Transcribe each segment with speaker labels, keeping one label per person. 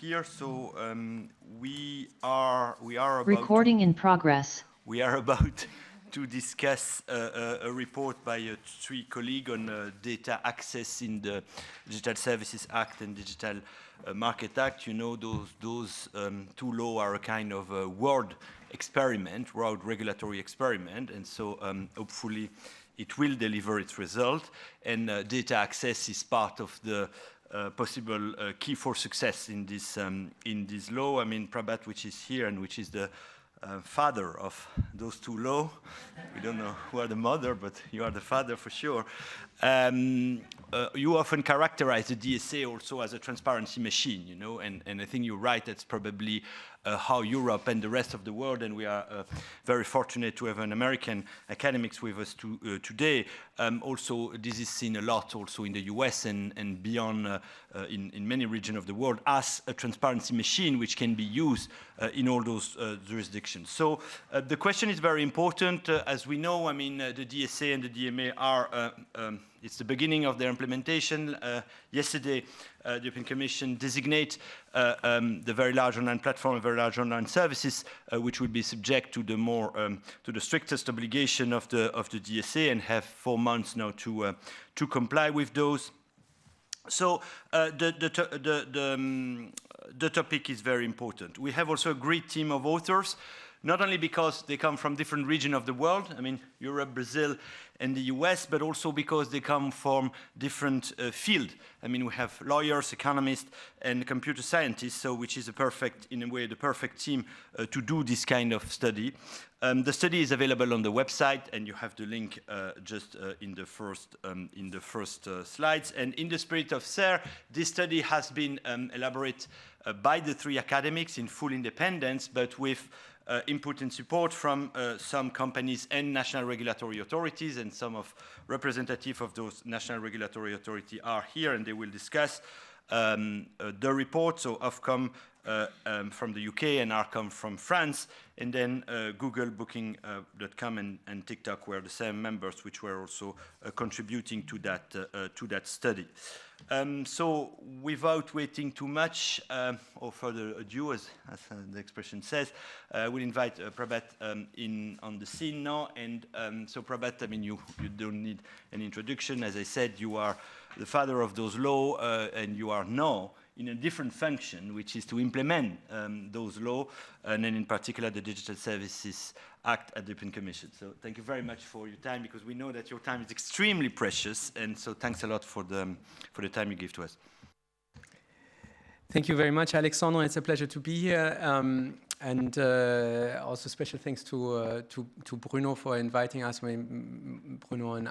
Speaker 1: Here, so we are about
Speaker 2: recording in progress.
Speaker 1: We are about to discuss a report by three colleagues on data access in the Digital Services Act and Digital Market Act. You know, those two laws are a kind of a world experiment, world regulatory experiment, and so hopefully it will deliver its result. And data access is part of the possible key for success in this law. I mean, Prabhat, which is here and which is the father of those two laws. We don't know who are the mother, but you are the father for sure. You often characterize the DSA also as a transparency machine, you know, and I think you're right. That's probably how Europe and the rest of the world, and we are very fortunate to have an American academics with us today. Also, this is seen a lot also in the US and beyond in many regions of the world as a transparency machine which can be used in all those jurisdictions. So the question is very important. As we know, I mean, the DSA and the DMA are it's the beginning of their implementation. Yesterday, the European Commission designate the very large online platform and very large online services, which will be subject to the more to the strictest obligation of the DSA, and have 4 months now to comply with those. So the topic is very important. We have also a great team of authors, not only because they come from different regions of the world, I mean, Europe, Brazil, and the US, but also because they come from different fields. I mean, we have lawyers, economists, and computer scientists, so which is in a way, the perfect team to do this kind of study. The study is available on the website, and you have the link just in the first slides. And in the spirit of SER, this study has been elaborated by the three academics in full independence, but with input and support from some companies and national regulatory authorities, and some of representatives of those national regulatory authorities are here, and they will discuss the report. So Ofcom from the UK and Arcom from France, and then Google, Booking.com, and TikTok were the same members which were also contributing to that study. So without waiting too much or further ado, as the expression says, we'll invite Prabhat on the scene now. And so Prabhat, I mean, you don't need an introduction. As I said, you are the father of those laws, and you are now in a different function, which is to implement those laws, and then in particular the Digital Services Act at the European Commission. So thank you very much for your time, because we know that your time is extremely precious, and so thanks a lot for the time you give to us.
Speaker 3: Thank you very much, Alexandre. It's a pleasure to be here, and also special thanks to Bruno for inviting us. Bruno and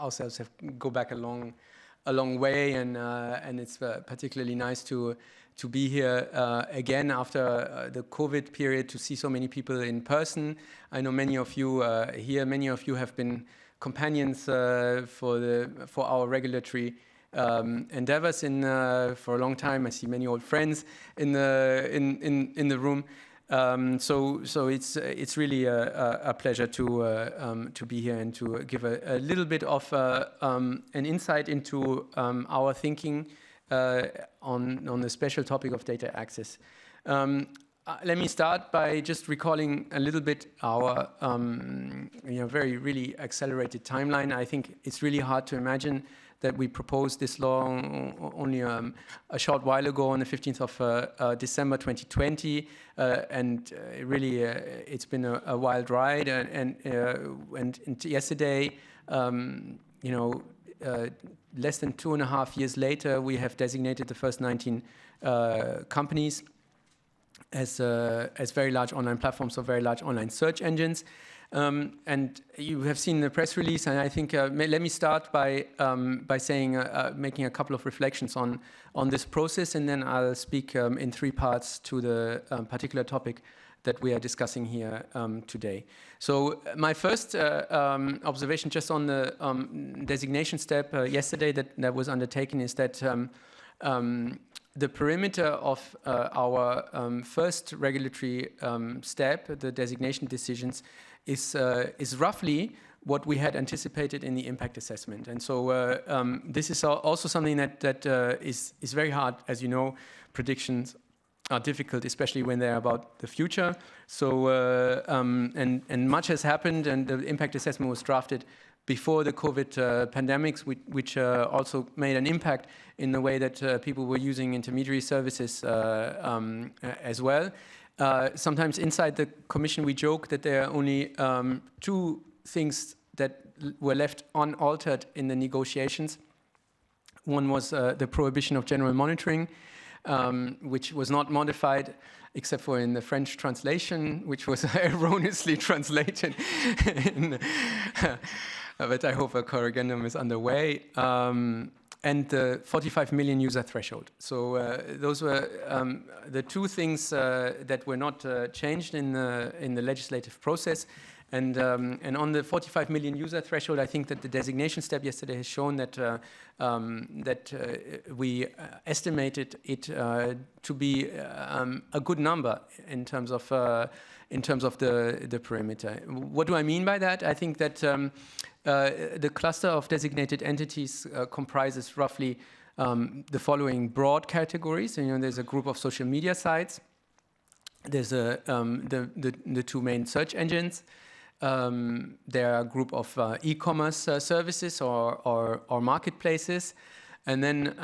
Speaker 3: ourselves go back a long way, and it's particularly nice to be here again after the COVID period, to see so many people in person. I know many of you here. Many of you have been companions for our regulatory endeavors for a long time. I see many old friends in the room. So it's really a pleasure to be here and to give a little bit of an insight into our thinking on the special topic of data access. Let me start by just recalling a little bit our very really accelerated timeline. I think it's really hard to imagine that we proposed this law only a short while ago, on the 15th of December 2020, and really it's been a wild ride. And yesterday, less than 2.5 years later, we have designated the first 19 companies as very large online platforms or very large online search engines. And you have seen the press release, and I think let me start by saying, making a couple of reflections on this process, and then I'll speak in 3 parts to the particular topic that we are discussing here today. So my first observation just on the designation step yesterday that was undertaken is that the perimeter of our first regulatory step, the designation decisions, is roughly what we had anticipated in the impact assessment. And so this is also something that is very hard. As you know, predictions are difficult, especially when they're about the future. So, and much has happened, and the impact assessment was drafted before the COVID pandemics, which also made an impact in the way that people were using intermediary services as well. Sometimes inside the Commission we joke that there are only 2 things that were left unaltered in the negotiations. One was the prohibition of general monitoring, which was not modified except for in the French translation, which was erroneously translated. But I hope a corrigendum is underway. And the 45 million user threshold. So those were the 2 things that were not changed in the legislative process. And on the 45 million user threshold, I think that the designation step yesterday has shown that we estimated it to be a good number in terms of the perimeter. What do I mean by that? I think that the cluster of designated entities comprises roughly the following broad categories. And, there's a group of social media sites. There's the 2 main search engines. There are a group of e-commerce services or marketplaces, and then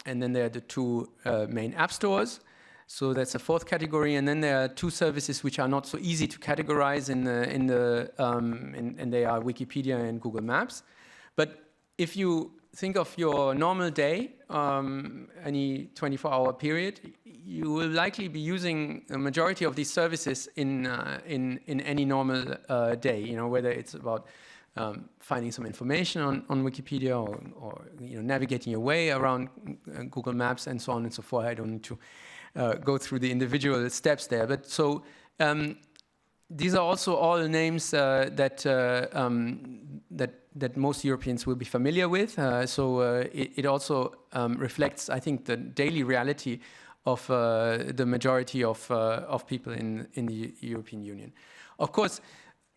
Speaker 3: there are the 2 main app stores. So that's a 4th category, and then there are 2 services which are not so easy to categorize and they are Wikipedia and Google Maps. But if you think of your normal day, any 24-hour period, you will likely be using a majority of these services in any normal day. Whether it's about finding some information on Wikipedia or navigating your way around Google Maps and so on and so forth. I don't need to go through the individual steps there. But so these are also all names that most Europeans will be familiar with. So it also reflects, I think, the daily reality of the majority of people in the European Union. Of course,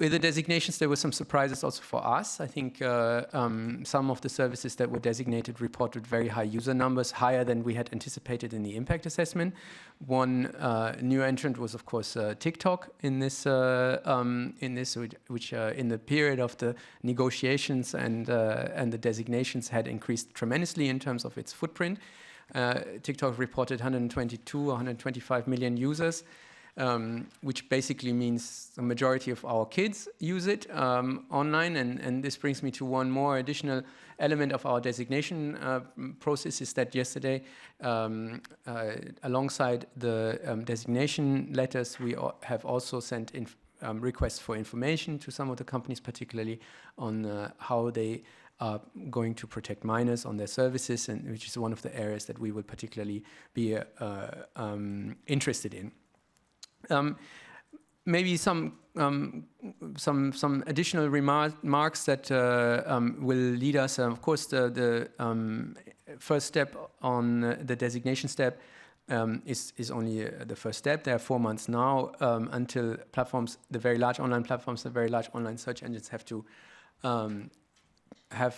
Speaker 3: with the designations, there were some surprises also for us. I think some of the services that were designated reported very high user numbers, higher than we had anticipated in the impact assessment. One new entrant was, of course, TikTok in this, which in the period of the negotiations and the designations had increased tremendously in terms of its footprint. TikTok reported 122 or 125 million users. Which basically means the majority of our kids use it online. And this brings me to one more additional element of our designation process, is that yesterday, alongside the designation letters, we have also sent in requests for information to some of the companies, particularly on how they are going to protect minors on their services, and which is one of the areas that we will particularly be interested in. Maybe some additional remarks that will lead us. Of course, the first step on the designation step is only the first step. There are 4 months now until platforms, the very large online platforms, the very large online search engines have to have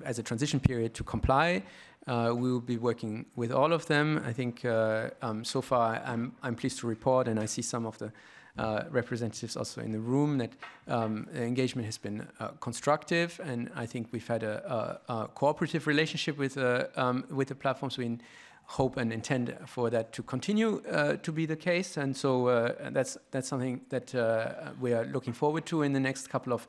Speaker 3: as a transition period to comply. We will be working with all of them. I think so far I'm pleased to report, and I see some of the representatives also in the room, that the engagement has been constructive, and I think we've had a cooperative relationship with the platforms. We hope and intend for that to continue to be the case, and so that's something that we are looking forward to in the next couple of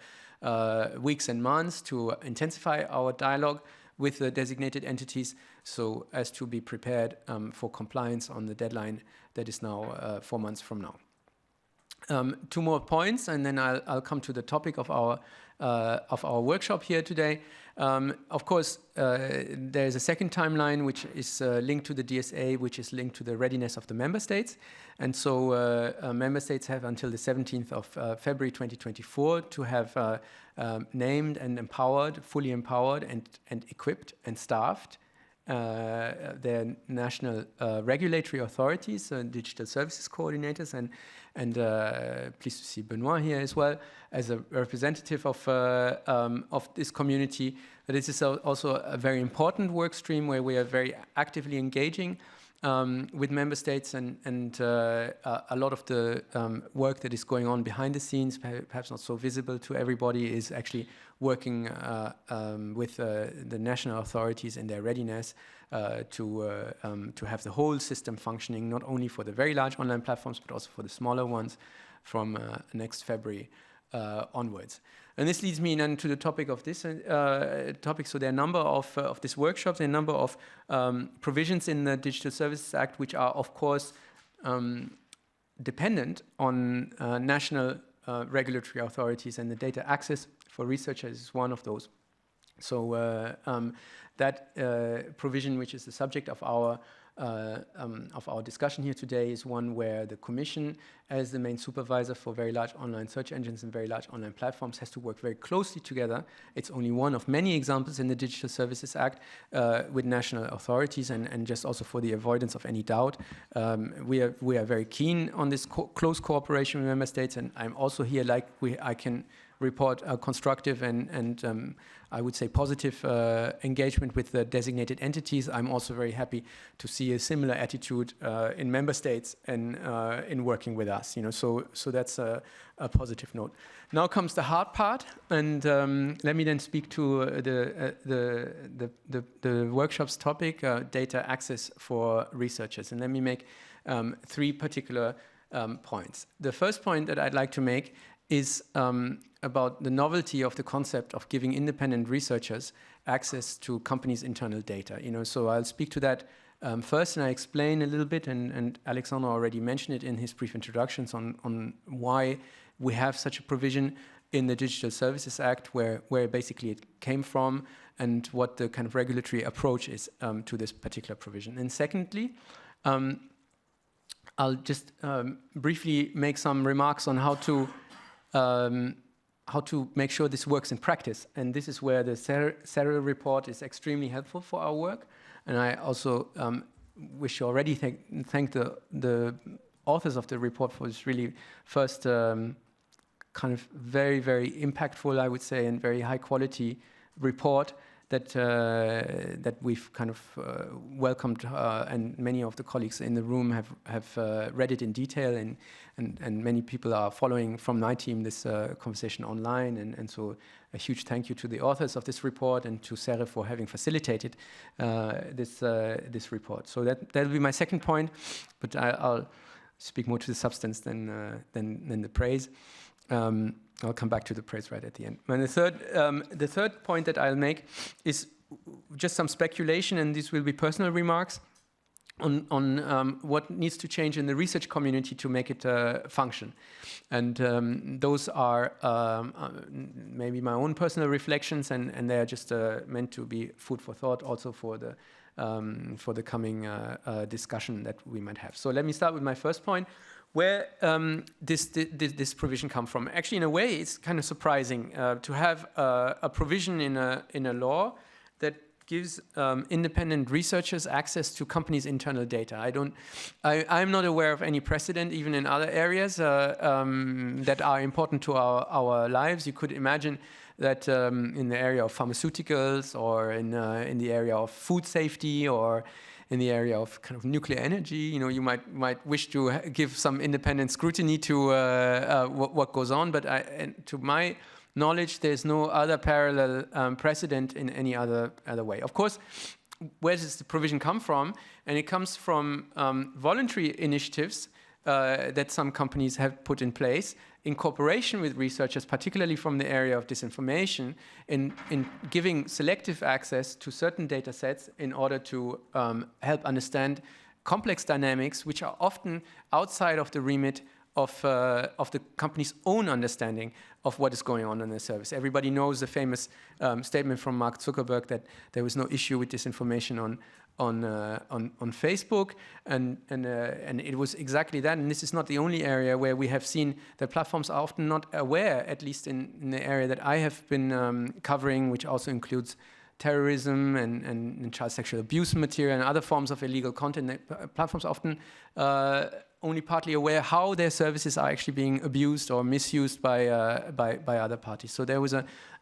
Speaker 3: weeks and months, to intensify our dialogue with the designated entities, so as to be prepared for compliance on the deadline that is now 4 months from now. 2 more points, and then I'll come to the topic of our workshop here today. Of course, there is a second timeline which is linked to the DSA, which is linked to the readiness of the member states. And so member states have until the 17th of February 2024 to have named and empowered, fully empowered and equipped and staffed their national regulatory authorities, digital services coordinators, and pleased to see Benoit here as well as a representative of this community. But this is also a very important work stream where we are very actively engaging with member states, and a lot of the work that is going on behind the scenes, perhaps not so visible to everybody, is actually working with the national authorities in their readiness to have the whole system functioning, not only for the very large online platforms, but also for the smaller ones from next February onwards. And this leads me then to the topic of this topic. So there are a number of these workshops, and a number of provisions in the Digital Services Act, which are, of course, dependent on national regulatory authorities, and the data access for researchers is one of those. So that provision, which is the subject of our discussion here today, is one where the Commission, as the main supervisor for very large online search engines and very large online platforms, has to work very closely together. It's only one of many examples in the Digital Services Act with national authorities, and just also for the avoidance of any doubt, we are very keen on this close cooperation with member states, and I'm also here, like I can report a constructive and I would say positive engagement with the designated entities. I'm also very happy to see a similar attitude in member states and in working with us. So that's a positive note. Now comes the hard part, and let me then speak to the workshop's topic, data access for researchers, and let me make three particular points. The first point that I'd like to make is about the novelty of the concept of giving independent researchers access to companies' internal data. So I'll speak to that first, and I explain a little bit, and Alexander already mentioned it in his brief introductions on why we have such a provision in the Digital Services Act, where basically it came from, and what the kind of regulatory approach is to this particular provision. And secondly, I'll just briefly make some remarks on how to make sure this works in practice. And this is where the Sarah report is extremely helpful for our work. And I also wish to already thank the authors of the report for this really first kind of very, very impactful, I would say, and very high quality report that we've kind of welcomed, and many of the colleagues in the room have read it in detail, and many people are following from my team this conversation online, and so a huge thank you to the authors of this report and to Sarah for having facilitated this report. So that'll be my second point, but I'll speak more to the substance than the praise. I'll come back to the praise right at the end. And the third point that I'll make is just some speculation, and these will be personal remarks on what needs to change in the research community to make it function. And those are maybe my own personal reflections, and they are just meant to be food for thought also for the coming discussion that we might have. So let me start with my first point. Where this provision come from? Actually, in a way, it's kind of surprising to have a provision in a law that gives independent researchers access to companies' internal data. I'm not aware of any precedent, even in other areas that are important to our lives. You could imagine that in the area of pharmaceuticals, or in the area of food safety, or in the area of kind of nuclear energy, you might wish to give some independent scrutiny to what goes on. But to my knowledge, there's no other parallel precedent in any other way. Of course, where does the provision come from? And it comes from voluntary initiatives that some companies have put in place in cooperation with researchers, particularly from the area of disinformation, in giving selective access to certain data sets in order to help understand complex dynamics which are often outside of the remit of the company's own understanding of what is going on in the service. Everybody knows the famous statement from Mark Zuckerberg that there was no issue with disinformation on Facebook, and it was exactly that. And this is not the only area where we have seen that platforms are often not aware, at least in the area that I have been covering, which also includes terrorism and child sexual abuse material and other forms of illegal content. Platforms often only partly aware how their services are actually being abused or misused by other parties. So there was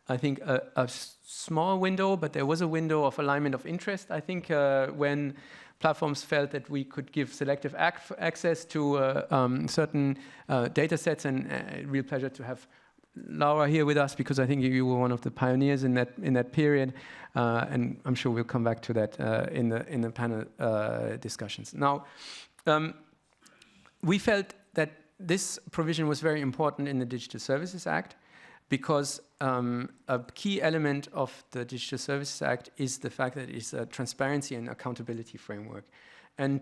Speaker 3: I think a small window, but there was a window of alignment of interest, I think, when platforms felt that we could give selective access to certain data sets, and a real pleasure to have Laura here with us, because I think you were one of the pioneers in that period, and I'm sure we'll come back to that in the panel discussions. Now, we felt that this provision was very important in the Digital Services Act, because a key element of the Digital Services Act is the fact that it's a transparency and accountability framework. And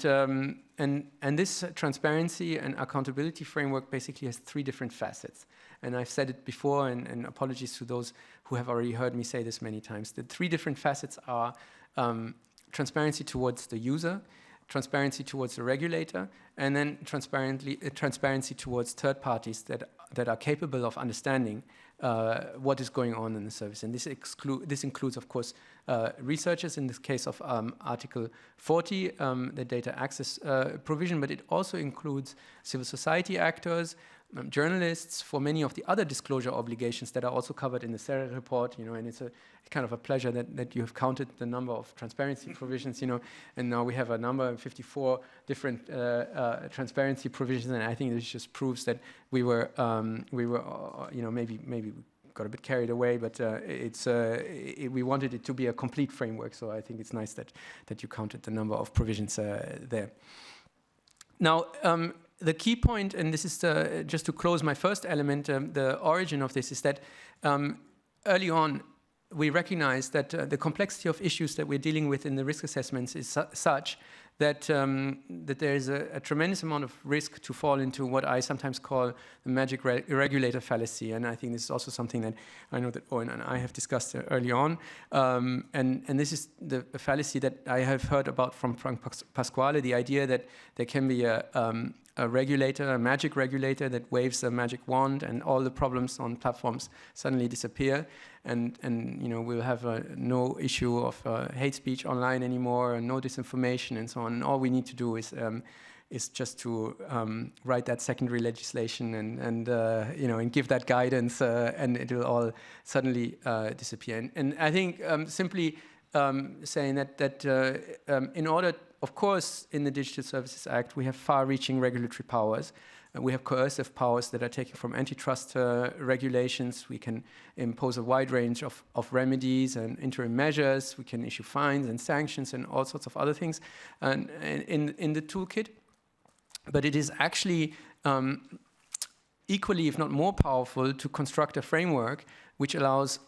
Speaker 3: this transparency and accountability framework basically has 3 different facets. And I've said it before, and apologies to those who have already heard me say this many times. The 3 different facets are transparency towards the user, transparency towards the regulator, and then transparency towards third parties that are capable of understanding what is going on in the service. And this includes, of course, researchers, in this case of Article 40, the data access provision, but it also includes civil society actors, journalists, for many of the other disclosure obligations that are also covered in the SERE report, and it's a kind of a pleasure that you have counted the number of transparency provisions, and now we have a number, 54 different transparency provisions, and I think this just proves that we were maybe we got a bit carried away, but we wanted it to be a complete framework, so I think it's nice that you counted the number of provisions there. Now, the key point, and this is just to close my first element, the origin of this is that early on we recognized that the complexity of issues that we're dealing with in the risk assessments is such that there is a tremendous amount of risk to fall into what I sometimes call the magic regulator fallacy. And I think this is also something that I know that Owen and I have discussed early on. And this is the fallacy that I have heard about from Frank Pasquale, the idea that there can be a regulator, a magic regulator that waves a magic wand and all the problems on platforms suddenly disappear, and we'll have no issue of hate speech online anymore, and no disinformation and so on. And all we need to do is just to write that secondary legislation and give that guidance, and it will all suddenly disappear. And I think simply saying that in order, of course, in the Digital Services Act, we have far-reaching regulatory powers. We have coercive powers that are taken from antitrust regulations. We can impose a wide range of remedies and interim measures. We can issue fines and sanctions and all sorts of other things in the toolkit. But it is actually equally, if not more powerful, to construct a framework which allows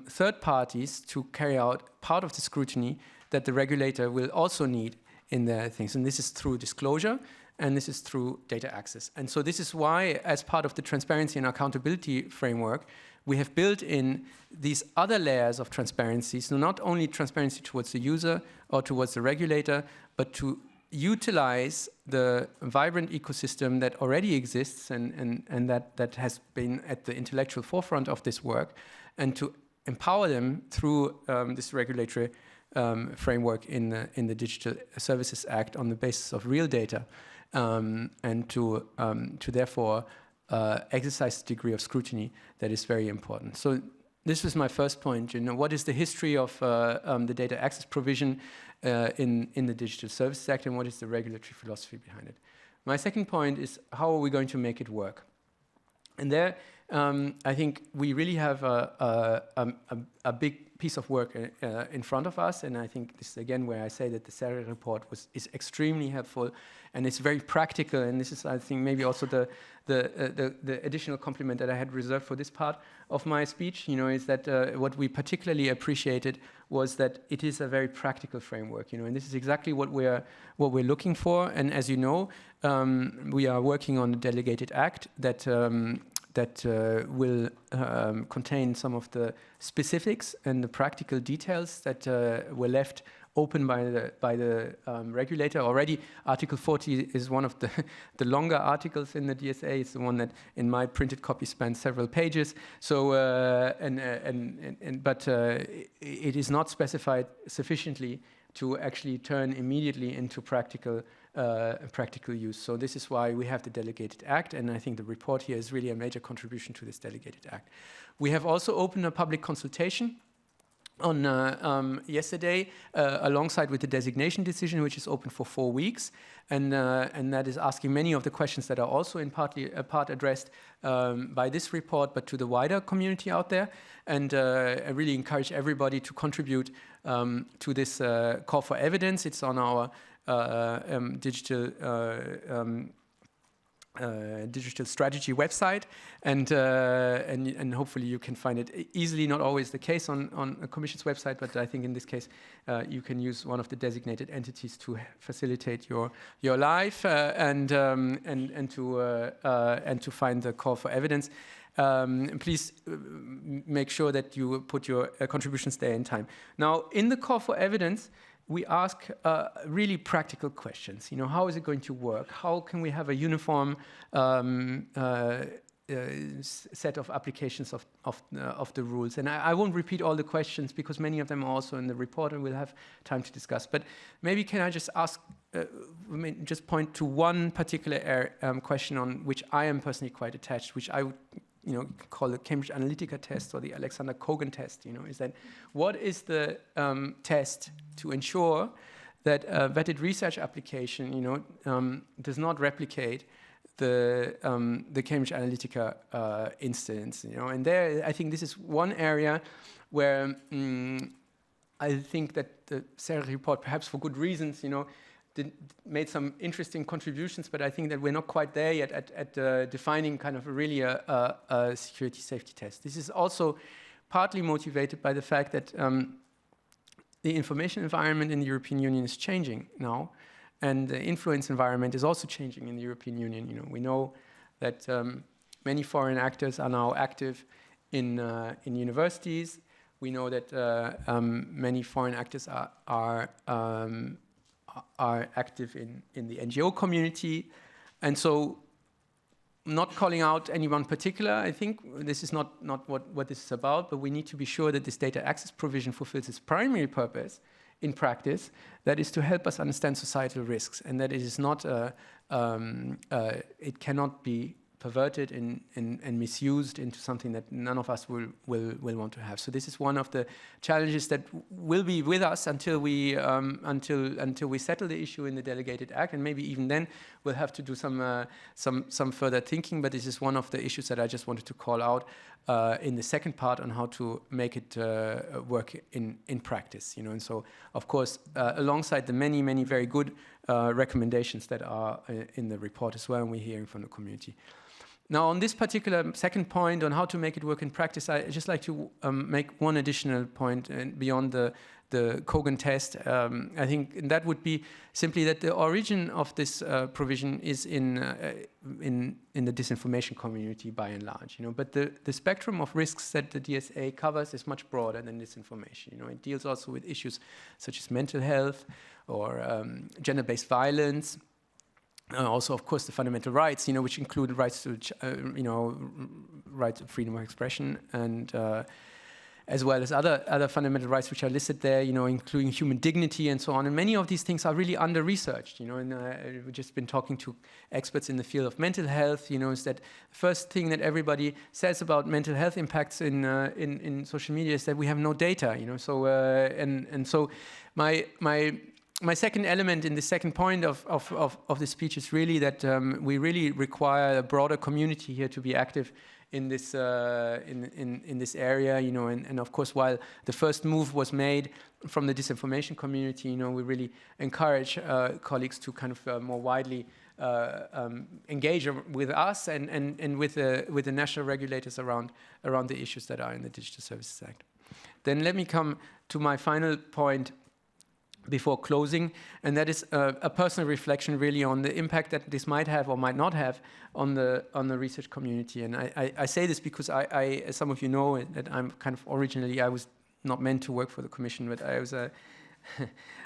Speaker 3: third parties to carry out part of the scrutiny that the regulator will also need in their things. And this is through disclosure, and this is through data access. And so this is why, as part of the transparency and accountability framework, we have built in these other layers of transparency. So not only transparency towards the user or towards the regulator, but to utilize the vibrant ecosystem that already exists and that has been at the intellectual forefront of this work, and to empower them through this regulatory framework in the Digital Services Act on the basis of real data, and to therefore exercise the degree of scrutiny that is very important. So this was my first point. What is the history of the data access provision in the Digital Services Act, and what is the regulatory philosophy behind it? My second point is, how are we going to make it work? And there, I think we really have a big piece of work in front of us, and I think this is again where I say that the SERE report is extremely helpful, and it's very practical. And this is, I think, maybe also the additional compliment that I had reserved for this part of my speech. Is that what we particularly appreciated was that it is a very practical framework. And this is exactly what we're looking for. And as you know, we are working on a delegated act that will contain some of the specifics and the practical details that were left open by the regulator. Already, Article 40 is one of the longer articles in the DSA. It's the one that, in my printed copy, spans several pages. So, but it is not specified sufficiently to actually turn immediately into practical use. So this is why we have the Delegated Act, and I think the report here is really a major contribution to this Delegated Act. We have also opened a public consultation on yesterday, alongside with the designation decision, which is open for 4 weeks, and that is asking many of the questions that are also in part addressed by this report, but to the wider community out there. And I really encourage everybody to contribute to this call for evidence. It's on our digital strategy website, and hopefully you can find it easily. Not always the case on a Commission's website, but I think in this case you can use one of the designated entities to facilitate your life and to find the call for evidence. Please make sure that you put your contributions there in time. Now, in the call for evidence, we ask really practical questions. You know, how is it going to work? How can we have a uniform set of applications of the rules? And I won't repeat all the questions because many of them are also in the report, and we'll have time to discuss. But maybe can I just ask, just point to one particular question on which I am personally quite attached, which I would call the Cambridge Analytica test or the Alexander Kogan test, is that what is the test to ensure that a vetted research application, does not replicate the Cambridge Analytica instance, and there I think this is one area where I think that the Serre report, perhaps for good reasons, made some interesting contributions, but I think that we're not quite there yet at defining kind of really a security safety test. This is also partly motivated by the fact that the information environment in the European Union is changing now, and the influence environment is also changing in the European Union. We know that many foreign actors are now active in universities. We know that many foreign actors are active in the NGO community. And so, not calling out anyone particular, I think this is not what this is about, but we need to be sure that this data access provision fulfills its primary purpose in practice, that is to help us understand societal risks, and that it is not, it cannot be perverted and misused into something that none of us will want to have. So this is one of the challenges that will be with us until we settle the issue in the Delegated Act, and maybe even then we'll have to do some further thinking. But this is one of the issues that I just wanted to call out in the second part on how to make it work in practice. And so of course alongside the many very good recommendations that are in the report as well, and we're hearing from the community. Now, on this particular second point on how to make it work in practice, I'd just like to make one additional point beyond the Kogan test. I think that would be simply that the origin of this provision is in the disinformation community by and large. But the spectrum of risks that the DSA covers is much broader than disinformation. It deals also with issues such as mental health or gender-based violence. Also, of course, the fundamental rights, which include rights to, right to freedom of expression, and as well as other fundamental rights which are listed there, including human dignity and so on. And many of these things are really under-researched. And we've just been talking to experts in the field of mental health. Is that the first thing that everybody says about mental health impacts in social media is that we have no data. So and so my second element in the second point of the speech is really that we really require a broader community here to be active in this in this area, and of course, while the first move was made from the disinformation community, we really encourage colleagues to kind of more widely engage with us and with the national regulators around the issues that are in the Digital Services Act. Then let me come to my final point before closing, and that is a personal reflection really on the impact that this might have or might not have on the research community. And I say this because I, as some of you know, that I'm kind of originally, I was not meant to work for the Commission, but I was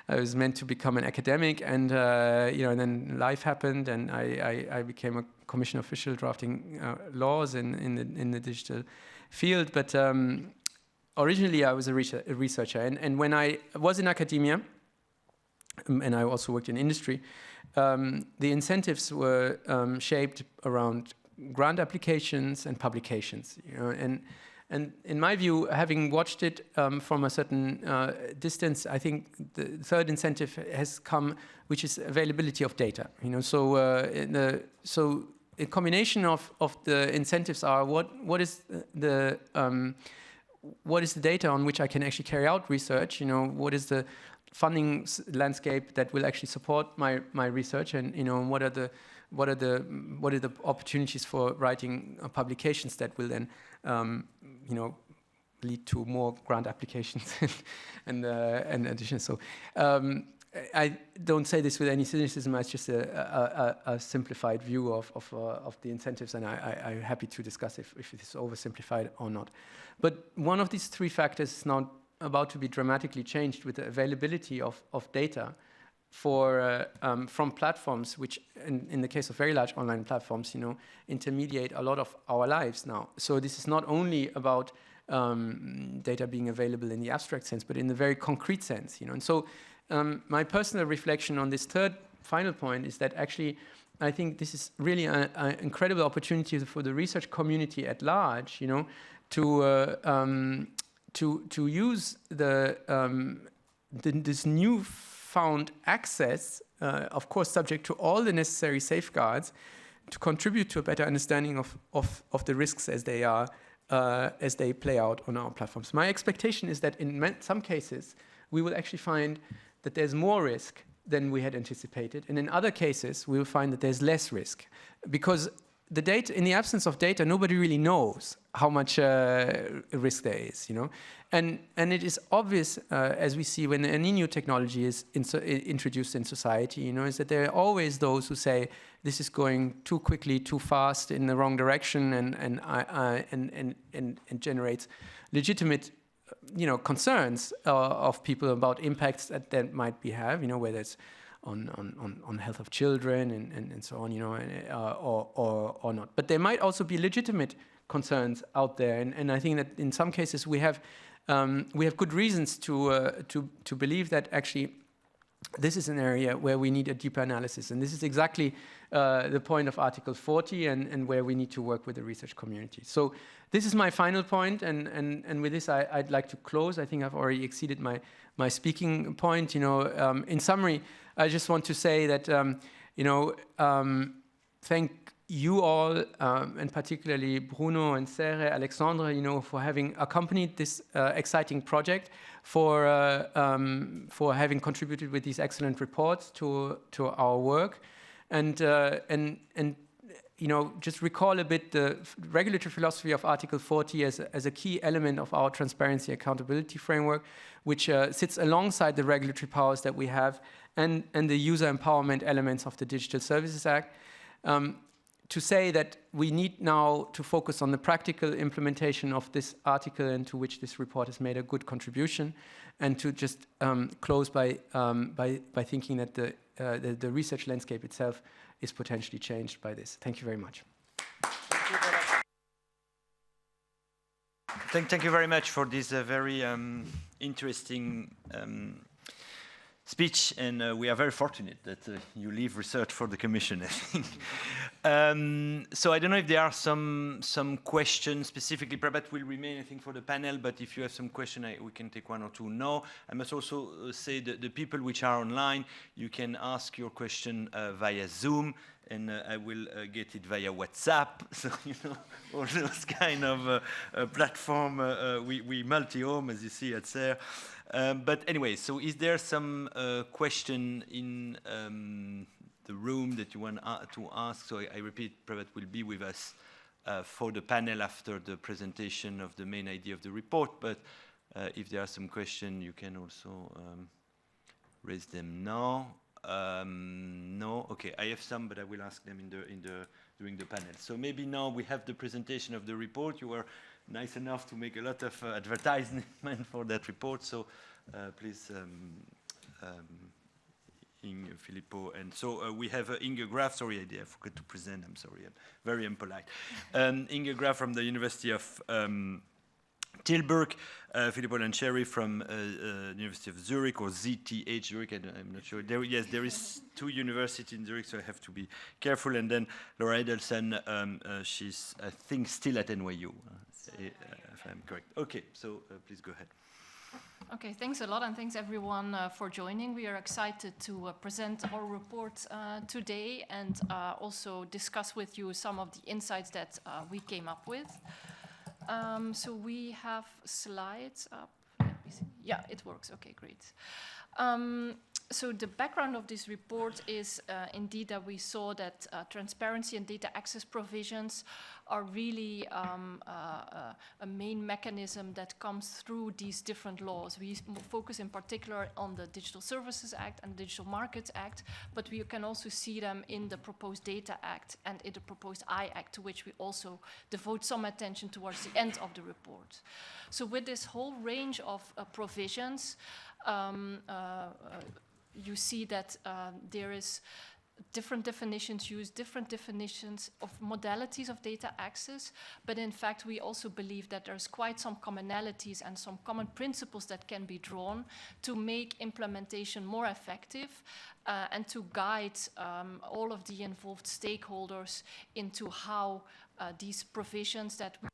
Speaker 3: I was meant to become an academic, and and then life happened, and I became a commission official drafting laws in the digital field. But originally, I was a researcher, and when I was in academia, and I also worked in industry, the incentives were shaped around grant applications and publications, and in my view, having watched it from a certain distance, I think the third incentive has come, which is availability of data. So a combination of the incentives are what is the data on which I can actually carry out research. What is the funding landscape that will actually support my research, and what are the opportunities for writing publications that will then lead to more grant applications and addition. So I don't say this with any cynicism. It's just a simplified view of the incentives, and I'm happy to discuss if it is oversimplified or not. But one of these three factors is now about to be dramatically changed with the availability of data from platforms, which in the case of very large online platforms, intermediate a lot of our lives now. So this is not only about data being available in the abstract sense, but in the very concrete sense. And so my personal reflection on this third final point is that actually I think this is really an incredible opportunity for the research community at large, to use this newfound access, of course, subject to all the necessary safeguards, to contribute to a better understanding of the risks as they play out on our platforms. My expectation is that in some cases we will actually find that there's more risk than we had anticipated, and in other cases we will find that there's less risk, because the data, in the absence of data, nobody really knows how much risk there is, and it is obvious as we see when any new technology is introduced in society, is that there are always those who say this is going too quickly, too fast, in the wrong direction, and generates legitimate, concerns of people about impacts that might have, whether it's on health of children and so on, or not. But there might also be legitimate concerns out there, and I think that in some cases we have good reasons to believe that actually this is an area where we need a deeper analysis, and this is exactly the point of Article 40 and where we need to work with the research community. So this is my final point, and with this I'd like to close. I think I've already exceeded my speaking point. In summary, I just want to say that thank you all, and particularly Bruno and Serre, Alexandre, for having accompanied this exciting project, for having contributed with these excellent reports to our work, and just recall a bit the regulatory philosophy of Article 40 as a key element of our transparency accountability framework, which sits alongside the regulatory powers that we have and the user empowerment elements of the Digital Services Act. To say that we need now to focus on the practical implementation of this article, and to which this report has made a good contribution, and to just close by thinking that the research landscape itself is potentially changed by this. Thank you very much.
Speaker 1: Thank you very much for this very interesting speech, and we are very fortunate that you leave research for the Commission, I think. So I don't know if there are some questions specifically. Prabat will remain, I think, for the panel, but if you have some question, we can take one or two now. I must also say that the people which are online, you can ask your question via Zoom, and I will get it via WhatsApp. So, all those kind of platform, we multi-home, as you see at SER. But anyway, so is there some question in the room that you want to ask? So I repeat, Prabat will be with us for the panel after the presentation of the main idea of the report. But if there are some questions, you can also raise them now. No, okay, I have some, but I will ask them during the panel. So maybe now we have the presentation of the report. You were nice enough to make a lot of advertisement for that report. So please Inge, Filippo, and so we have Inge Graf. Sorry, I forgot to present. I'm sorry, I'm very impolite. Inge Graf from the University of Tilburg, Filippo Lancieri from University of Zurich, or ZTH Zurich, I'm not sure. Yes, there is 2 universities in Zurich, so I have to be careful. And then Laura Edelson, she's, I think, still at NYU, if I'm correct. Okay, so please go ahead.
Speaker 2: Okay, thanks a lot, and thanks everyone for joining. We are excited to present our report today and also discuss with you some of the insights that we came up with. So we have slides up. Let me see. Yeah, it works. Okay, great. So the background of this report is indeed that we saw that transparency and data access provisions are really a main mechanism that comes through these different laws. We focus in particular on the Digital Services Act and Digital Markets Act, but we can also see them in the proposed Data Act and in the proposed I Act, to which we also devote some attention towards the end of the report. So with this whole range of provisions, you see that there is different definitions used, different definitions of modalities of data access, but in fact we also believe that there's quite some commonalities and some common principles that can be drawn to make implementation more effective and to guide all of the involved stakeholders into how these provisions that we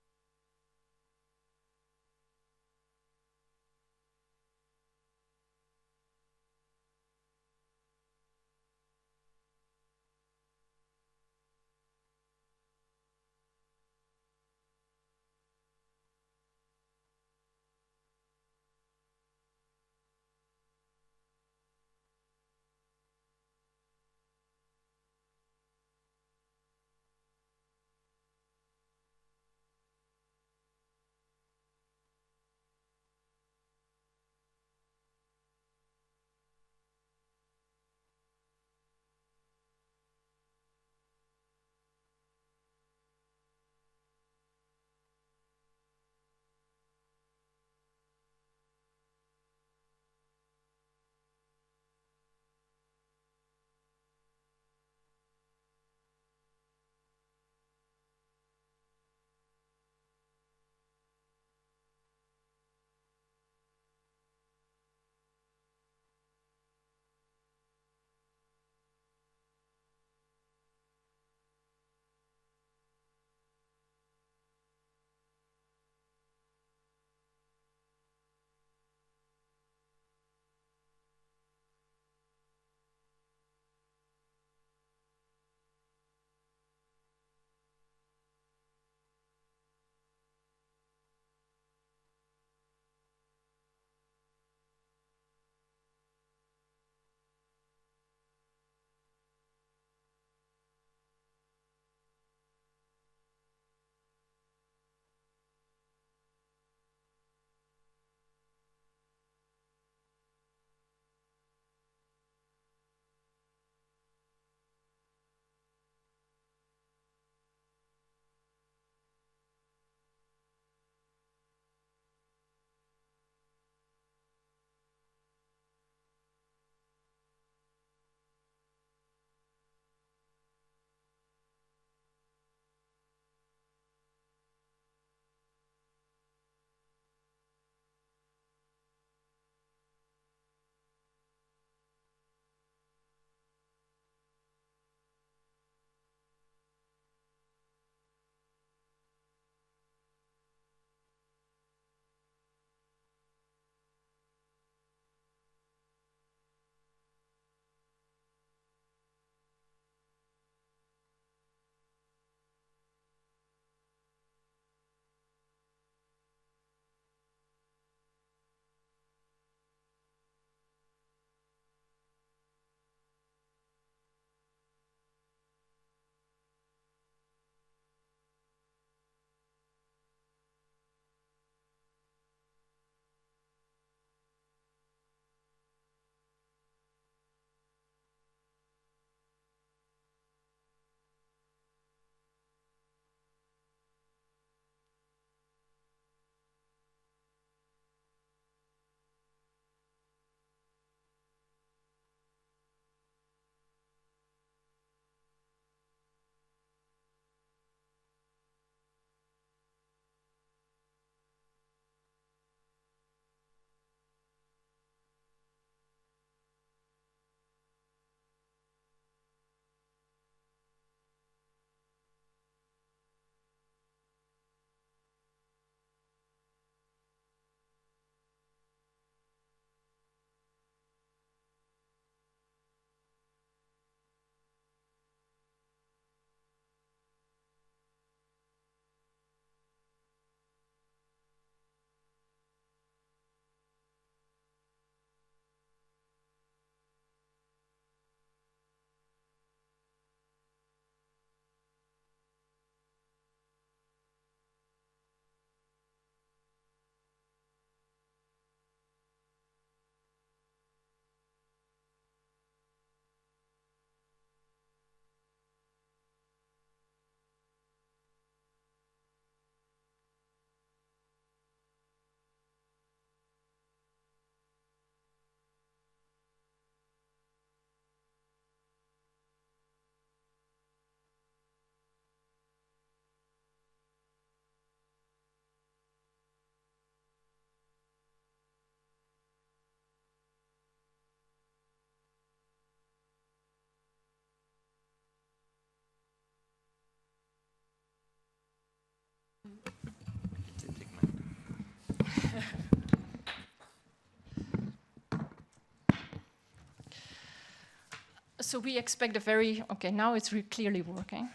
Speaker 2: So we expect a very, okay, now it's clearly working.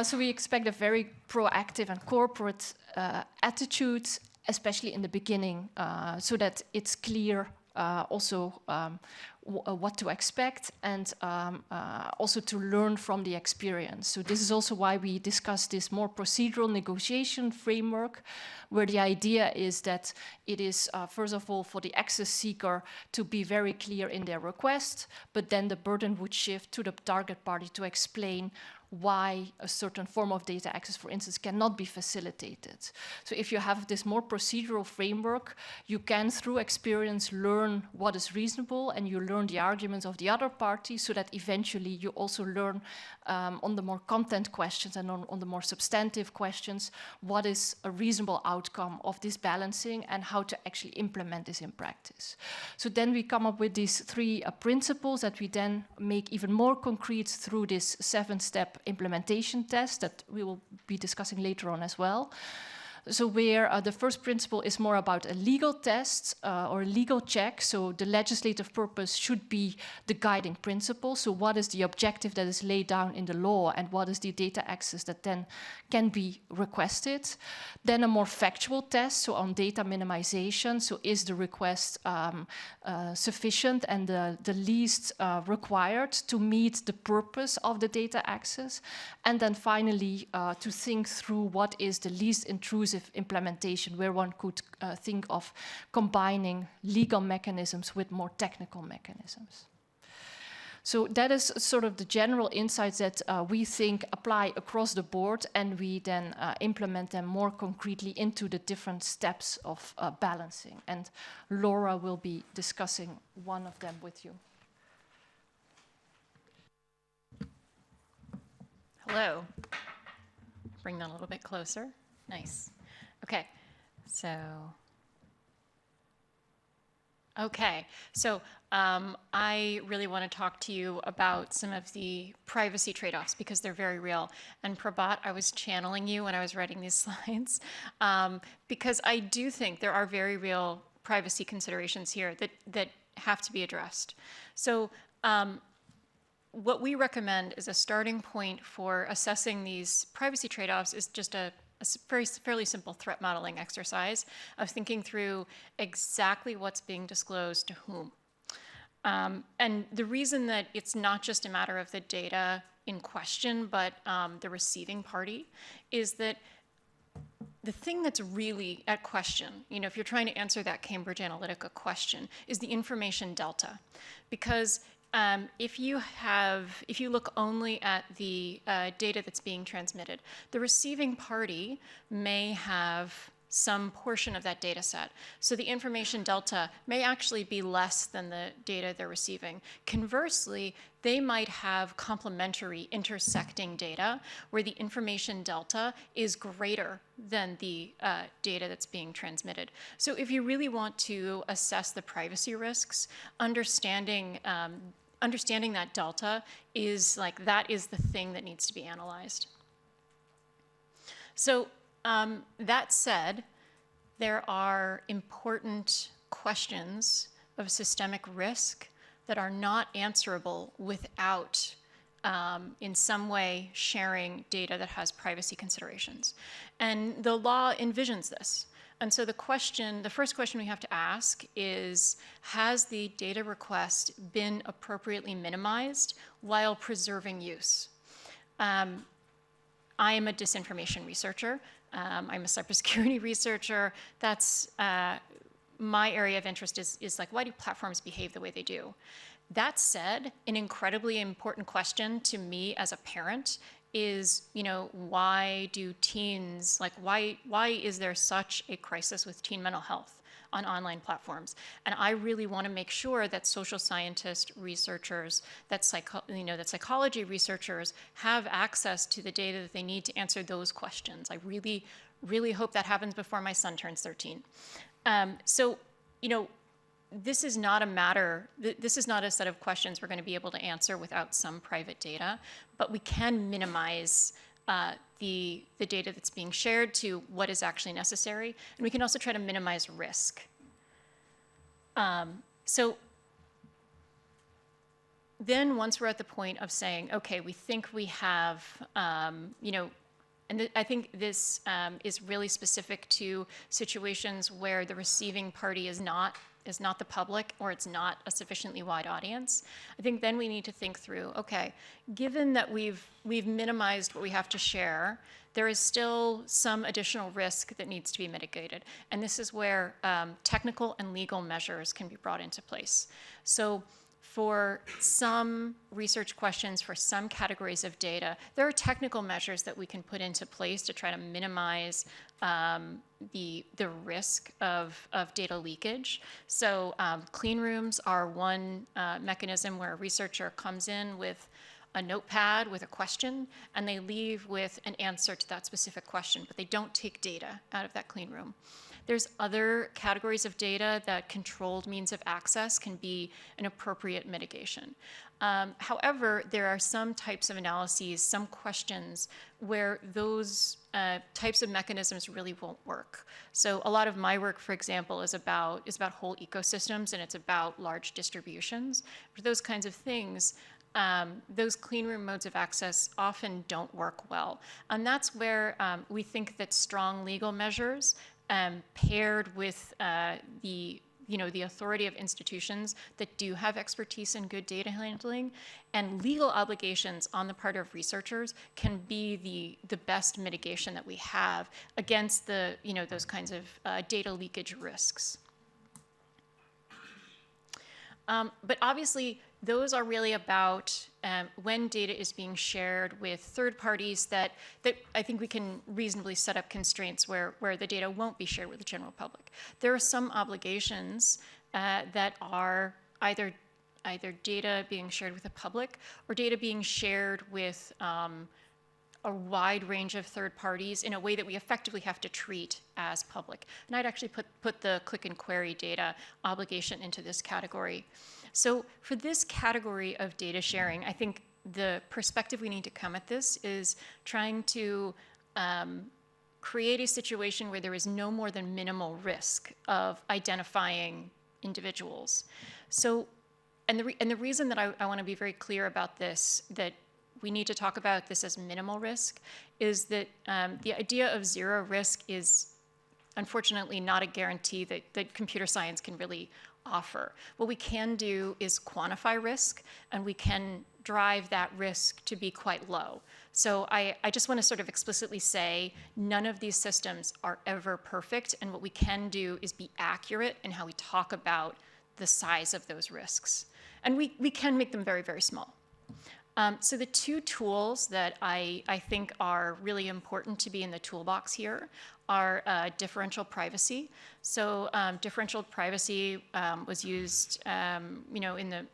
Speaker 2: So we expect a very proactive and corporate attitude, especially in the beginning, so that it's clear also what to expect, and also to learn from the experience. So this is also why we discuss this more procedural negotiation framework, where the idea is that it is, first of all, for the access seeker to be very clear in their request, but then the burden would shift to the target party to explain why a certain form of data access, for instance, cannot be facilitated. So if you have this more procedural framework, you can, through experience, learn what is reasonable, and you learn the arguments of the other party, so that eventually you also learn on the more content questions and on the more substantive questions, what is a reasonable outcome of this balancing and how to actually implement this in practice. So then we come up with these three principles that we then make even more concrete through this 7-step implementation test that we will be discussing later on as well. So where the first principle is more about a legal test or a legal check. So the legislative purpose should be the guiding principle. So what is the objective that is laid down in the law, and what is the data access that then can be requested? Then a more factual test, so on data minimization. So is the request sufficient and the least required to meet the purpose of the data access? And then finally, to think through what is the least intrusive implementation, where one could think of combining legal mechanisms with more technical mechanisms. So that is sort of the general insights that we think apply across the board, and we then implement them more concretely into the different steps of balancing. And Laura will be discussing one of them with you.
Speaker 4: Hello. Bring that a little bit closer. Nice. Okay, so I really want to talk to you about some of the privacy trade-offs, because they're very real. And Prabhat, I was channeling you when I was writing these slides, because I do think there are very real privacy considerations here that have to be addressed. So what we recommend as a starting point for assessing these privacy trade-offs is just a fairly simple threat modeling exercise of thinking through exactly what's being disclosed to whom. And the reason that it's not just a matter of the data in question, but the receiving party, is that the thing that's really at question, if you're trying to answer that Cambridge Analytica question, is the information delta. Because if you look only at the data that's being transmitted, the receiving party may have some portion of that data set. So the information delta may actually be less than the data they're receiving. Conversely, they might have complementary intersecting data where the information delta is greater than the data that's being transmitted. So if you really want to assess the privacy risks, understanding that delta is that is the thing that needs to be analyzed. So that said, there are important questions of systemic risk that are not answerable without in some way sharing data that has privacy considerations. And the law envisions this. And so the first question we have to ask is, has the data request been appropriately minimized while preserving use? I am a disinformation researcher. I'm a cybersecurity researcher. That's my area of interest is why do platforms behave the way they do? That said, an incredibly important question to me as a parent is, why do teens, why is there such a crisis with teen mental health on online platforms? And I really want to make sure that social scientist researchers, that psychology researchers have access to the data that they need to answer those questions. I really, really hope that happens before my son turns 13. This is not a set of questions we're going to be able to answer without some private data, but we can minimize the data that's being shared to what is actually necessary, and we can also try to minimize risk. So then once we're at the point of saying, okay, we think we have, I think this is really specific to situations where the receiving party is not the public, or it's not a sufficiently wide audience. I think then we need to think through, okay, given that we've minimized what we have to share, there is still some additional risk that needs to be mitigated. And this is where technical and legal measures can be brought into place. So for some research questions, for some categories of data, there are technical measures that we can put into place to try to minimize the risk of data leakage. So clean rooms are one mechanism where a researcher comes in with a notepad with a question, and they leave with an answer to that specific question, but they don't take data out of that clean room. There's other categories of data that controlled means of access can be an appropriate mitigation. However, there are some types of analyses, some questions where those types of mechanisms really won't work. So a lot of my work, for example, is about whole ecosystems, and it's about large distributions. For those kinds of things, those clean room modes of access often don't work well. And that's where we think that strong legal measures paired with the authority of institutions that do have expertise in good data handling, and legal obligations on the part of researchers can be the best mitigation that we have against those kinds of data leakage risks. But obviously, those are really about when data is being shared with third parties that I think we can reasonably set up constraints where the data won't be shared with the general public. There are some obligations that are either data being shared with the public or data being shared with a wide range of third parties in a way that we effectively have to treat as public. And I'd actually put the click and query data obligation into this category. So for this category of data sharing, I think the perspective we need to come at this is trying to create a situation where there is no more than minimal risk of identifying individuals. So, and the reason that I want to be very clear about this, that we need to talk about this as minimal risk, is that the idea of zero risk is unfortunately not a guarantee that computer science can really offer. What we can do is quantify risk, and we can drive that risk to be quite low. So I just want to sort of explicitly say none of these systems are ever perfect, and what we can do is be accurate in how we talk about the size of those risks. And we can make them very, very small. So the two tools that I think are really important to be in the toolbox here are differential privacy. So differential privacy was used, in the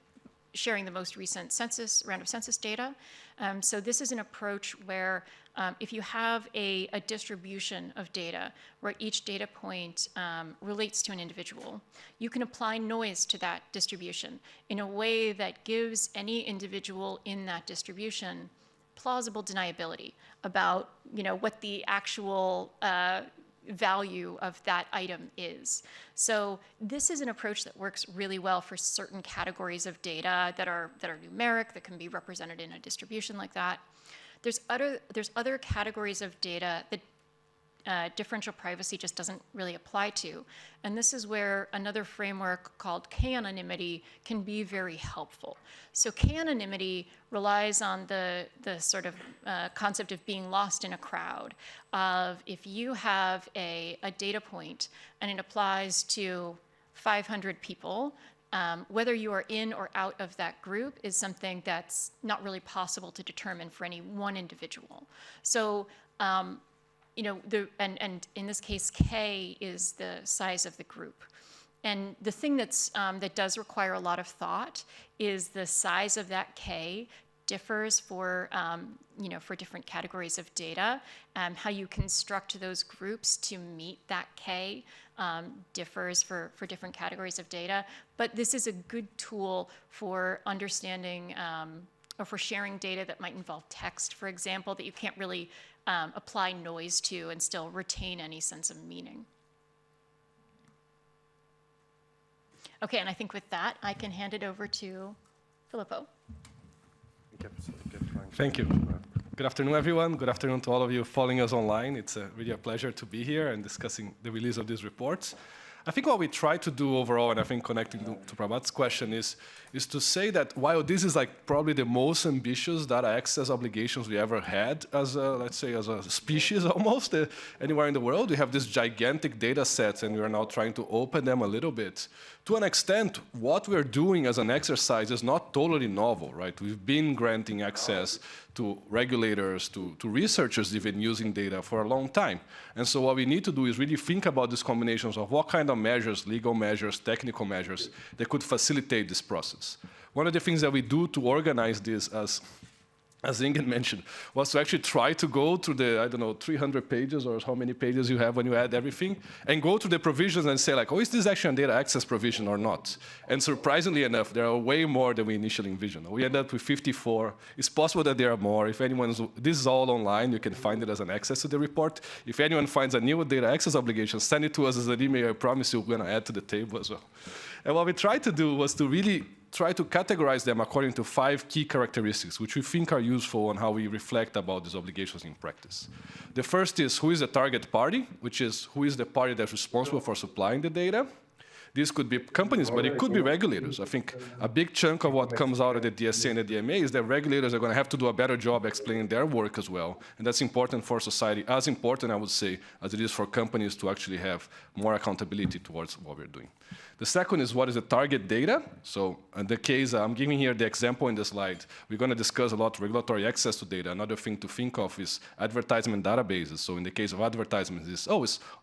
Speaker 4: sharing the most recent round of census data. So this is an approach where if you have a distribution of data where each data point relates to an individual, you can apply noise to that distribution in a way that gives any individual in that distribution plausible deniability about what the actual value of that item is. So this is an approach that works really well for certain categories of data that are numeric, that can be represented in a distribution like that. There's other categories of data that differential privacy just doesn't really apply to. And this is where another framework called k-anonymity can be very helpful. So k-anonymity relies on the sort of concept of being lost in a crowd, of if you have a data point and it applies to 500 people, whether you are in or out of that group is something that's not really possible to determine for any one individual. So, and in this case, K is the size of the group. And the thing that does require a lot of thought is the size of that K differs for different categories of data. How you construct those groups to meet that K differs for different categories of data. But this is a good tool for understanding or for sharing data that might involve text, for example, that you can't really apply noise to and still retain any sense of meaning. Okay, and I think with that, I can hand it over to Filippo.
Speaker 5: Thank you. Good afternoon, everyone. Good afternoon to all of you following us online. It's really a pleasure to be here and discussing the release of these reports. I think what we try to do overall, and I think connecting to Prabhat's question, is to say that while this is like probably the most ambitious data access obligations we ever had as a, let's say, as a species almost anywhere in the world, we have these gigantic data sets, and we are now trying to open them a little bit. To an extent, what we're doing as an exercise is not totally novel, right? We've been granting access to regulators, to researchers even using data for a long time. And so what we need to do is really think about these combinations of what kind of measures, legal measures, technical measures, that could facilitate this process. One of the things that we do to organize this, as Ingen mentioned, was to actually try to go through the, 300 pages or how many pages you have when you add everything, and go through the provisions and say like, oh, is this actually a data access provision or not? And surprisingly enough, there are way more than we initially envisioned. We ended up with 54. It's possible that there are more. If anyone's, this is all online, you can find it as an access to the report. If anyone finds a new data access obligation, send it to us as an email. I promise you we're going to add to the table as well. And what we tried to do was to really try to categorize them according to 5 key characteristics, which we think are useful on how we reflect about these obligations in practice. The first is who is the target party, which is who is the party that's responsible for supplying the data. This could be companies, but it could be regulators. I think a big chunk of what comes out of the DSA and the DMA is that regulators are going to have to do a better job explaining their work as well. And that's important for society, as important, I would say, as it is for companies to actually have more accountability towards what we're doing. The second is what is the target data. So in the case, I'm giving here the example in the slide. We're going to discuss a lot regulatory access to data. Another thing to think of is advertisement databases. So in the case of advertisements, it's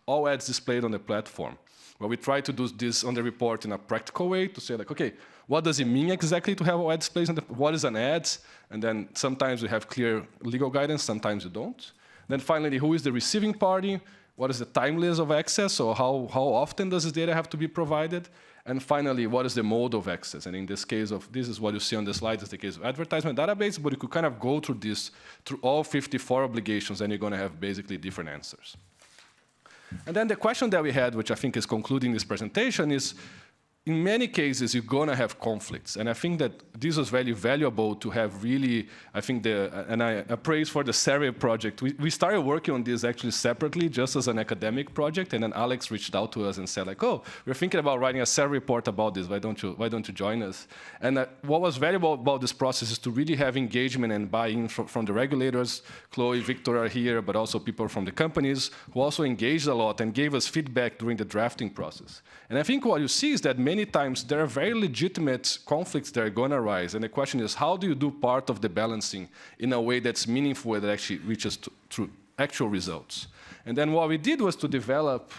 Speaker 5: all ads displayed on the platform. Well, we try to do this on the report in a practical way to say like, okay, what does it mean exactly to have ad displays? What is an ad? And then sometimes we have clear legal guidance, sometimes we don't. Then finally, who is the receiving party? What is the timeliness of access? So how often does this data have to be provided? And finally, what is the mode of access? And in this case this is what you see on the slide, is the case of advertisement database, but you could kind of go through this, through all 54 obligations, and you're going to have basically different answers. And then the question that we had, which I think is concluding this presentation, is in many cases, you're going to have conflicts. And I think that this was very valuable to have really, I think, and I praise for the survey project. We started working on this actually separately, just as an academic project. And then Alex reached out to us and said, like, oh, we're thinking about writing a survey report about this. Why don't you join us? And what was valuable about this process is to really have engagement and buy-in from the regulators. Chloe, Victor are here, but also people from the companies who also engaged a lot and gave us feedback during the drafting process. And I think what you see is that many times there are very legitimate conflicts that are going to arise. And the question is, how do you do part of the balancing in a way that's meaningful and that actually reaches through actual results? And then what we did was to develop,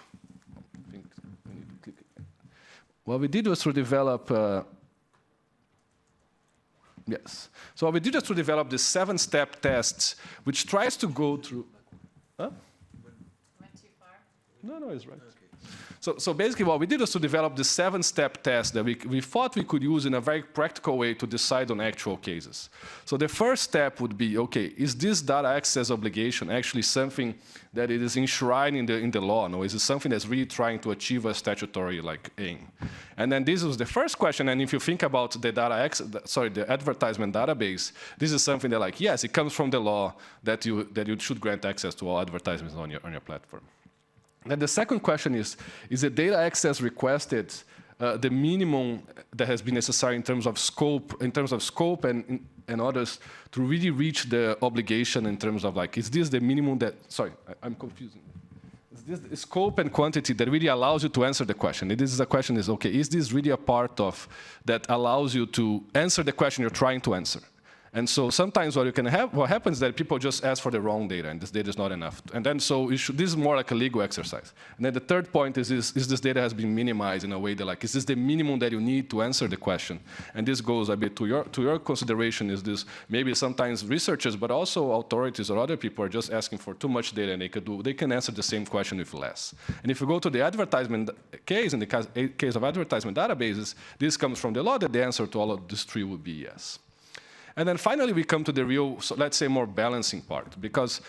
Speaker 5: yes. So what we did was to develop this 7-step test, which tries to go through, huh?
Speaker 4: Went too far?
Speaker 5: No, it's right. So basically what we did was to develop this 7-step test that we thought we could use in a very practical way to decide on actual cases. So the first step would be, okay, is this data access obligation actually something that it is enshrined in the law? No, is it something that's really trying to achieve a statutory aim? And then this was the first question. And if you think about the the advertisement database, this is something that yes, it comes from the law that you should grant access to all advertisements on your platform. Then the second question is the data access requested the minimum that has been necessary in terms of scope and others to really reach the obligation in terms of is this the minimum that, sorry, I'm confusing. Is this the scope and quantity that really allows you to answer the question? And this is a question is, okay, is this really a part of that allows you to answer the question you're trying to answer? And so sometimes what happens is that people just ask for the wrong data, and this data is not enough. And then this is more like a legal exercise. And then the third point is this data has been minimized in a way that is this the minimum that you need to answer the question? And this goes a bit to your consideration, is this maybe sometimes researchers, but also authorities or other people are just asking for too much data, and they can answer the same question with less. And if you go to the advertisement case, in the case of advertisement databases, this comes from the law that the answer to all of these 3 would be yes. And then finally, we come to the real, so let's say, more balancing part, because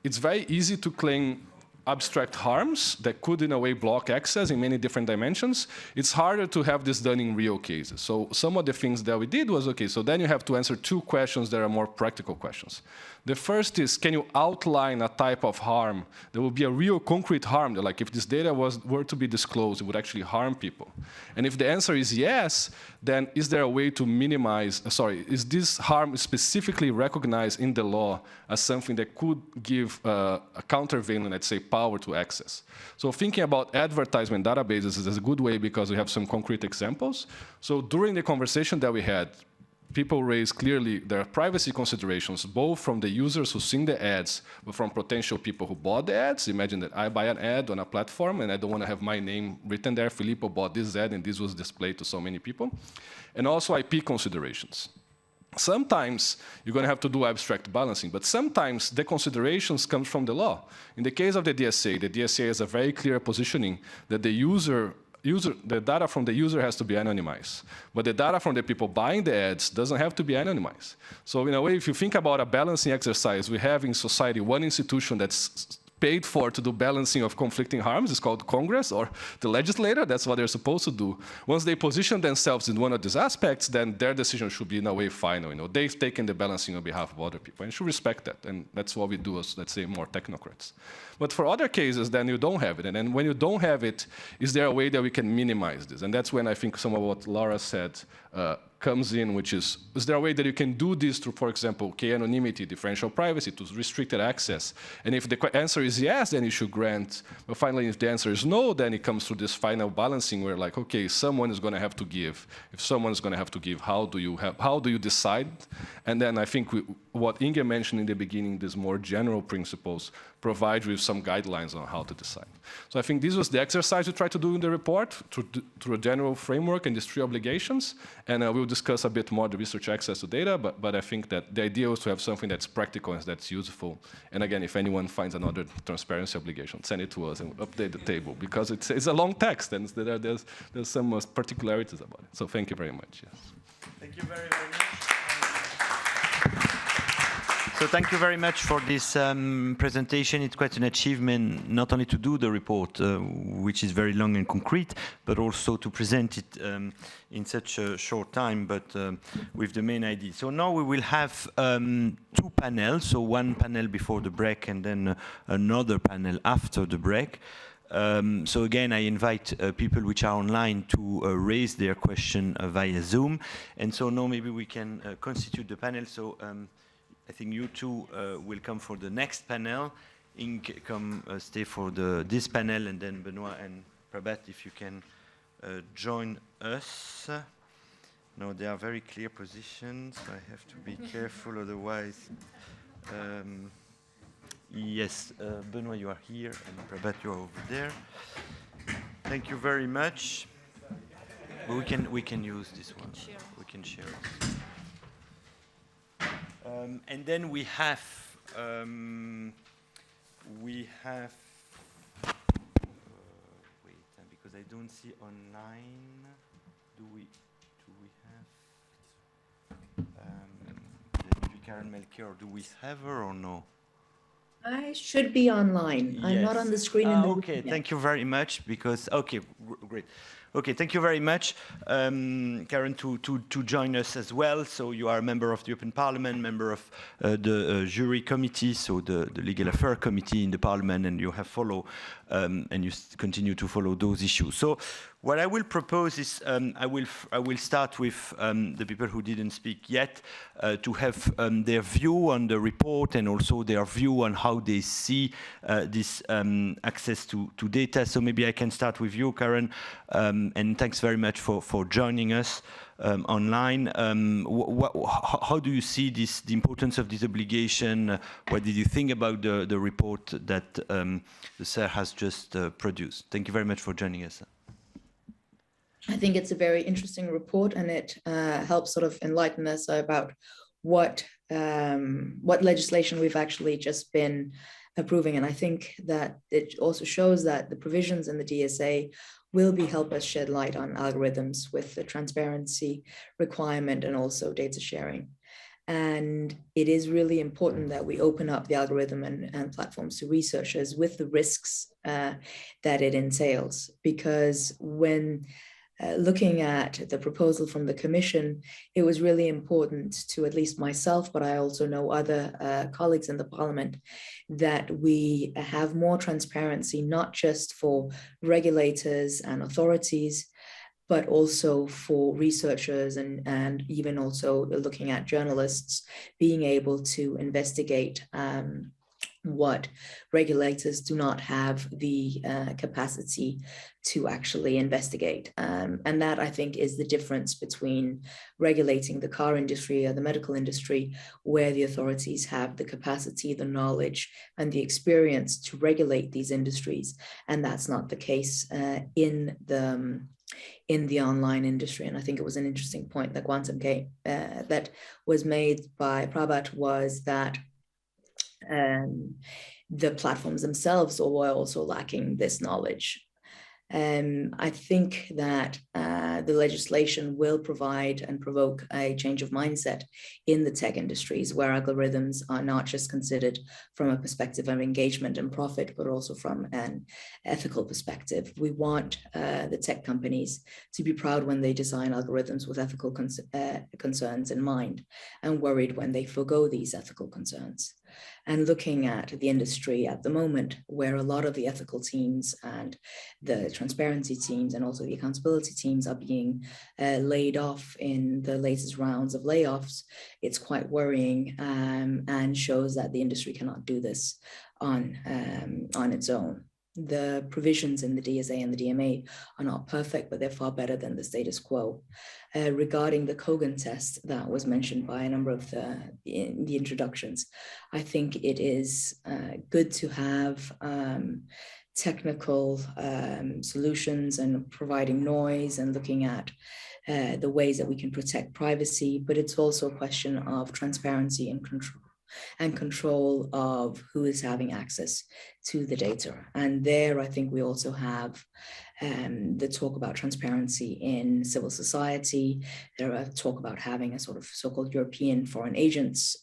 Speaker 5: it's very easy to claim abstract harms that could, in a way, block access in many different dimensions, it's harder to have this done in real cases. So some of the things that we did was, okay, so then you have to answer two questions that are more practical questions. The first is, can you outline a type of harm that will be a real concrete harm, that like if this data were to be disclosed, it would actually harm people? And if the answer is yes, then is there a way to minimize, is this harm specifically recognized in the law as something that could give a countervailing, let's say, power to access? So thinking about advertisement databases is a good way because we have some concrete examples. So during the conversation that we had, people raise clearly their privacy considerations, both from the users who seen the ads, but from potential people who bought the ads. Imagine that I buy an ad on a platform, and I don't want to have my name written there. Filippo bought this ad, and this was displayed to so many people. And also IP considerations. Sometimes you're going to have to do abstract balancing, but sometimes the considerations come from the law. In the case of the DSA has a very clear positioning that the data from the user has to be anonymized. But the data from the people buying the ads doesn't have to be anonymized. So in a way, if you think about a balancing exercise, we have in society one institution that's paid for to do balancing of conflicting harms. It's called Congress or the legislator. That's what they're supposed to do. Once they position themselves in one of these aspects, then their decision should be in a way final. They've taken the balancing on behalf of other people, and you should respect that. And that's what we do as, let's say, more technocrats. But for other cases, then you don't have it. And then when you don't have it, is there a way that we can minimize this? And that's when I think some of what Laura said comes in, which is there a way that you can do this through, for example, k-anonymity, differential privacy, to restricted access? And if the answer is yes, then you should grant. But finally, if the answer is no, then it comes through this final balancing where, like, okay, someone is going to have to give. If someone is going to have to give, how do you decide? And then I think what Inge mentioned in the beginning, these more general principles, provide with some guidelines on how to decide. So I think this was the exercise we tried to do in the report through a general framework and these three obligations. And we'll discuss a bit more the research access to data, but I think that the idea was to have something that's practical and that's useful. And again, if anyone finds another transparency obligation, send it to us and update the table, because it's a long text and there's some particularities about it. So thank you very much. Yes.
Speaker 1: Thank you very, very much. So thank you very much for this presentation. It's quite an achievement, not only to do the report, which is very long and concrete, but also to present it in such a short time, but with the main idea. So now we will have two panels, so one panel before the break and then another panel after the break. So again, I invite people which are online to raise their question via Zoom. And so now maybe we can constitute the panel. So I think you two will come for the next panel. Inge, come stay for this panel, and then Benoit and Prabhat, if you can join us. Now, there are very clear positions. I have to be careful, otherwise. Yes, Benoit, you are here, and Prabhat, you are over there. Thank you very much. But we can use this one. We can share it. And then we have wait, because I don't see online. Do we have Karen Melchior? Do we have her or no?
Speaker 6: I should be online. Yes. I'm not on the screen.
Speaker 1: Okay, thank you very much. Because great. Okay, thank you very much, Karen, to join us as well. So you are a member of the European Parliament, member of the jury committee, so the legal affairs committee in the Parliament, and you have followed and you continue to follow those issues. So what I will propose is I will start with the people who didn't speak yet to have their view on the report and also their view on how they see this access to data. So maybe I can start with you, Karen, and thanks very much for joining us online. How do you see the importance of this obligation? What did you think about the report that the SER has just produced? Thank you very much for joining us.
Speaker 6: I think it's a very interesting report, and it helps sort of enlighten us about what legislation we've actually just been approving. And I think that it also shows that the provisions in the DSA will help us shed light on algorithms with the transparency requirement and also data sharing. And it is really important that we open up the algorithm and platforms to researchers with the risks that it entails. Because when looking at the proposal from the Commission, it was really important to at least myself, but I also know other colleagues in the Parliament, that we have more transparency, not just for regulators and authorities, but also for researchers and even also looking at journalists being able to investigate what regulators do not have the capacity to actually investigate. And that, I think, is the difference between regulating the car industry or the medical industry, where the authorities have the capacity, the knowledge, and the experience to regulate these industries. And that's not the case in the online industry. And I think it was an interesting point that that was made by Prabhat, was that the platforms themselves were also lacking this knowledge. I think that the legislation will provide and provoke a change of mindset in the tech industries, where algorithms are not just considered from a perspective of engagement and profit, but also from an ethical perspective. We want the tech companies to be proud when they design algorithms with ethical concerns in mind, and worried when they forgo these ethical concerns. And looking at the industry at the moment, where a lot of the ethical teams and the transparency teams and also the accountability teams are being laid off in the latest rounds of layoffs, it's quite worrying, and shows that the industry cannot do this on its own. The provisions in the DSA and the DMA are not perfect, but they're far better than the status quo. Regarding the Kogan test that was mentioned by a number of in the introductions, I think it is good to have technical solutions and providing noise and looking at the ways that we can protect privacy, but it's also a question of transparency and control of who is having access to the data. And there, I think we also have the talk about transparency in civil society. There are talk about having a sort of so-called European foreign agents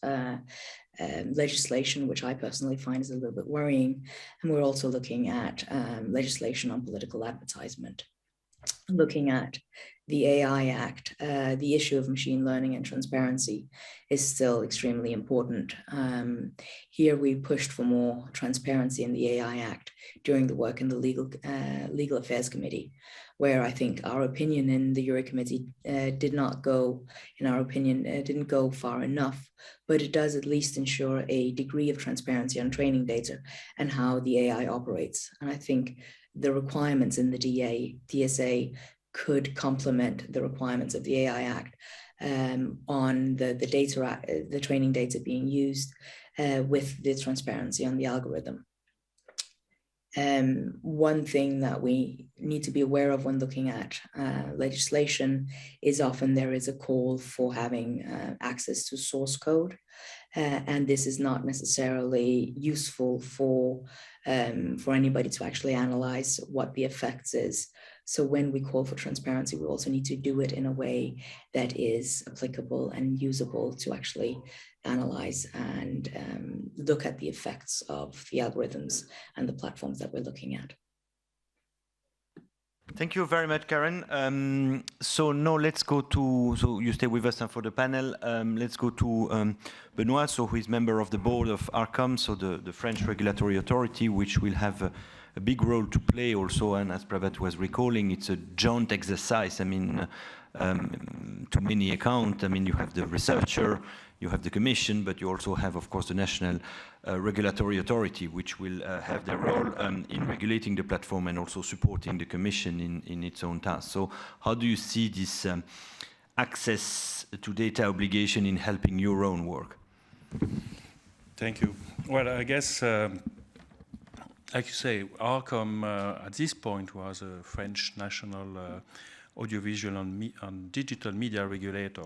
Speaker 6: legislation, which I personally find is a little bit worrying. And we're also looking at legislation on political advertisement. Looking at the AI Act, the issue of machine learning and transparency is still extremely important. Here we pushed for more transparency in the AI Act during the work in the Legal Affairs Committee, where I think our opinion in the Euro Committee didn't go far enough, but it does at least ensure a degree of transparency on training data and how the AI operates. And I think the requirements in the DSA could complement the requirements of the AI Act on the training data being used with the transparency on the algorithm. One thing that we need to be aware of when looking at legislation is often there is a call for having access to source code. And this is not necessarily useful for anybody to actually analyze what the effects is. So when we call for transparency, we also need to do it in a way that is applicable and usable to actually analyze and look at the effects of the algorithms and the platforms that we're looking at.
Speaker 1: Thank you very much, Karen. So now let's go to, so you stay with us for the panel. Let's go to Benoit, so who is member of the board of ARCOM, so the French regulatory authority, which will have a big role to play also. And as Prabhat was recalling, it's a joint exercise. I mean, to many accounts, I mean, you have the researcher, you have the commission, but you also have, of course, the national regulatory authority, which will have their role in regulating the platform and also supporting the commission in its own task. So how do you see this access to data obligation in helping your own work?
Speaker 7: Thank you. Well, I guess, like you say, ARCOM at this point was a French national audiovisual and digital media regulator.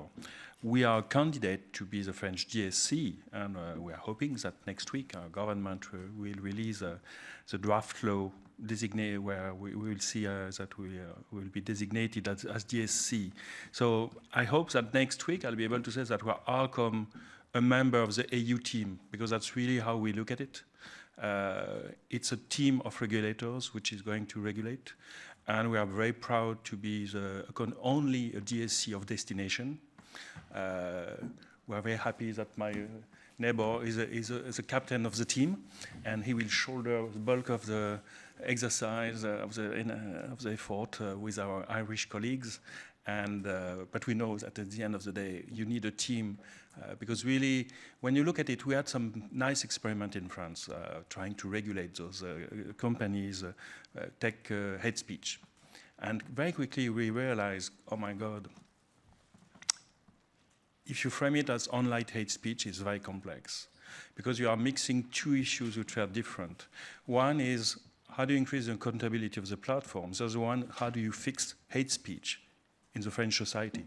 Speaker 7: We are a candidate to be the French DSC, and we are hoping that next week our government will release the draft law designate where we will see that we will be designated as DSC. So I hope that next week I'll be able to say that we are Arcom a member of the AU team, because that's really how we look at it. It's a team of regulators which is going to regulate, and we are very proud to be only a DSC of destination. We are very happy that my neighbor is a captain of the team, and he will shoulder the bulk of the exercise of the effort with our Irish colleagues. And but we know that at the end of the day, you need a team because really, when you look at it, we had some nice experiment in France trying to regulate those companies take hate speech, and very quickly we realized, oh my God, if you frame it as online hate speech, it's very complex because you are mixing two issues which are different. One is how do you increase the accountability of the platforms? The other one, how do you fix hate speech in the French society?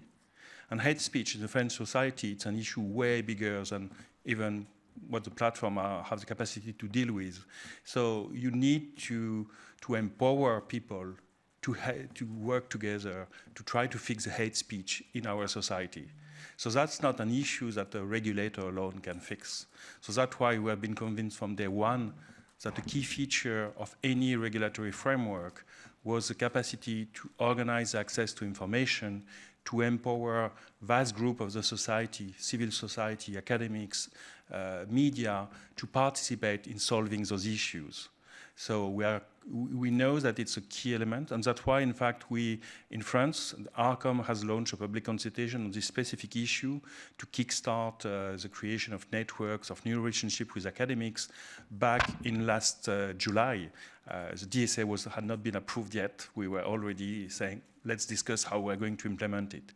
Speaker 7: And hate speech in the French society, it's an issue way bigger than even what the platform have the capacity to deal with. So you need to empower people to work together to try to fix the hate speech in our society. So that's not an issue that a regulator alone can fix. So that's why we have been convinced from day one that the key feature of any regulatory framework was the capacity to organize access to information, to empower vast group of the society, civil society, academics, media, to participate in solving those issues. So we know that it's a key element, and that's why, in fact, in France, Arcom has launched a public consultation on this specific issue to kickstart the creation of networks, of new relationships with academics back in last July. The DSA had not been approved yet. We were already saying, let's discuss how we're going to implement it.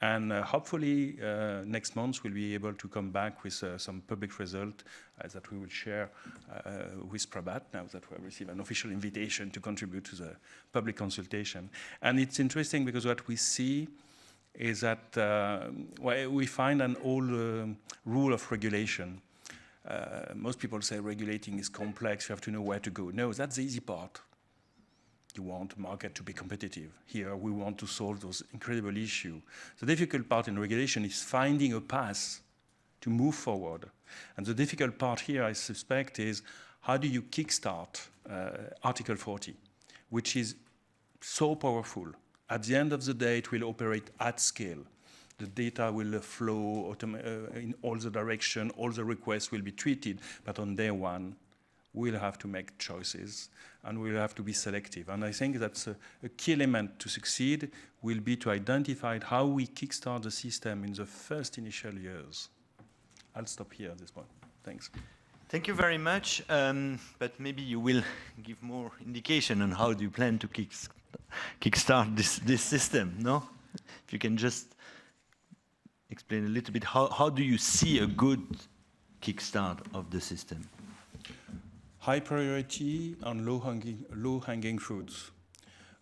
Speaker 7: And hopefully next month we'll be able to come back with some public result that we will share with Prabat now that we have received an official invitation to contribute to the public consultation. And it's interesting because what we see is that we find an old rule of regulation. Most people say regulating is complex, you have to know where to go. No, that's the easy part. You want the market to be competitive. Here, we want to solve those incredible issues. The difficult part in regulation is finding a path to move forward. And the difficult part here, I suspect, is how do you kickstart Article 40, which is so powerful. At the end of the day, it will operate at scale. The data will flow in all the directions, all the requests will be treated, but on day one, we'll have to make choices and we'll have to be selective. And I think that's a key element to succeed will be to identify how we kickstart the system in the first initial years. I'll stop here at this point. Thanks.
Speaker 1: Thank you very much, but maybe you will give more indication on how do you plan to kickstart this system, no? If you can just explain a little bit, how do you see a good kickstart of the system?
Speaker 7: High priority and low-hanging fruits.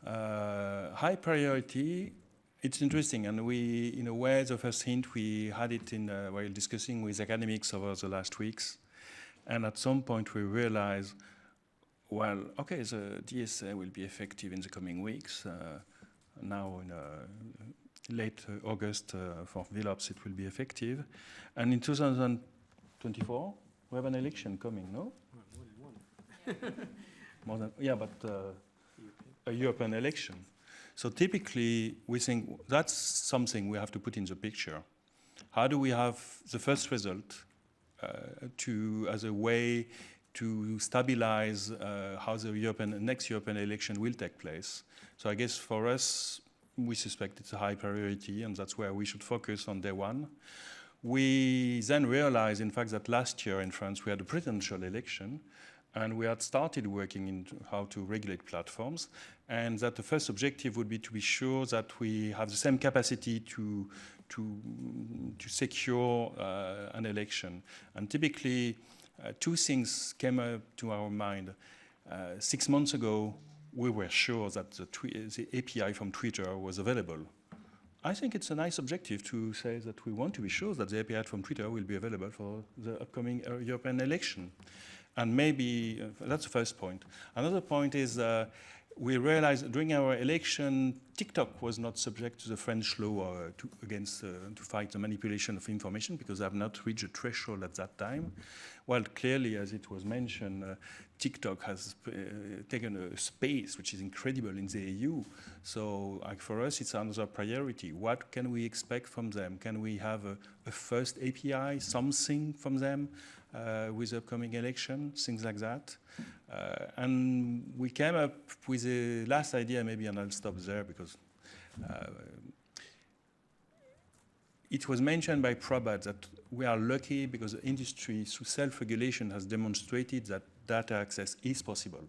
Speaker 7: High priority, it's interesting, and we, in a way, the first hint, we had it while discussing with academics over the last weeks. And at some point, we realized, well, okay, the DSA will be effective in the coming weeks. Now, in late August, for VLOPS, it will be effective. And in 2024, we have an election coming, no? More than, yeah, but a European election. So typically, we think that's something we have to put in the picture. How do we have the first result as a way to stabilize how the next European election will take place? So I guess for us, we suspect it's a high priority, and that's where we should focus on day one. We then realized, in fact, that last year in France, we had a presidential election, and we had started working in how to regulate platforms, and that the first objective would be to be sure that we have the same capacity to secure an election. And typically, two things came up to our mind. 6 months ago, we were sure that the API from Twitter was available. I think it's a nice objective to say that we want to be sure that the API from Twitter will be available for the upcoming European election. And maybe that's the first point. Another point is we realized during our election, TikTok was not subject to the French law to fight the manipulation of information because they have not reached a threshold at that time. Well, clearly, as it was mentioned, TikTok has taken a space which is incredible in the EU. So for us, it's another priority. What can we expect from them? Can we have a first API, something from them with the upcoming election, things like that? And we came up with the last idea, maybe, and I'll stop there because it was mentioned by Prabhat that we are lucky because the industry, through self-regulation, has demonstrated that data access is possible.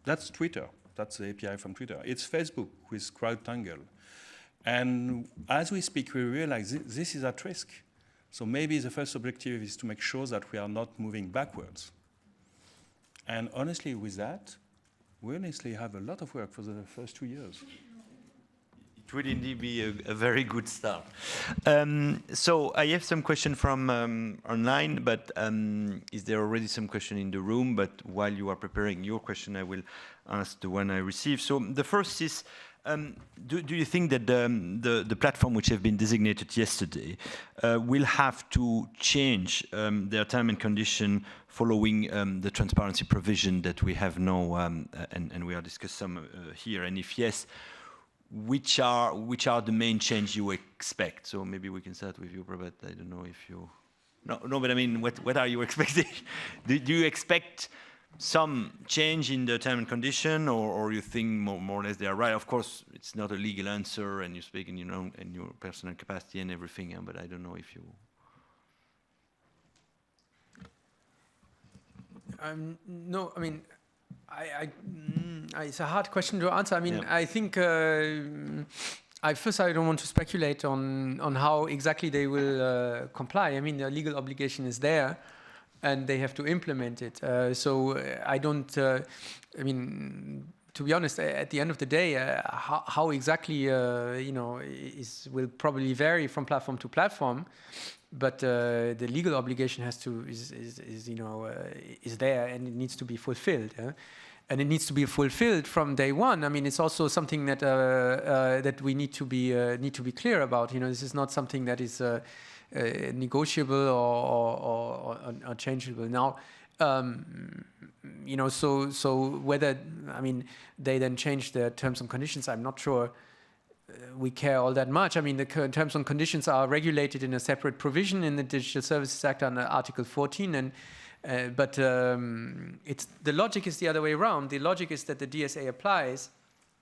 Speaker 7: That's Twitter. That's the API from Twitter. It's Facebook with CrowdTangle. And as we speak, we realize this is at risk. So maybe the first objective is to make sure that we are not moving backwards. And honestly, with that, we honestly have a lot of work for the first 2 years.
Speaker 1: It would indeed be a very good start. So I have some question from online, but is there already some question in the room? But while you are preparing your question, I will ask the one I received. So the first is, do you think that the platform which have been designated yesterday will have to change their term and condition following the transparency provision that we have now, and we are discussing some here? And if yes, which are the main change you expect? So maybe we can start with you, Prabhat. I don't know if you... No, but I mean, what are you expecting? Do you expect some change in the term and condition, or you think more or less they are right? Of course, it's not a legal answer, and you speak in your personal capacity and everything, but I don't know if you...
Speaker 3: No, I mean, it's a hard question to answer. I mean, yeah. I think first I don't want to speculate on how exactly they will comply. I mean, the legal obligation is there, and they have to implement it. So I don't. I mean, to be honest, at the end of the day, how exactly will probably vary from platform to platform. But the legal obligation is there, and it needs to be fulfilled, and it needs to be fulfilled from day one. I mean, it's also something that that we need to be clear about. This is not something that is negotiable or changeable. Now, so whether they then change their terms and conditions, I'm not sure. We care all that much. I mean, the terms and conditions are regulated in a separate provision in the Digital Services Act under Article 14, but the logic is the other way around. The logic is that the DSA applies,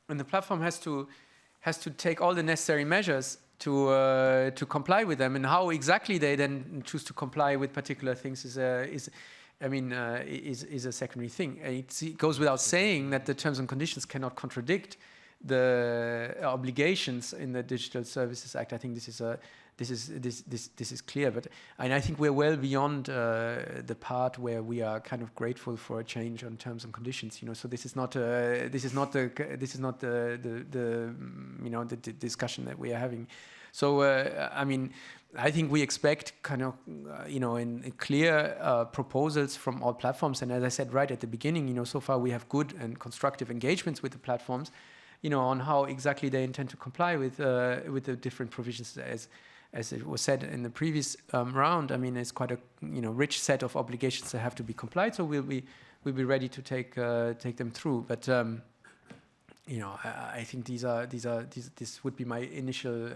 Speaker 3: and the platform has to take all the necessary measures to comply with them. And how exactly they then choose to comply with particular things is a secondary thing. It goes without saying that the terms and conditions cannot contradict the obligations in the Digital Services Act. I think this is clear, but I think we're well beyond the part where we are kind of grateful for a change on terms and conditions. So this is not the discussion that we are having. So I think we expect kind of in clear proposals from all platforms. And as I said right at the beginning, so far we have good and constructive engagements with the platforms. On how exactly they intend to comply with the different provisions, as it was said in the previous round. I mean, it's quite a rich set of obligations that have to be complied. So we'll be ready to take them through. But I think this would be my initial.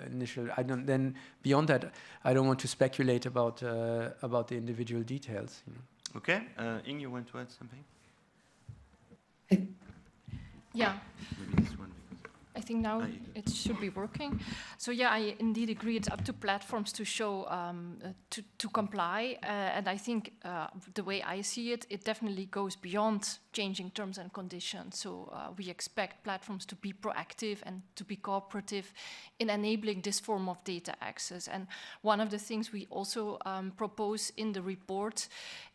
Speaker 3: Then beyond that, I don't want to speculate about the individual details.
Speaker 1: Okay, Ing, you want to add something?
Speaker 2: Yeah.
Speaker 1: Maybe this one.
Speaker 2: I think now it should be working. So yeah, I indeed agree. It's up to platforms to show to comply, and I think the way I see it, it definitely goes beyond changing terms and conditions. So we expect platforms to be proactive and to be cooperative in enabling this form of data access. And one of the things we also propose in the report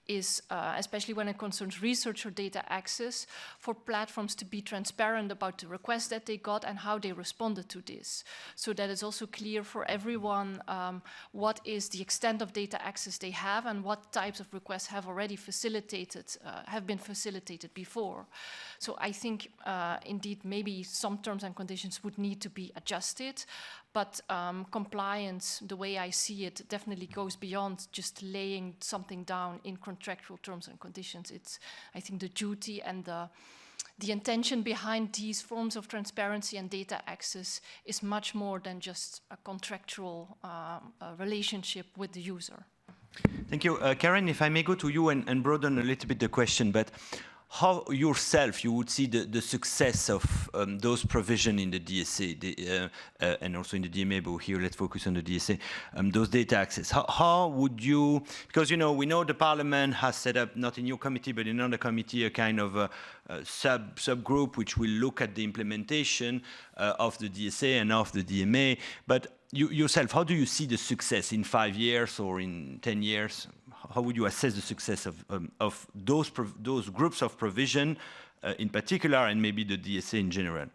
Speaker 2: is, especially when it concerns researcher data access, for platforms to be transparent about the requests that they got and how they responded to this. So that it's also clear for everyone what is the extent of data access they have and what types of requests have already have been facilitated before. So I think indeed maybe some terms and conditions would need to be adjusted, but compliance, the way I see it, definitely goes beyond just laying something down in contractual terms and conditions. It's, I think, the duty and the intention behind these forms of transparency and data access is much more than just a contractual relationship with the user.
Speaker 1: Thank you. Karen, if I may go to you and broaden a little bit the question, but how yourself you would see the success of those provisions in the DSA and also in the DMA, but here let's focus on the DSA, those data access. How would you, because we know the Parliament has set up, not in your committee, but in another committee, a kind of a subgroup which will look at the implementation of the DSA and of the DMA, but you yourself, how do you see the success in 5 years or in 10 years? How would you assess the success of those groups of provision in particular, and maybe the DSA in general?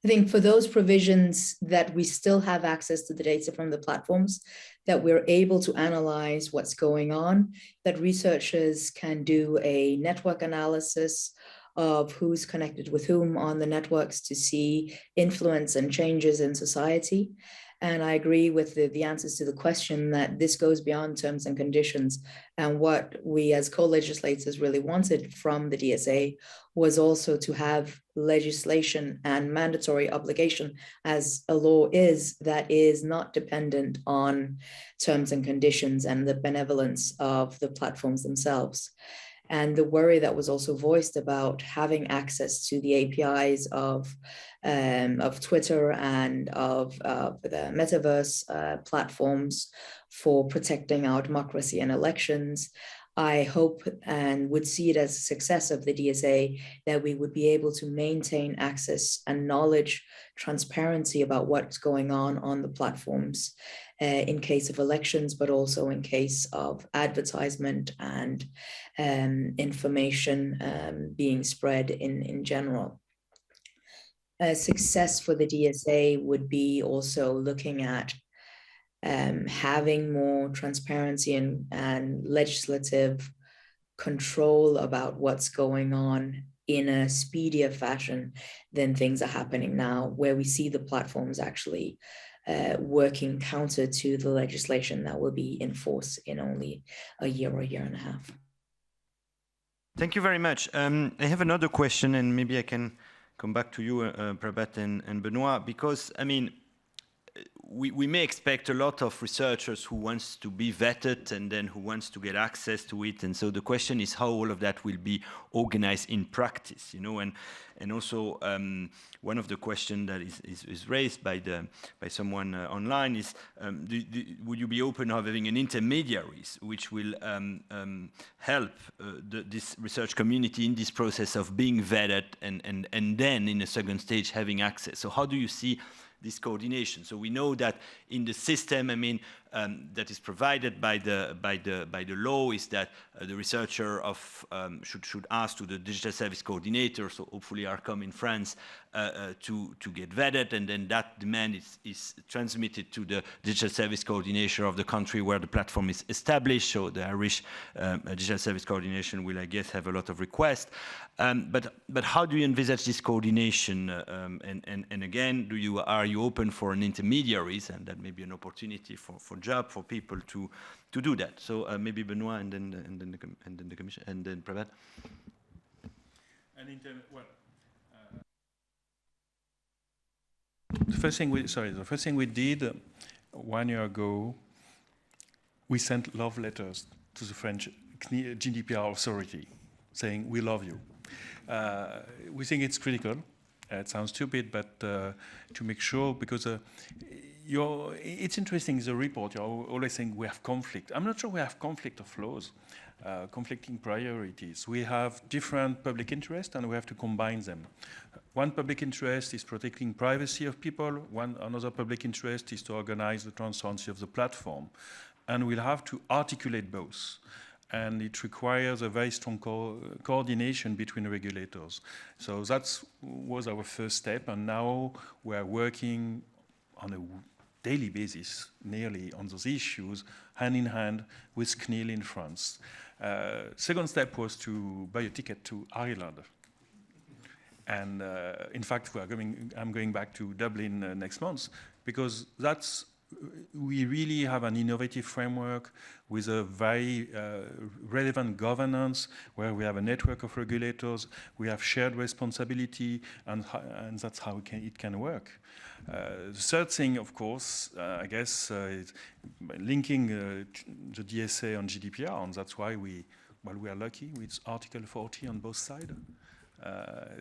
Speaker 6: I think for those provisions that we still have access to the data from the platforms, that we're able to analyze what's going on, that researchers can do a network analysis of who's connected with whom on the networks to see influence and changes in society. And I agree with the answers to the question that this goes beyond terms and conditions. And what we as co-legislators really wanted from the DSA was also to have legislation and mandatory obligation, as a law is, that is not dependent on terms and conditions and the benevolence of the platforms themselves. And the worry that was also voiced about having access to the APIs of Twitter and of the metaverse platforms for protecting our democracy and elections, I hope and would see it as a success of the DSA that we would be able to maintain access and knowledge, transparency about what's going on the platforms in case of elections, but also in case of advertisement and information being spread in general. A success for the DSA would be also looking at having more transparency and legislative control about what's going on in a speedier fashion than things are happening now, where we see the platforms actually working counter to the legislation that will be in force in only a year or a year and a half.
Speaker 1: Thank you very much. I have another question, and maybe I can come back to you, Prabhat and Benoit, because, I mean, we may expect a lot of researchers who wants to be vetted and then who wants to get access to it. And so the question is how all of that will be organized in practice, and also one of the questions that is raised by someone online is, would you be open of having an intermediaries which will help this research community in this process of being vetted and then in a second stage having access? So how do you see this coordination? So we know that in the system, I mean, that is provided by the law is that the researcher should ask to the digital service coordinator, so hopefully ARCOM in France, to get vetted, and then that demand is transmitted to the digital service coordinator of the country where the platform is established. So the Irish digital service coordination will, I guess, have a lot of requests. But how do you envisage this coordination? And again, are you open for an intermediaries, and that may be an opportunity for people to do that? So maybe Benoit and then the commission and then Prabhat.
Speaker 7: The first thing we did 1 year ago, we sent love letters to the French GDPR authority saying, we love you. We think it's critical. It sounds stupid, but to make sure, because it's interesting, the report, you're always saying we have conflict. I'm not sure we have conflict of laws, conflicting priorities. We have different public interests and we have to combine them. One public interest is protecting privacy of people. Another public interest is to organize the transparency of the platform. And we'll have to articulate both. and it requires a very strong coordination between regulators. So that was our first step, and now we're working on a daily basis, nearly, on those issues, hand in hand with CNIL in France. Second step was to buy a ticket to Ireland. And in fact, I'm going back to Dublin next month, because we really have an innovative framework with a very relevant governance, where we have a network of regulators, we have shared responsibility, and that's how it can work. The third thing, of course, I guess, is linking the DSA on GDPR, and that's why we are lucky with Article 40 on both sides.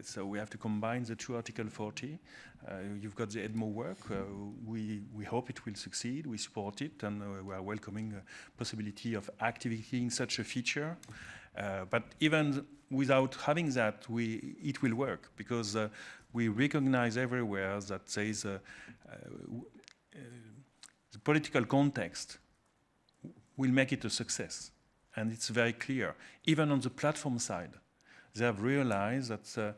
Speaker 7: So we have to combine the two Article 40. You've got the EDMO work. We hope it will succeed. We support it, and we are welcoming the possibility of activating such a feature. But even without having that, it will work, because we recognize everywhere that there is the political context will make it a success. And it's very clear. Even on the platform side, they have realized that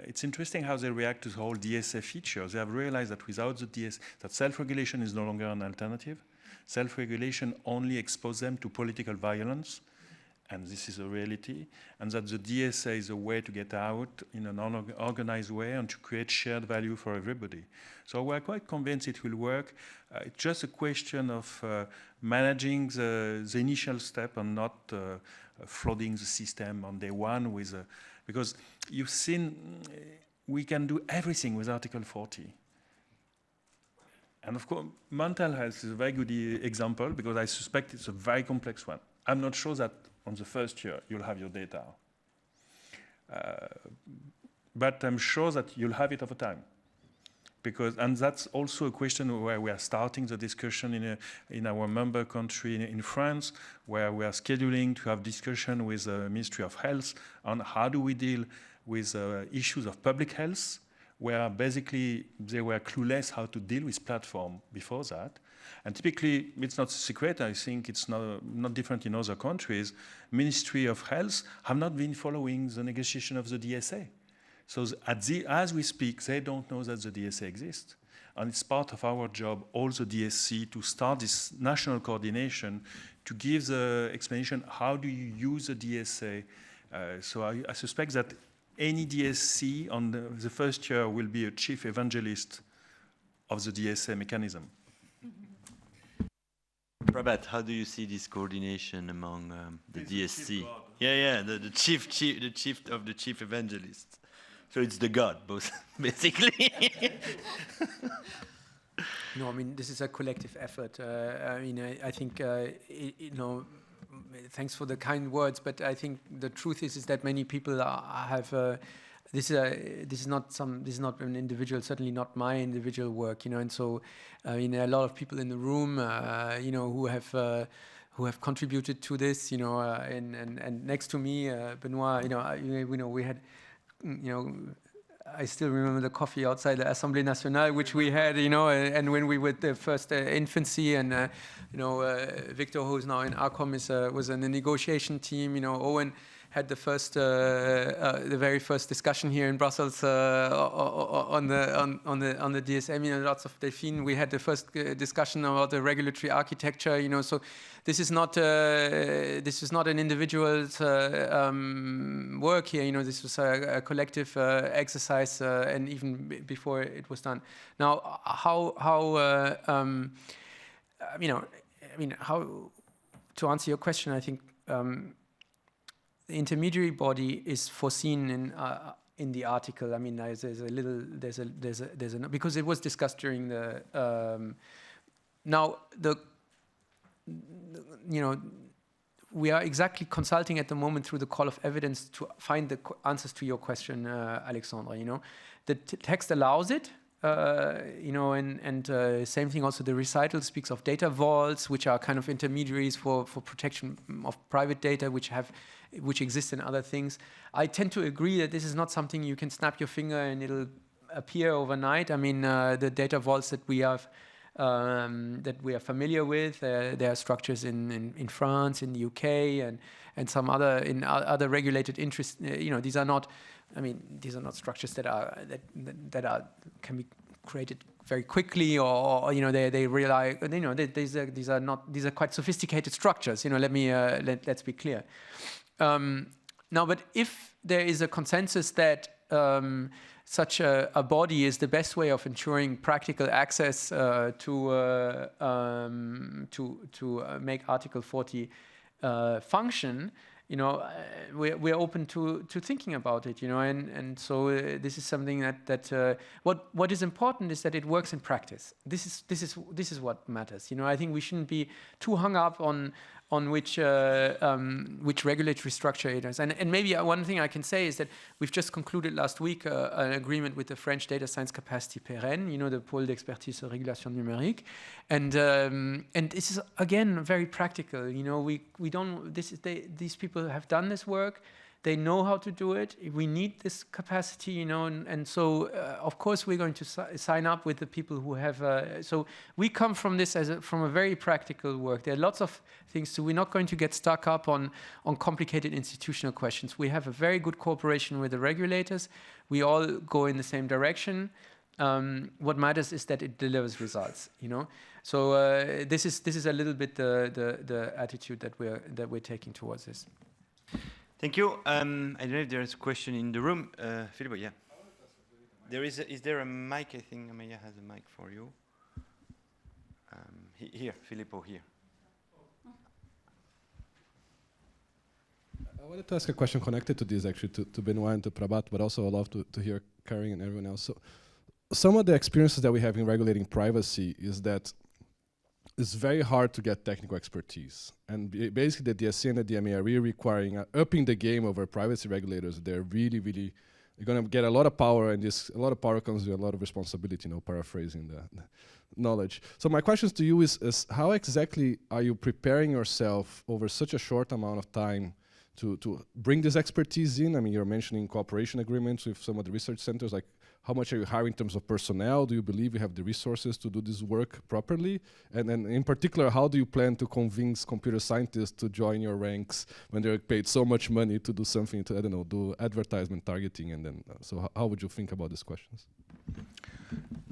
Speaker 7: it's interesting how they react to the whole DSA feature. They have realized that without the DSA, that self-regulation is no longer an alternative. Self-regulation only exposes them to political violence, and this is a reality, and that the DSA is a way to get out in an organized way and to create shared value for everybody. So we're quite convinced it will work. It's just a question of managing the initial step and not flooding the system on day one with because you've seen we can do everything with Article 40. And of course, mental health is a very good example, because I suspect it's a very complex one. I'm not sure that on the first year you'll have your data. But I'm sure that you'll have it over time. And that's also a question where we are starting the discussion in our member country in France, where we are scheduling to have discussion with the Ministry of Health on how do we deal with issues of public health, where basically they were clueless how to deal with platform before that. And typically, it's not a secret, I think it's not different in other countries. Ministry of Health have not been following the negotiation of the DSA. So as we speak, they don't know that the DSA exists. And it's part of our job, all the DSC, to start this national coordination, to give the explanation, how do you use the DSA? So I suspect that any DSC on the first year will be a chief evangelist of the DSA mechanism.
Speaker 1: Prabhat, how do you see this coordination among the DSC? The chief of the chief evangelists. So it's the God, both, basically.
Speaker 3: No, I mean, this is a collective effort. I think, thanks for the kind words, but I think the truth is that many people have. This is not an individual, certainly not my individual work, and so there are a lot of people in the room, who have contributed to this, and next to me, Benoit, we had. I still remember the coffee outside the Assemblée Nationale, which we had, and when we were the first infancy, and Victor, who's now in ARCOM, was in the negotiation team. Owen had the very first discussion here in Brussels on the DSM. Lots of Delphine. We had the first discussion about the regulatory architecture. So this is not an individual's work here. This was a collective exercise, and even before it was done. Now, how to answer your question, I think. The intermediary body is foreseen in the article. I mean, because it was discussed during the. We are exactly consulting at the moment through the call of evidence to find the answers to your question, Alexandre. The text allows it. Same thing also, the recital speaks of data vaults, which are kind of intermediaries for protection of private data, which exist in other things. I tend to agree that this is not something you can snap your finger and it'll appear overnight. I mean, the data vaults that we have that we are familiar with. There are structures in France, in the UK, and some other regulated interests. These are not. I mean, these are not structures that can be created very quickly, or they rely. These are quite sophisticated structures. Let's be clear. Now, but if there is a consensus that such a body is the best way of ensuring practical access to make Article 40 function, we're open to thinking about it, and so this is something that what is important is that it works in practice. This is what matters. I think we shouldn't be too hung up on which regulatory structure it is. And maybe one thing I can say is that we've just concluded last week an agreement with the French data science capacity pérenne, the pôle d'expertise sur régulation numérique, and this is again very practical. We don't. These people have done this work. They know how to do it. We need this capacity, and so of course we're going to sign up with the people who have. So we come from this from a very practical work. There are lots of things, so we're not going to get stuck up on complicated institutional questions. We have a very good cooperation with the regulators. We all go in the same direction. What matters is that it delivers results. So this is a little bit the attitude that we're taking towards this.
Speaker 1: Thank you. I don't know if there is a question in the room. Filippo, yeah. Is there a mic? I think Amaya has a mic for you. Here, Filippo, here.
Speaker 5: I wanted to ask a question connected to this, actually, to Benoit and to Prabhat, but also I'd love to hear Karin and everyone else. So some of the experiences that we have in regulating privacy is that it's very hard to get technical expertise. And basically the DSA and the DMA are really requiring, upping the game over privacy regulators. They're really, really going to get a lot of power, and a lot of power comes with a lot of responsibility, paraphrasing the knowledge. So my questions to you is how exactly are you preparing yourself over such a short amount of time to bring this expertise in? I mean, you're mentioning cooperation agreements with some of the research centers, like how much are you hiring in terms of personnel? Do you believe you have the resources to do this work properly? And then in particular, how do you plan to convince computer scientists to join your ranks when they're paid so much money to do something to, do advertisement targeting? And then, so how would you think about these questions?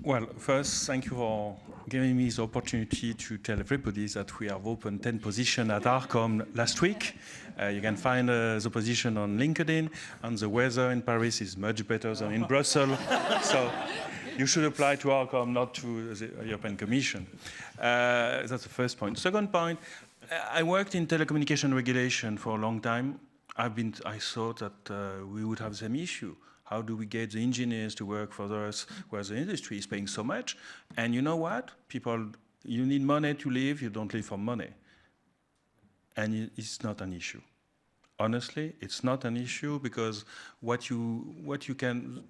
Speaker 7: Well, first, thank you for giving me the opportunity to tell everybody that we have opened 10 positions at Arcom last week. You can find the position on LinkedIn, and the weather in Paris is much better than in Brussels. So you should apply to Arcom, not to the European Commission. That's the first point. Second point, I worked in telecommunication regulation for a long time. I thought that we would have the same issue. How do we get the engineers to work for us where the industry is paying so much? And you know what? People, you need money to live, you don't live for money. And it's not an issue. Honestly, it's not an issue, because what you can,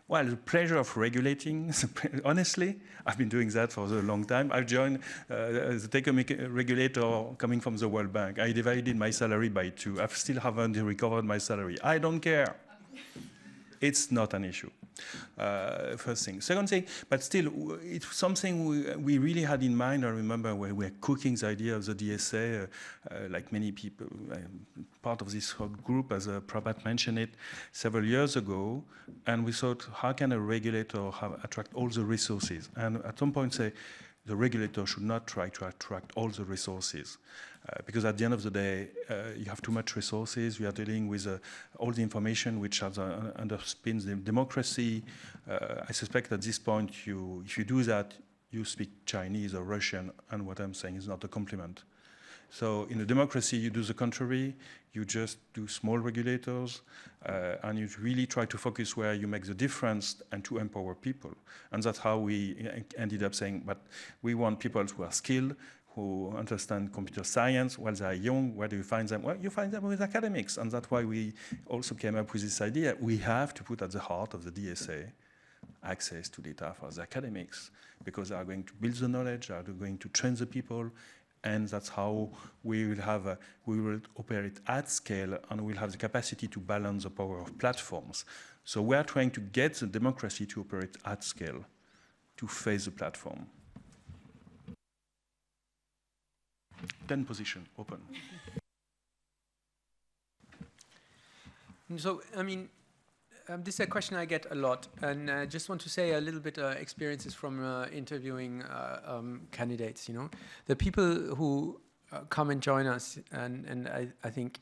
Speaker 7: well, the pleasure of regulating, honestly, I've been doing that for a long time. I've joined the telecom regulator coming from the World Bank. I divided my salary by 2. I still haven't recovered my salary. I don't care. It's not an issue, first thing. Second thing, but still, it's something we really had in mind. I remember when we were cooking the idea of the DSA, like many people, part of this whole group, as Prabhat mentioned it, several years ago, and we thought, how can a regulator attract all the resources? And at some point say, the regulator should not try to attract all the resources. Because at the end of the day, you have too much resources. We are dealing with all the information which underpins the democracy. I suspect at this point, if you do that, you speak Chinese or Russian, and what I'm saying is not a compliment. So in a democracy, you do the contrary. You just do small regulators, and you really try to focus where you make the difference and to empower people. And that's how we ended up saying, but we want people who are skilled, who understand computer science while they are young. Where do you find them? Well, you find them with academics. And that's why we also came up with this idea. We have to put at the heart of the DSA access to data for the academics, because they are going to build the knowledge, they are going to train the people, and that's how we will operate at scale, and we'll have the capacity to balance the power of platforms. So we are trying to get the democracy to operate at scale, to face the platform. 10 position open.
Speaker 3: So, I mean, this is a question I get a lot, and I just want to say a little bit experiences from interviewing candidates, you know. The people who come and join us, and I think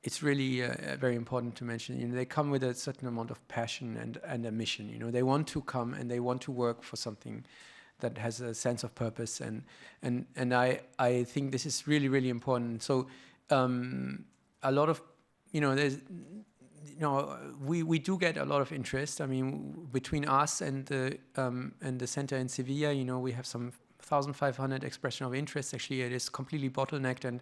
Speaker 3: it's really very important to mention, you know, they come with a certain amount of passion and a mission, you know. They want to come and they want to work for something that has a sense of purpose, and I think this is really, really important. So a lot of, you know, there's, you know, we do get a lot of interest. I mean, between us and the center in Sevilla, you know, we have some 1,500 expression of interest. Actually, it is completely bottlenecked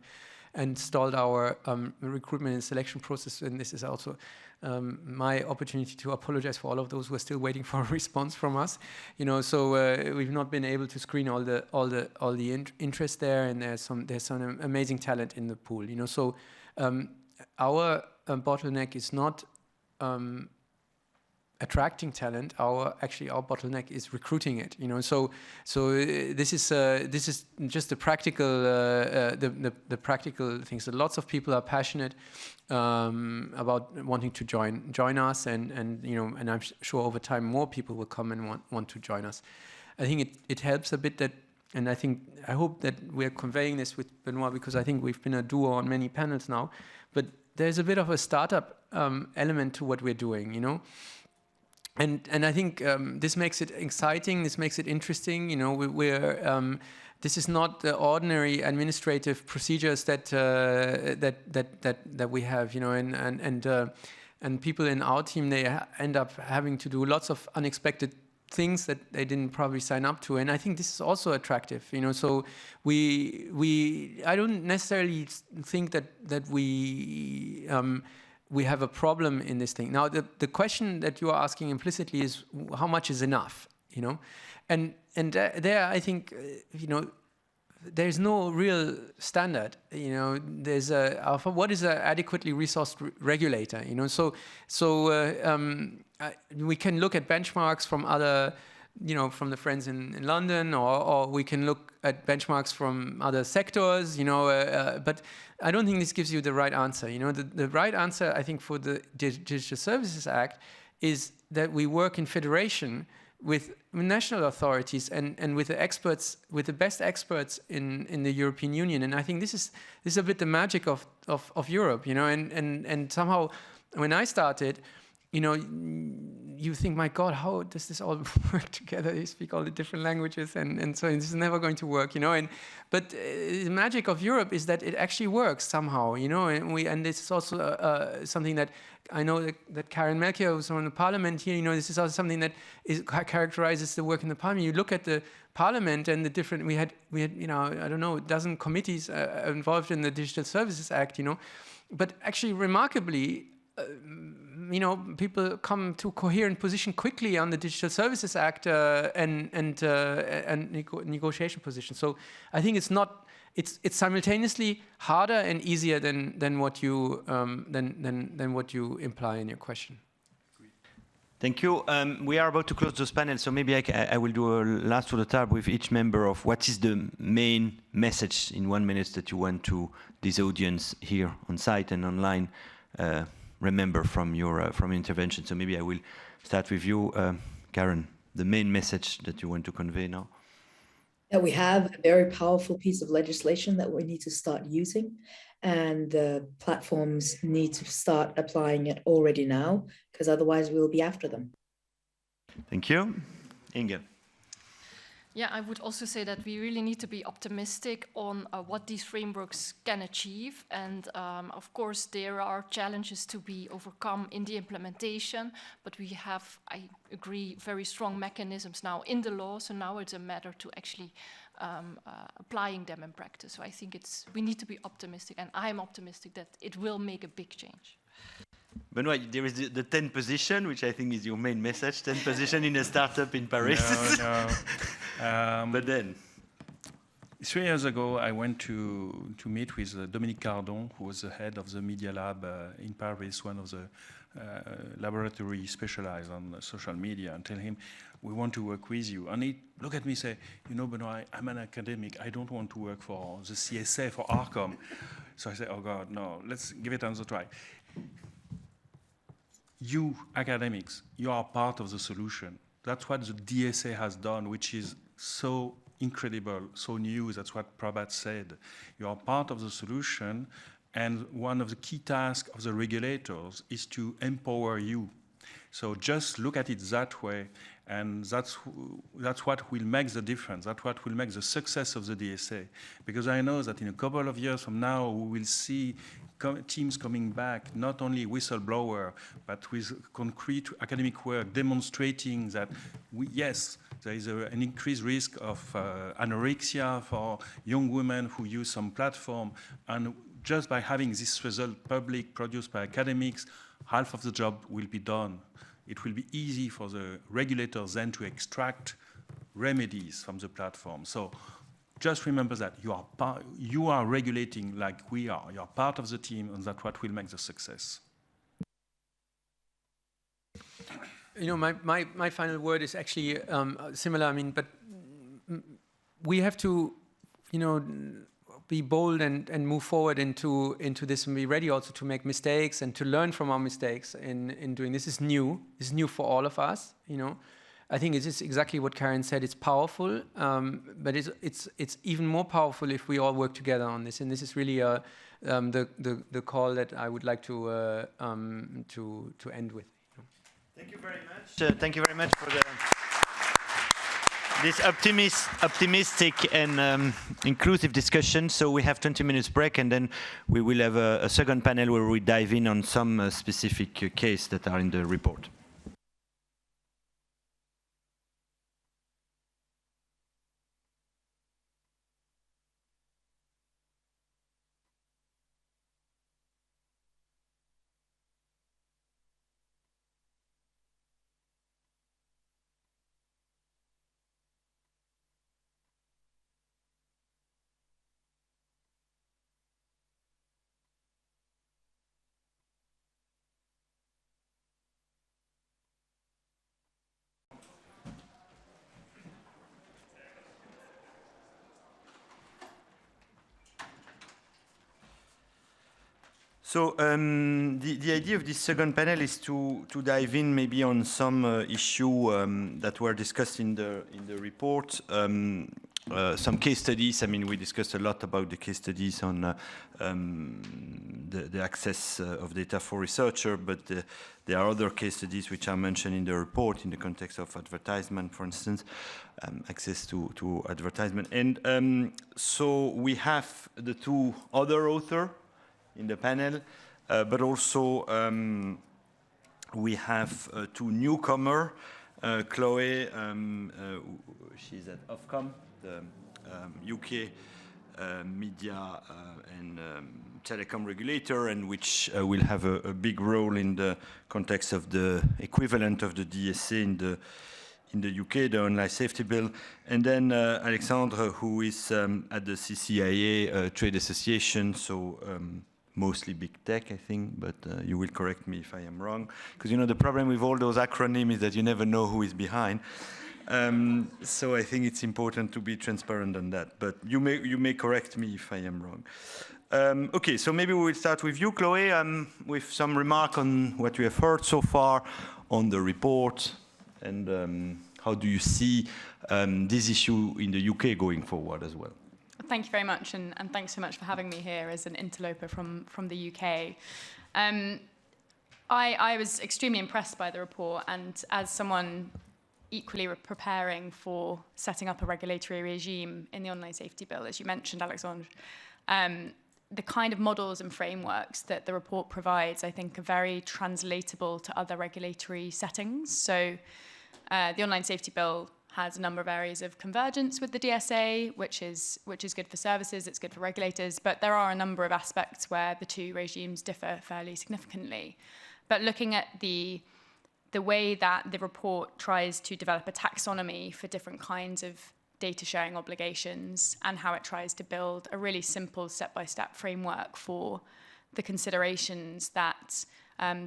Speaker 3: and stalled our recruitment and selection process. And this is also my opportunity to apologize for all of those who are still waiting for a response from us. You know, so we've not been able to screen all the interest there, and there's some amazing talent in the pool. You know, so our bottleneck is not attracting talent. Our bottleneck is recruiting it. You know, so this is just the practical the practical things. So lots of people are passionate about wanting to join us, and you know, and I'm sure over time more people will come and want to join us. I think it helps a bit that. And I hope that we're conveying this with Benoit, because I think we've been a duo on many panels now. But there's a bit of a startup element to what we're doing, you know. And I think this makes it exciting. This makes it interesting. You know, this is not the ordinary administrative procedures that we have. You know, and people in our team, they end up having to do lots of unexpected things that they didn't probably sign up to, and I think this is also attractive, you know. So I don't necessarily think that we have a problem in this thing. Now the question that you are asking implicitly is how much is enough, you know, and there I think you know, there's no real standard, you know. There's what is an adequately resourced regulator, you know. So we can look at benchmarks from other, you know, from the friends in London, or we can look at benchmarks from other sectors, you know. But I don't think this gives you the right answer. You know, the right answer, I think, for the Digital Services Act is that we work in federation with national authorities and with the experts, with the best experts in the European Union. And I think this is a bit the magic of Europe, you know. And somehow, when I started, you know, you think, my God, how does this all work together? You speak all the different languages, and so this is never going to work, you know. But the magic of Europe is that it actually works somehow, you know. And this is also something that I know that Karen Melchior, who's on the Parliament here, you know, this is also something that characterizes the work in the Parliament. You look at the Parliament and the different. We had you know, I don't know, a dozen committees involved in the Digital Services Act, you know. But actually, remarkably, you know, people come to a coherent position quickly on the Digital Services Act and negotiation position. So I think it's simultaneously harder and easier than what you imply in your question.
Speaker 1: Thank you. We are about to close this panel, so maybe I will do a last to the tab with each member of what is the main message in 1 minute that you want to this audience here on site and online remember from your intervention. So maybe I will start with you, Karen. The main message that you want to convey now.
Speaker 6: That we have a very powerful piece of legislation that we need to start using, and the platforms need to start applying it already now, because otherwise we will be after them.
Speaker 1: Thank you. Inge.
Speaker 2: Yeah, I would also say that we really need to be optimistic on what these frameworks can achieve. And of course, there are challenges to be overcome in the implementation, but we have, I agree, very strong mechanisms now in the law. So now it's a matter to actually applying them in practice. So I think we need to be optimistic, and I'm optimistic that it will make a big change.
Speaker 1: Benoit, there is the 10 position, which I think is your main message, 10 position in a startup in Paris.
Speaker 7: No.
Speaker 1: But then?
Speaker 7: 3 years ago, I went to meet with Dominique Cardon, who was the head of the Media Lab in Paris, one of the laboratory specialized on social media, and tell him, we want to work with you. And he looked at me and said, you know, Benoit, I'm an academic. I don't want to work for the CSA, for ARCOM. So I said, oh, God, no, let's give it another try. You, academics, you are part of the solution. That's what the DSA has done, which is so incredible, so new. That's what Prabhat said. You are part of the solution, and one of the key tasks of the regulators is to empower you. So just look at it that way, and that's what will make the difference. That's what will make the success of the DSA. Because I know that in a couple of years from now, we will see teams coming back, not only whistleblower, but with concrete academic work demonstrating that, yes, there is an increased risk of anorexia for young women who use some platform. And just by having this result public, produced by academics, half of the job will be done. It will be easy for the regulators then to extract remedies from the platform. So just remember that you are regulating like we are. You are part of the team, and that's what will make the success.
Speaker 3: You know, my final word is actually similar. I mean, but we have to, you know, be bold and move forward into this, and be ready also to make mistakes and to learn from our mistakes in doing this. Is new. This is new for all of us. You know, I think it is exactly what Karen said. It's powerful, but it's even more powerful if we all work together on this. And this is really the call that I would like to end with.
Speaker 1: Thank you very much. Thank you very much for this optimistic and inclusive discussion. So we have 20 minutes break, and then we will have a second panel where we dive in on some specific cases that are in the report. So the idea of this second panel is to dive in maybe on some issue that were discussed in the report. Some case studies. I mean, we discussed a lot about the case studies on the access of data for researchers, but there are other case studies which are mentioned in the report in the context of advertisement, for instance, access to advertisement. And so we have the two other authors in the panel, but also we have two newcomers, Chloe, she's at Ofcom, the UK media and telecom regulator, and which will have a big role in the context of the equivalent of the DSA in the UK, the Online Safety Bill. And then Alexandre, who is at the CCIA Trade Association, so mostly big tech, I think, but you will correct me if I am wrong. Because, you know, the problem with all those acronyms is that you never know who is behind. So I think it's important to be transparent on that. But you may correct me if I am wrong. Okay, so maybe we will start with you, Chloe, with some remark on what we have heard so far on the report, and how do you see this issue in the UK going forward as well?
Speaker 8: Thank you very much, and thanks so much for having me here as an interloper from the UK. I was extremely impressed by the report, and as someone equally preparing for setting up a regulatory regime in the Online Safety Bill, as you mentioned, Alexandre, the kind of models and frameworks that the report provides, I think, are very translatable to other regulatory settings. So the Online Safety Bill has a number of areas of convergence with the DSA, which is good for services, it's good for regulators, but there are a number of aspects where the two regimes differ fairly significantly. But looking at the way that the report tries to develop a taxonomy for different kinds of data sharing obligations and how it tries to build a really simple step-by-step framework for the considerations that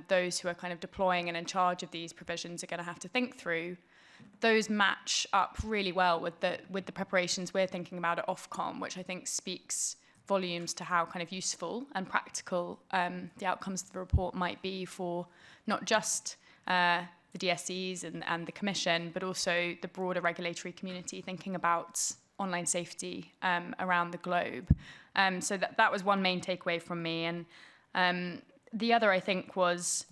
Speaker 8: those who are kind of deploying and in charge of these provisions are going to have to think through. Those match up really well with the preparations we're thinking about at Ofcom, which I think speaks volumes to how kind of useful and practical the outcomes of the report might be for not just the DSEs and the Commission, but also the broader regulatory community thinking about online safety around the globe. So that was one main takeaway from me. And the other, I think, was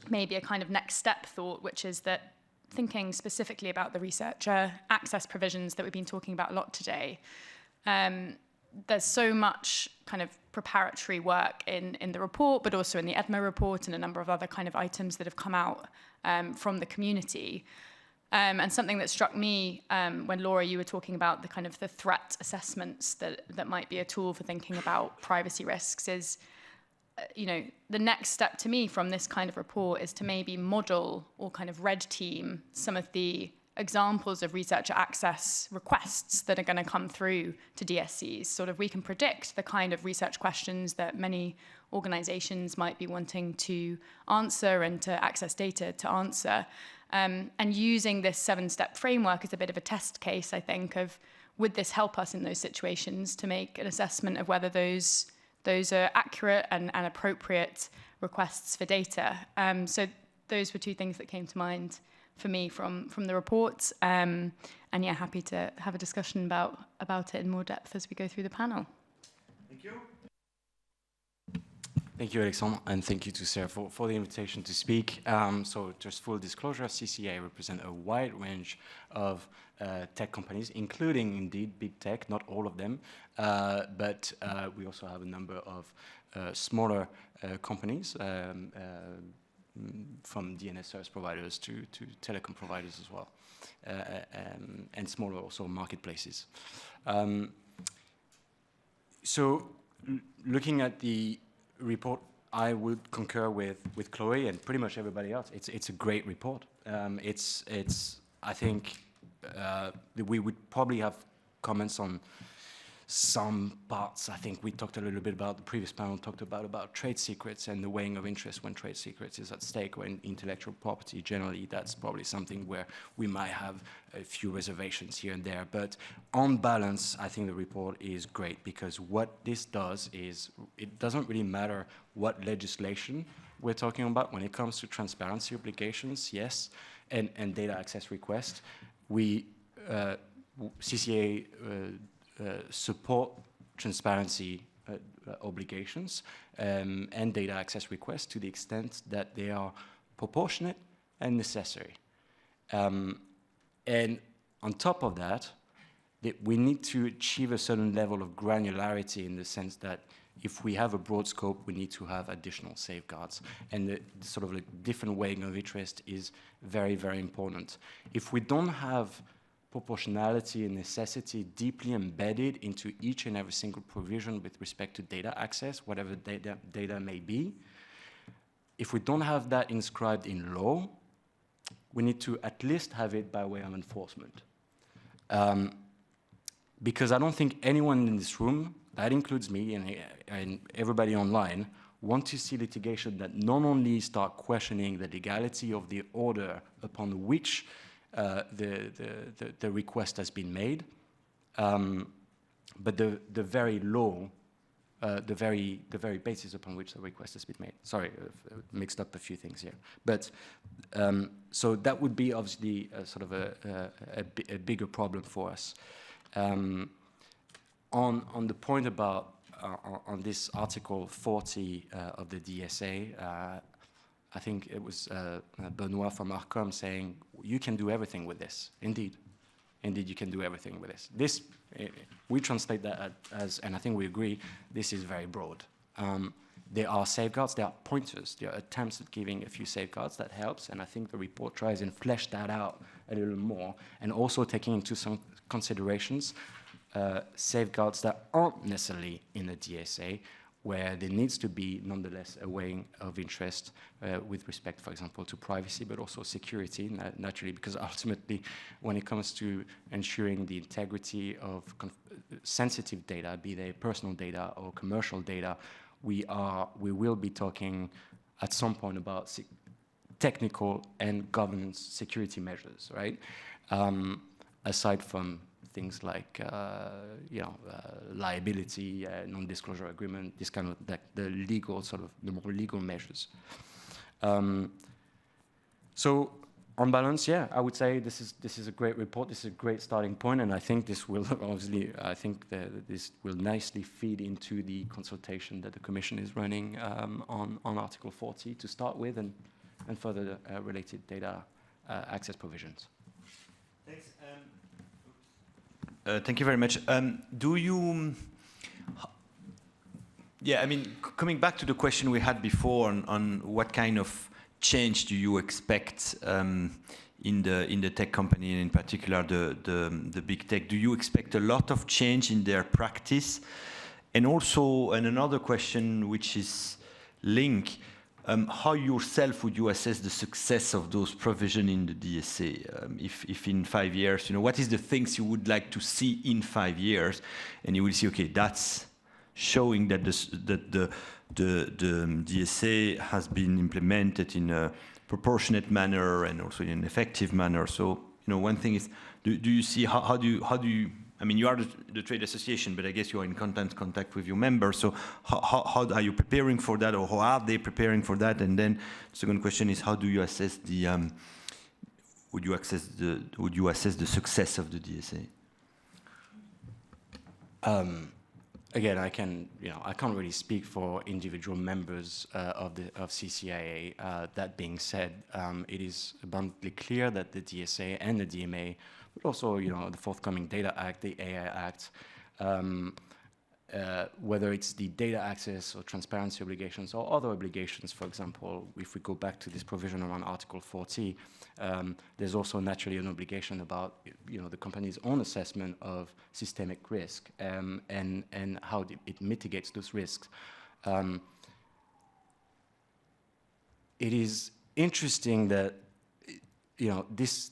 Speaker 8: maybe a kind of next step thought, which is that thinking specifically about the researcher access provisions that we've been talking about a lot today, there's so much kind of preparatory work in the report, but also in the EDMA report and a number of other kind of items that have come out from the community. And something that struck me when, Laura, you were talking about the kind of the threat assessments that might be a tool for thinking about privacy risks is, the next step to me from this kind of report is to maybe model or kind of red team some of the examples of researcher access requests that are going to come through to DSCs. Sort of we can predict the kind of research questions that many organizations might be wanting to answer and to access data to answer. And using this 7-step framework is a bit of a test case, I think, of would this help us in those situations to make an assessment of whether those are accurate and appropriate requests for data. So those were two things that came to mind for me from the report. And yeah, happy to have a discussion about it in more depth as we go through the panel.
Speaker 1: Thank you.
Speaker 9: Thank you, Alexandre, and thank you to Sarah for the invitation to speak. So just full disclosure, CCA represent a wide range of tech companies, including indeed big tech, not all of them, but we also have a number of smaller companies, from DNS service providers to telecom providers as well, and smaller also marketplaces. So looking at the report, I would concur with Chloe and pretty much everybody else. It's a great report. I think we would probably have comments on some parts. I think we talked a little bit about, the previous panel talked about trade secrets and the weighing of interest when trade secrets is at stake, or in intellectual property. Generally, that's probably something where we might have a few reservations here and there. But on balance, I think the report is great, because what this does is, it doesn't really matter what legislation we're talking about when it comes to transparency obligations, yes, and data access requests. We, CCA, support transparency obligations and data access requests to the extent that they are proportionate and necessary. And on top of that, we need to achieve a certain level of granularity, in the sense that if we have a broad scope, we need to have additional safeguards. And the sort of like different weighing of interest is very, very important. If we don't have proportionality and necessity deeply embedded into each and every single provision with respect to data access, whatever data may be, if we don't have that inscribed in law, we need to at least have it by way of enforcement. Because I don't think anyone in this room, that includes me and everybody online, want to see litigation that not only start questioning the legality of the order upon which the request has been made, but the very law, the very basis upon which the request has been made. Sorry, I've mixed up a few things here. But so that would be obviously sort of a bigger problem for us. On the point about on this Article 40 of the DSA, I think it was Benoit from Arcom saying, you can do everything with this. Indeed, you can do everything with this. This, we translate that as, and I think we agree, this is very broad. There are safeguards, there are pointers, there are attempts at giving a few safeguards that helps, and I think the report tries and flesh that out a little more, and also taking into some considerations safeguards that aren't necessarily in the DSA, where there needs to be nonetheless a weighing of interest with respect, for example, to privacy, but also security, naturally, because ultimately, when it comes to ensuring the integrity of sensitive data, be they personal data or commercial data, we will be talking at some point about technical and governance security measures, right? Aside from things like liability, non-disclosure agreement, this kind of the legal the more legal measures. So on balance, yeah, I would say this is a great report. This is a great starting point, and I think this will obviously this will nicely feed into the consultation that the Commission is running on Article 40 to start with, and further related data access provisions.
Speaker 1: Thanks. Thank you very much. Do you, yeah, I mean, coming back to the question we had before on what kind of change do you expect in the tech company, and in particular the big tech, do you expect a lot of change in their practice? And also, and another question which is linked, how yourself would you assess the success of those provisions in the DSA? If in 5 years, what is the things you would like to see in 5 years, and you will see, okay, that's showing that the DSA has been implemented in a proportionate manner and also in an effective manner. So, one thing is, do you see how do you? I mean, you are the trade association, but I guess you are in constant contact with your members. So how are you preparing for that, or how are they preparing for that? And then the second question is, how do you assess the would you assess the success of the DSA?
Speaker 9: Again, I can't really speak for individual members of CCIA. That being said, it is abundantly clear that the DSA and the DMA, but also the forthcoming Data Act, the AI Act, whether it's the data access or transparency obligations or other obligations, for example, if we go back to this provision around Article 40, there's also naturally an obligation about the company's own assessment of systemic risk and how it mitigates those risks. It is interesting that this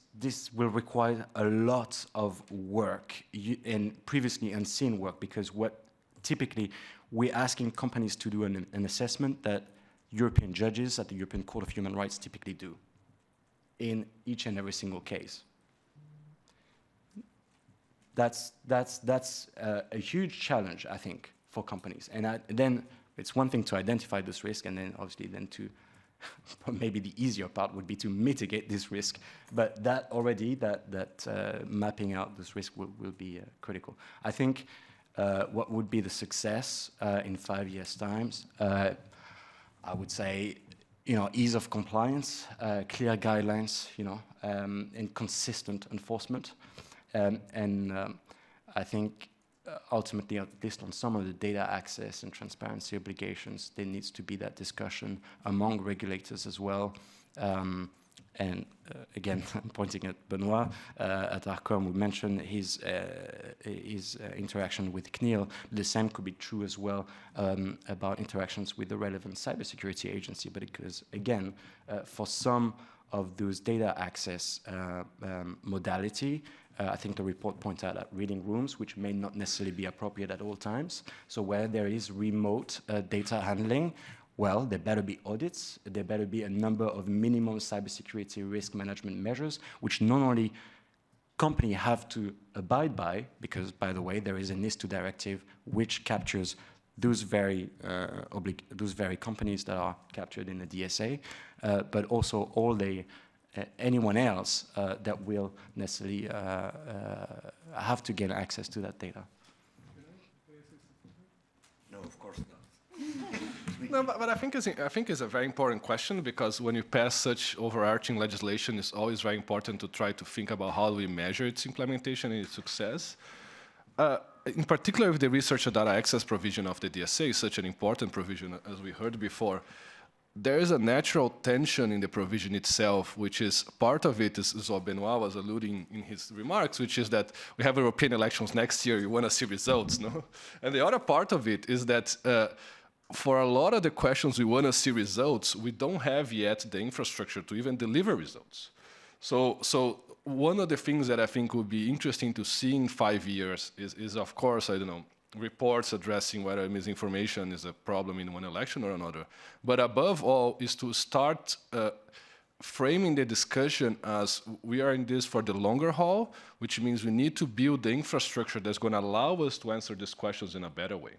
Speaker 9: will require a lot of work and previously unseen work, because what typically we're asking companies to do an assessment that European judges at the European Court of Human Rights typically do in each and every single case. That's a huge challenge, I think, for companies. And then it's one thing to identify this risk, and then obviously then to maybe the easier part would be to mitigate this risk, but that mapping out this risk will be critical. I think what would be the success in 5 years' time? I would say, ease of compliance, clear guidelines, and consistent enforcement, and I think. Ultimately, at least on some of the data access and transparency obligations, there needs to be that discussion among regulators as well. And again, I'm pointing at Benoit. At ARCOM, we mentioned his interaction with CNIL. The same could be true as well about interactions with the relevant cybersecurity agency. But because, again, for some of those data access modality, I think the report points out at reading rooms, which may not necessarily be appropriate at all times. So where there is remote data handling, well, there better be audits. There better be a number of minimum cybersecurity risk management measures, which not only companies have to abide by, because, by the way, there is a NIS2 directive which captures those very companies that are captured in the DSA, but also all anyone else that will necessarily have to get access to that data.
Speaker 1: No, of course not.
Speaker 5: No, but I think it's a very important question, because when you pass such overarching legislation, it's always very important to try to think about how do we measure its implementation and its success. In particular, with the research and data access provision of the DSA is such an important provision, as we heard before. There is a natural tension in the provision itself, which is part of it, is what Benoit was alluding in his remarks, which is that we have European elections next year, you want to see results, no? And the other part of it is that for a lot of the questions we want to see results, we don't have yet the infrastructure to even deliver results. So one of the things that I think would be interesting to see in 5 years is of course, I don't know, reports addressing whether misinformation is a problem in one election or another. But above all is to start framing the discussion as we are in this for the longer haul, which means we need to build the infrastructure that's going to allow us to answer these questions in a better way.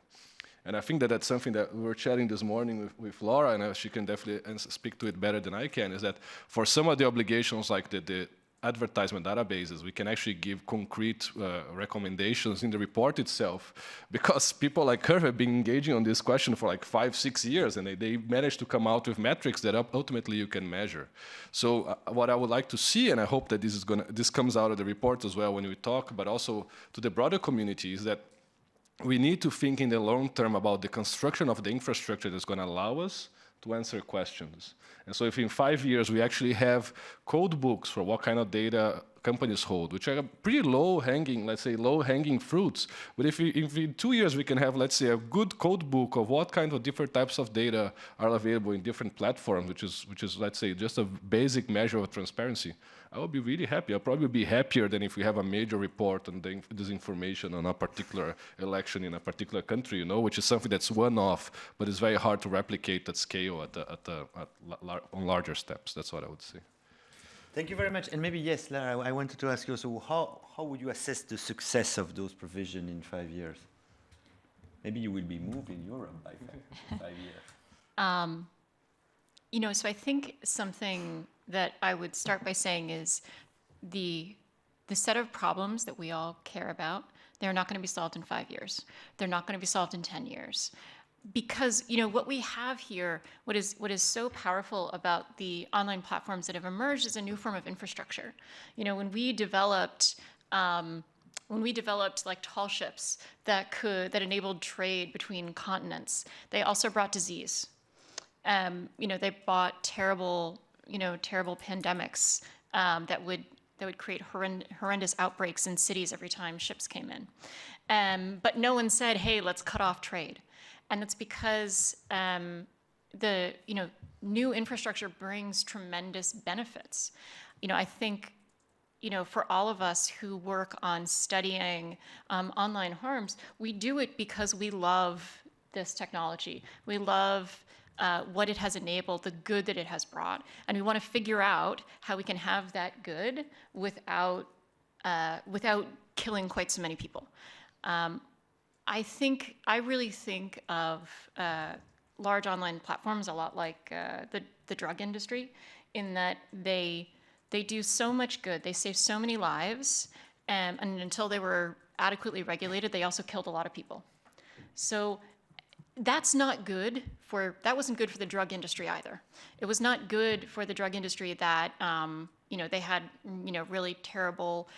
Speaker 5: And I think that that's something that we were chatting this morning with Laura, and she can definitely speak to it better than I can, is that for some of the obligations like the advertisement databases, we can actually give concrete recommendations in the report itself, because people like her have been engaging on this question for like 5-6 years, and they managed to come out with metrics that ultimately you can measure. So what I would like to see, and I hope that this comes out of the report as well when we talk, but also to the broader community, is that we need to think in the long term about the construction of the infrastructure that's going to allow us to answer questions. And so if in 5 years we actually have code books for what kind of data companies hold, which are pretty low-hanging, let's say low-hanging fruits, but if in 2 years we can have, let's say, a good code book of what kind of different types of data are available in different platforms, which is let's say, just a basic measure of transparency, I would be really happy. I'll probably be happier than if we have a major report on this information on a particular election in a particular country, which is something that's one-off, but it's very hard to replicate at scale on larger steps. That's what I would say.
Speaker 1: Thank you very much. And maybe, yes, Lara, I wanted to ask you, so how would you assess the success of those provisions in 5 years? Maybe you will be moved in Europe by 5 years.
Speaker 4: So I think something that I would start by saying is the set of problems that we all care about, they're not going to be solved in 5 years. They're not going to be solved in 10 years. Because what we have here, what is so powerful about the online platforms that have emerged is a new form of infrastructure. When we developed like tall ships that enabled trade between continents, they also brought disease. They brought terrible pandemics that would create horrendous outbreaks in cities every time ships came in. But no one said, hey, let's cut off trade. And it's because the new infrastructure brings tremendous benefits. I think for all of us who work on studying online harms, we do it because we love this technology. We love what it has enabled, the good that it has brought, and we want to figure out how we can have that good without killing quite so many people. I really think of large online platforms a lot like the drug industry, in that they do so much good. They save so many lives, and until they were adequately regulated, they also killed a lot of people. So that's not good that wasn't good for the drug industry either. It was not good for the drug industry that they had really terrible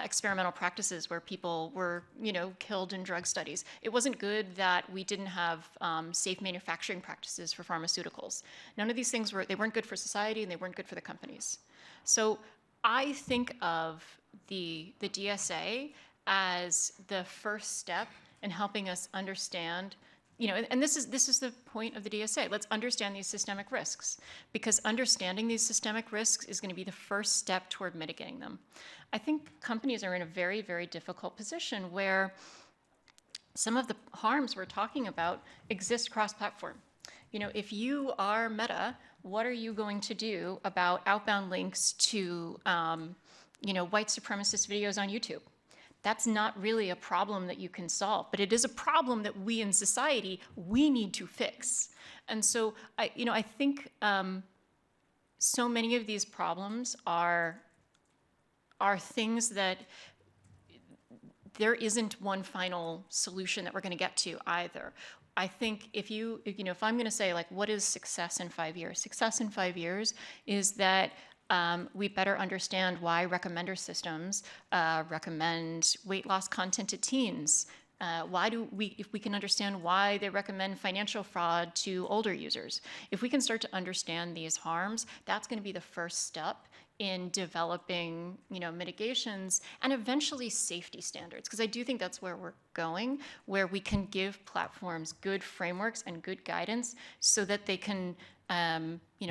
Speaker 4: experimental practices where people were killed in drug studies. It wasn't good that we didn't have safe manufacturing practices for pharmaceuticals. None of these things weren't good for society, and they weren't good for the companies. So I think of the DSA as the first step in helping us understand, and this is the point of the DSA. Let's understand these systemic risks, because understanding these systemic risks is going to be the first step toward mitigating them. I think companies are in a very, very difficult position where some of the harms we're talking about exist cross-platform. If you are Meta, what are you going to do about outbound links to, white supremacist videos on YouTube? That's not really a problem that you can solve, but it is a problem that we in society, we need to fix. And so, I think so many of these problems are things that there isn't one final solution that we're going to get to either. I think if I'm going to say, like, what is success in 5 years? Success in 5 years is that we better understand why recommender systems recommend weight loss content to teens. If we can understand why they recommend financial fraud to older users, if we can start to understand these harms, that's going to be the first step in developing, mitigations and eventually safety standards. Because I do think that's where we're going, where we can give platforms good frameworks and good guidance so that they can,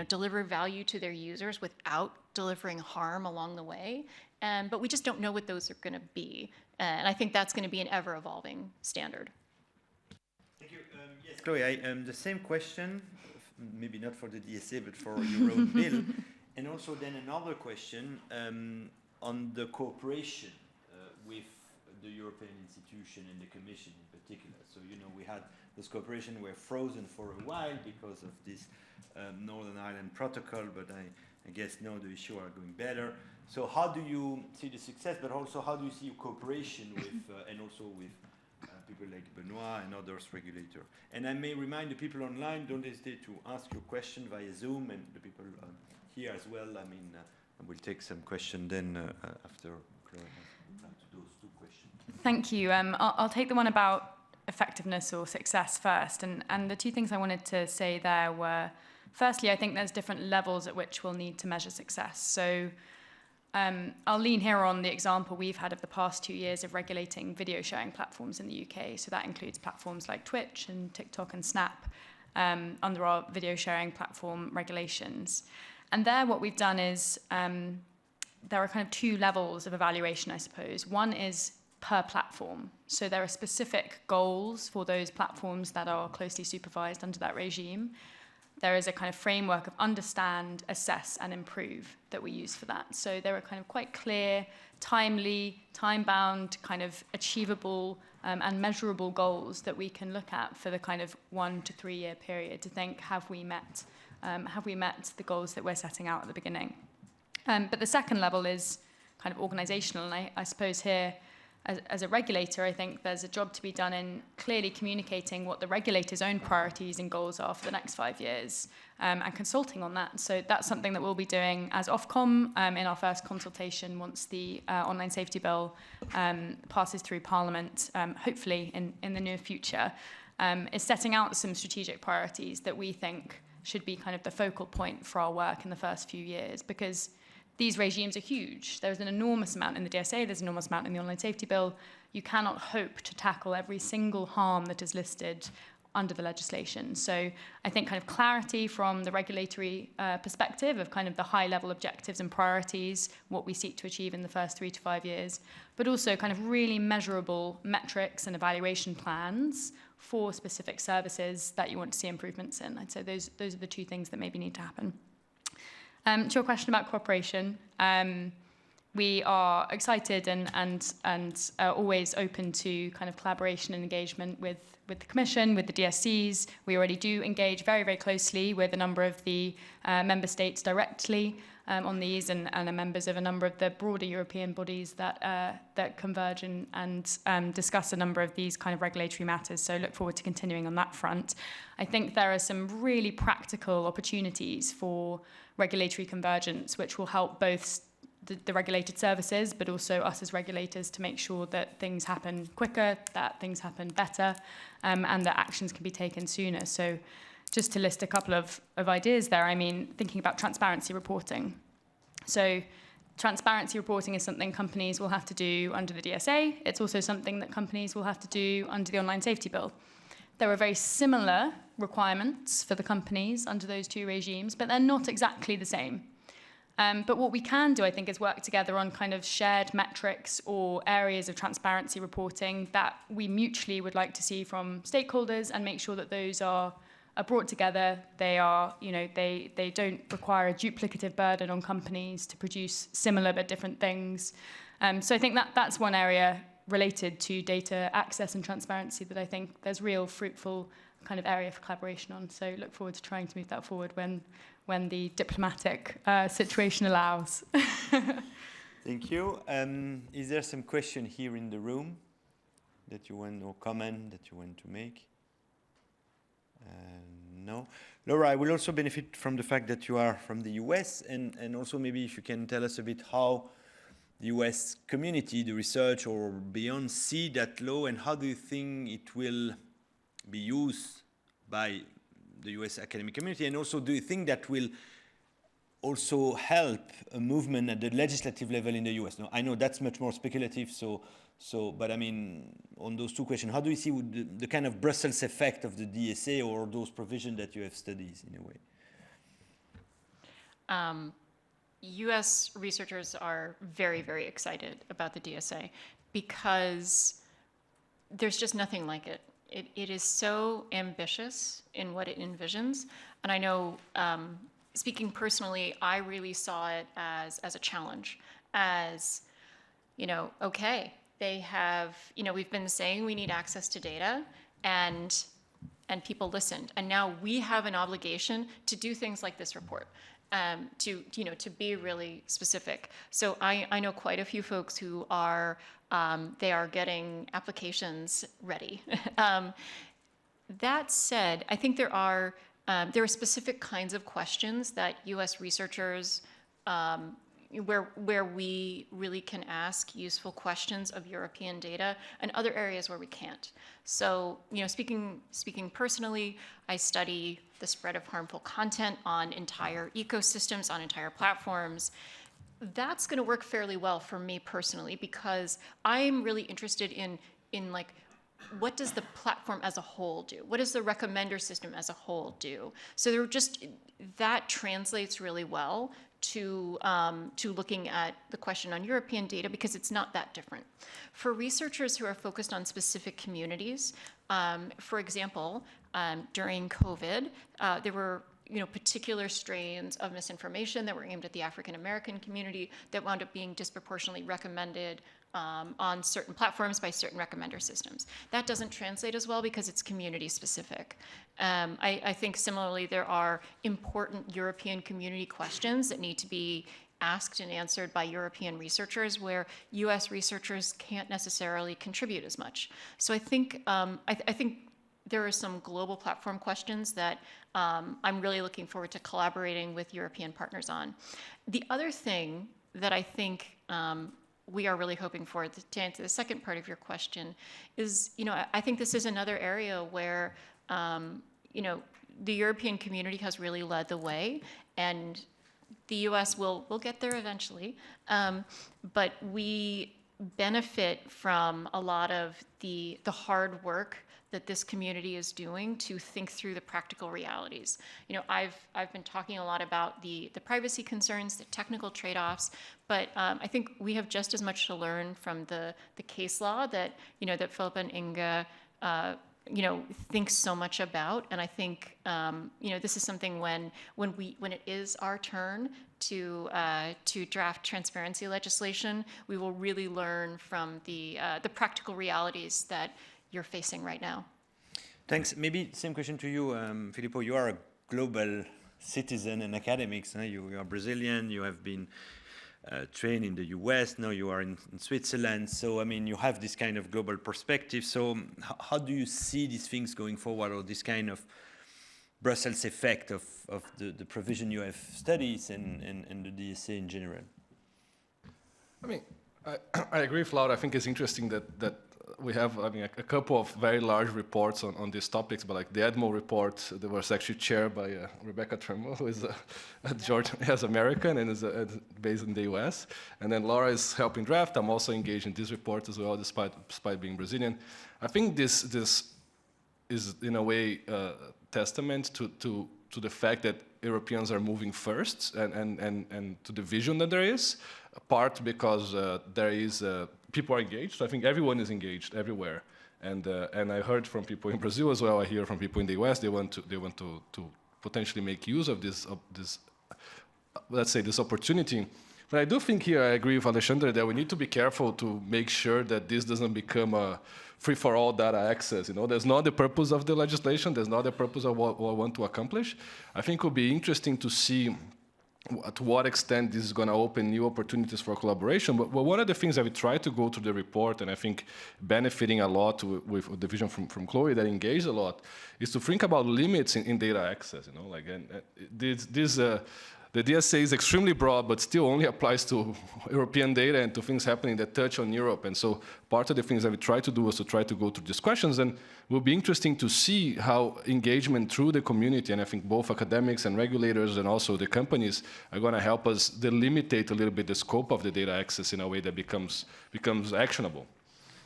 Speaker 4: deliver value to their users without delivering harm along the way. But we just don't know what those are going to be. And I think that's going to be an ever-evolving standard.
Speaker 1: Thank you. Yes, Chloe, the same question, maybe not for the DSA, but for your own bill. And also then another question on the cooperation with the European institution and the Commission in particular. So, we had this cooperation were frozen for a while because of this Northern Ireland Protocol, but I guess now the issue are going better. So how do you see the success, but also how do you see your cooperation with, and also with people like Benoit and others regulators? And I may remind the people online, don't hesitate to ask your question via Zoom, and the people here as well. I mean, we'll take some question then after Chloe has to those two questions.
Speaker 8: Thank you. I'll take the one about effectiveness or success first. And the two things I wanted to say there were, firstly, I think there's different levels at which we'll need to measure success. So I'll lean here on the example we've had of the past 2 years of regulating video sharing platforms in the UK. So that includes platforms like Twitch and TikTok and Snap under our video sharing platform regulations. And there what we've done is there are kind of two levels of evaluation, I suppose. One is per platform. So there are specific goals for those platforms that are closely supervised under that regime. There is a kind of framework of understand, assess, and improve that we use for that. So there are kind of quite clear, timely, time-bound, kind of achievable and measurable goals that we can look at for the kind of 1 to 3 year period to think, have we met the goals that we're setting out at the beginning? But the second level is kind of organizational, and I suppose here, as a regulator, I think there's a job to be done in clearly communicating what the regulator's own priorities and goals are for the next 5 years and consulting on that. So that's something that we'll be doing as Ofcom in our first consultation once the online safety bill passes through Parliament, hopefully in the near future, is setting out some strategic priorities that we think should be kind of the focal point for our work in the first few years, because these regimes are huge. There's an enormous amount in the DSA, there's an enormous amount in the online safety bill. You cannot hope to tackle every single harm that is listed under the legislation. So I think kind of clarity from the regulatory perspective of kind of the high-level objectives and priorities, what we seek to achieve in the first 3 to 5 years, but also kind of really measurable metrics and evaluation plans for specific services that you want to see improvements in. I'd say those are the two things that maybe need to happen. To your question about cooperation, we are excited and always open to kind of collaboration and engagement with the Commission, with the DSCs. We already do engage very, very closely with a number of the member states directly on these and are members of a number of the broader European bodies that converge and discuss a number of these kind of regulatory matters. So look forward to continuing on that front. I think there are some really practical opportunities for regulatory convergence, which will help both the regulated services, but also us as regulators to make sure that things happen quicker, that things happen better, and that actions can be taken sooner. So just to list a couple of ideas there, I mean, thinking about transparency reporting. So transparency reporting is something companies will have to do under the DSA. It's also something that companies will have to do under the online safety bill. There are very similar requirements for the companies under those two regimes, but they're not exactly the same. But what we can do, I think, is work together on kind of shared metrics or areas of transparency reporting that we mutually would like to see from stakeholders and make sure that those are brought together. They are, they don't require a duplicative burden on companies to produce similar but different things. So I think that's one area related to data access and transparency that I think there's real fruitful kind of area for collaboration on. So look forward to trying to move that forward when the diplomatic situation allows.
Speaker 1: Thank you. Is there some question here in the room that you want, or comment that you want to make? No. Laura, I will also benefit from the fact that you are from the US, and also maybe if you can tell us a bit how the US community, the research or beyond, see that law, and how do you think it will be used by the US academic community, and also do you think that will also help a movement at the legislative level in the US? Now, I know that's much more speculative, but I mean, on those two questions, how do you see the kind of Brussels effect of the DSA or those provisions that you have studied in a way?
Speaker 4: US researchers are very, very excited about the DSA because there's just nothing like it. It is so ambitious in what it envisions. And I know, speaking personally, I really saw it as a challenge, as, okay, they have, we've been saying we need access to data, and people listened. And now we have an obligation to do things like this report, to be really specific. So I know quite a few folks who are, they are getting applications ready. That said, I think there are specific kinds of questions that U.S. researchers, where we really can ask useful questions of European data, and other areas where we can't. So, speaking personally, I study the spread of harmful content on entire ecosystems, on entire platforms. That's going to work fairly well for me personally, because I'm really interested in like, what does the platform as a whole do? What does the recommender system as a whole do? So that translates really well to looking at the question on European data, because it's not that different. For researchers who are focused on specific communities, for example, during COVID, there were particular strains of misinformation that were aimed at the African American community that wound up being disproportionately recommended on certain platforms by certain recommender systems. That doesn't translate as well because it's community specific. I think similarly there are important European community questions that need to be asked and answered by European researchers where US researchers can't necessarily contribute as much. So I think there are some global platform questions that I'm really looking forward to collaborating with European partners on. The other thing that I think we are really hoping for, to answer the second part of your question, is, I think this is another area where, the European community has really led the way, and the US will get there eventually. But we benefit from a lot of the hard work that this community is doing to think through the practical realities. I've been talking a lot about the privacy concerns, the technical trade-offs, but I think we have just as much to learn from the case law that that Philip and Inga think so much about. And I think this is something when it is our turn to draft transparency legislation, we will really learn from the practical realities that you're facing right now.
Speaker 1: Thanks. Maybe same question to you, Filippo. You are a global citizen and academic. You are Brazilian. You have been trained in the US. Now you are in Switzerland. So, I mean, you have this kind of global perspective. So how do you see these things going forward, or this kind of Brussels effect of the provision you have studied and the DSA in general?
Speaker 5: I mean, I agree with Laura. I think it's interesting that we have, a couple of very large reports on these topics, but like the Edmo report that was actually chaired by Rebecca Tremble, who is as American and is based in the US. And then Laura is helping draft. I'm also engaged in this report as well, despite being Brazilian. I think this is in a way testament to the fact that Europeans are moving first and to the vision that there is, part because there is people are engaged. So I think everyone is engaged everywhere, and I heard from people in Brazil as well. I hear from people in the US. They want to potentially make use of this let's say this opportunity. But I do think here I agree with Alexandre that we need to be careful to make sure that this doesn't become a free-for-all data access. That's not the purpose of the legislation. That's not the purpose of what I want to accomplish. I think it will be interesting to see to what extent this is going to open new opportunities for collaboration. But one of the things that we try to go through the report, and I think benefiting a lot with the vision from Chloe that engaged a lot, is to think about limits in data access. the DSA is extremely broad, but still only applies to European data and to things happening that touch on Europe. And so part of the things that we try to do was to try to go through these questions. And it will be interesting to see how engagement through the community, and I think both academics and regulators and also the companies are going to help us delimitate a little bit the scope of the data access in a way that becomes actionable.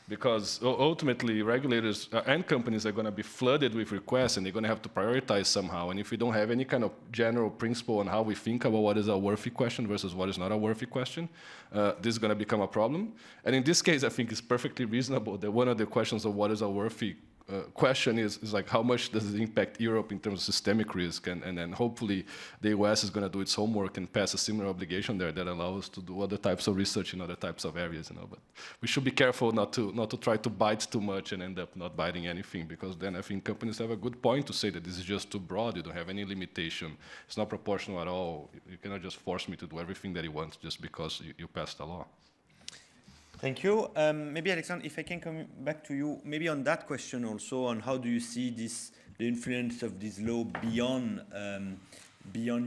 Speaker 5: Because ultimately, regulators and companies are going to be flooded with requests, and they're going to have to prioritize somehow. And if we don't have any kind of general principle on how we think about what is a worthy question versus what is not a worthy question, this is going to become a problem. And in this case, I think it's perfectly reasonable that one of the questions of what is a worthy question is like, how much does it impact Europe in terms of systemic risk? And then hopefully the US is going to do its homework and pass a similar obligation there that allows us to do other types of research in other types of areas. But we should be careful not to try to bite too much and end up not biting anything, because then I think companies have a good point to say that this is just too broad. You don't have any limitation. It's not proportional at all. You cannot just force me to do everything that you want just because you passed a law.
Speaker 1: Thank you. Maybe, Alexandre, if I can come back to you, maybe on that question also, on how do you see the influence of this law beyond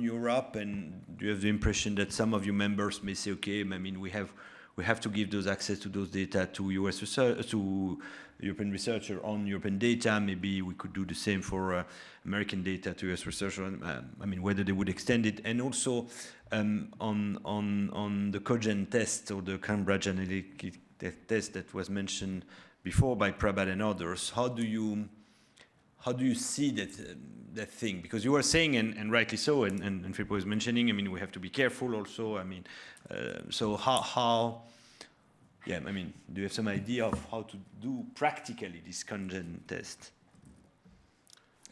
Speaker 1: Europe, and do you have the impression that some of your members may say, okay, I mean, we have to give those access to those data to US research, to European researcher on European data. Maybe we could do the same for American data to US researcher. I mean, whether they would extend it, and also on the Cogen test or the Cambridge Analytica test that was mentioned before by Prabhat and others. How do you see that thing? Because you were saying, and rightly so, and Filippo was mentioning, I mean, we have to be careful also. I mean, so how? Yeah, I mean, do you have some idea of how to do practically this Cogen test?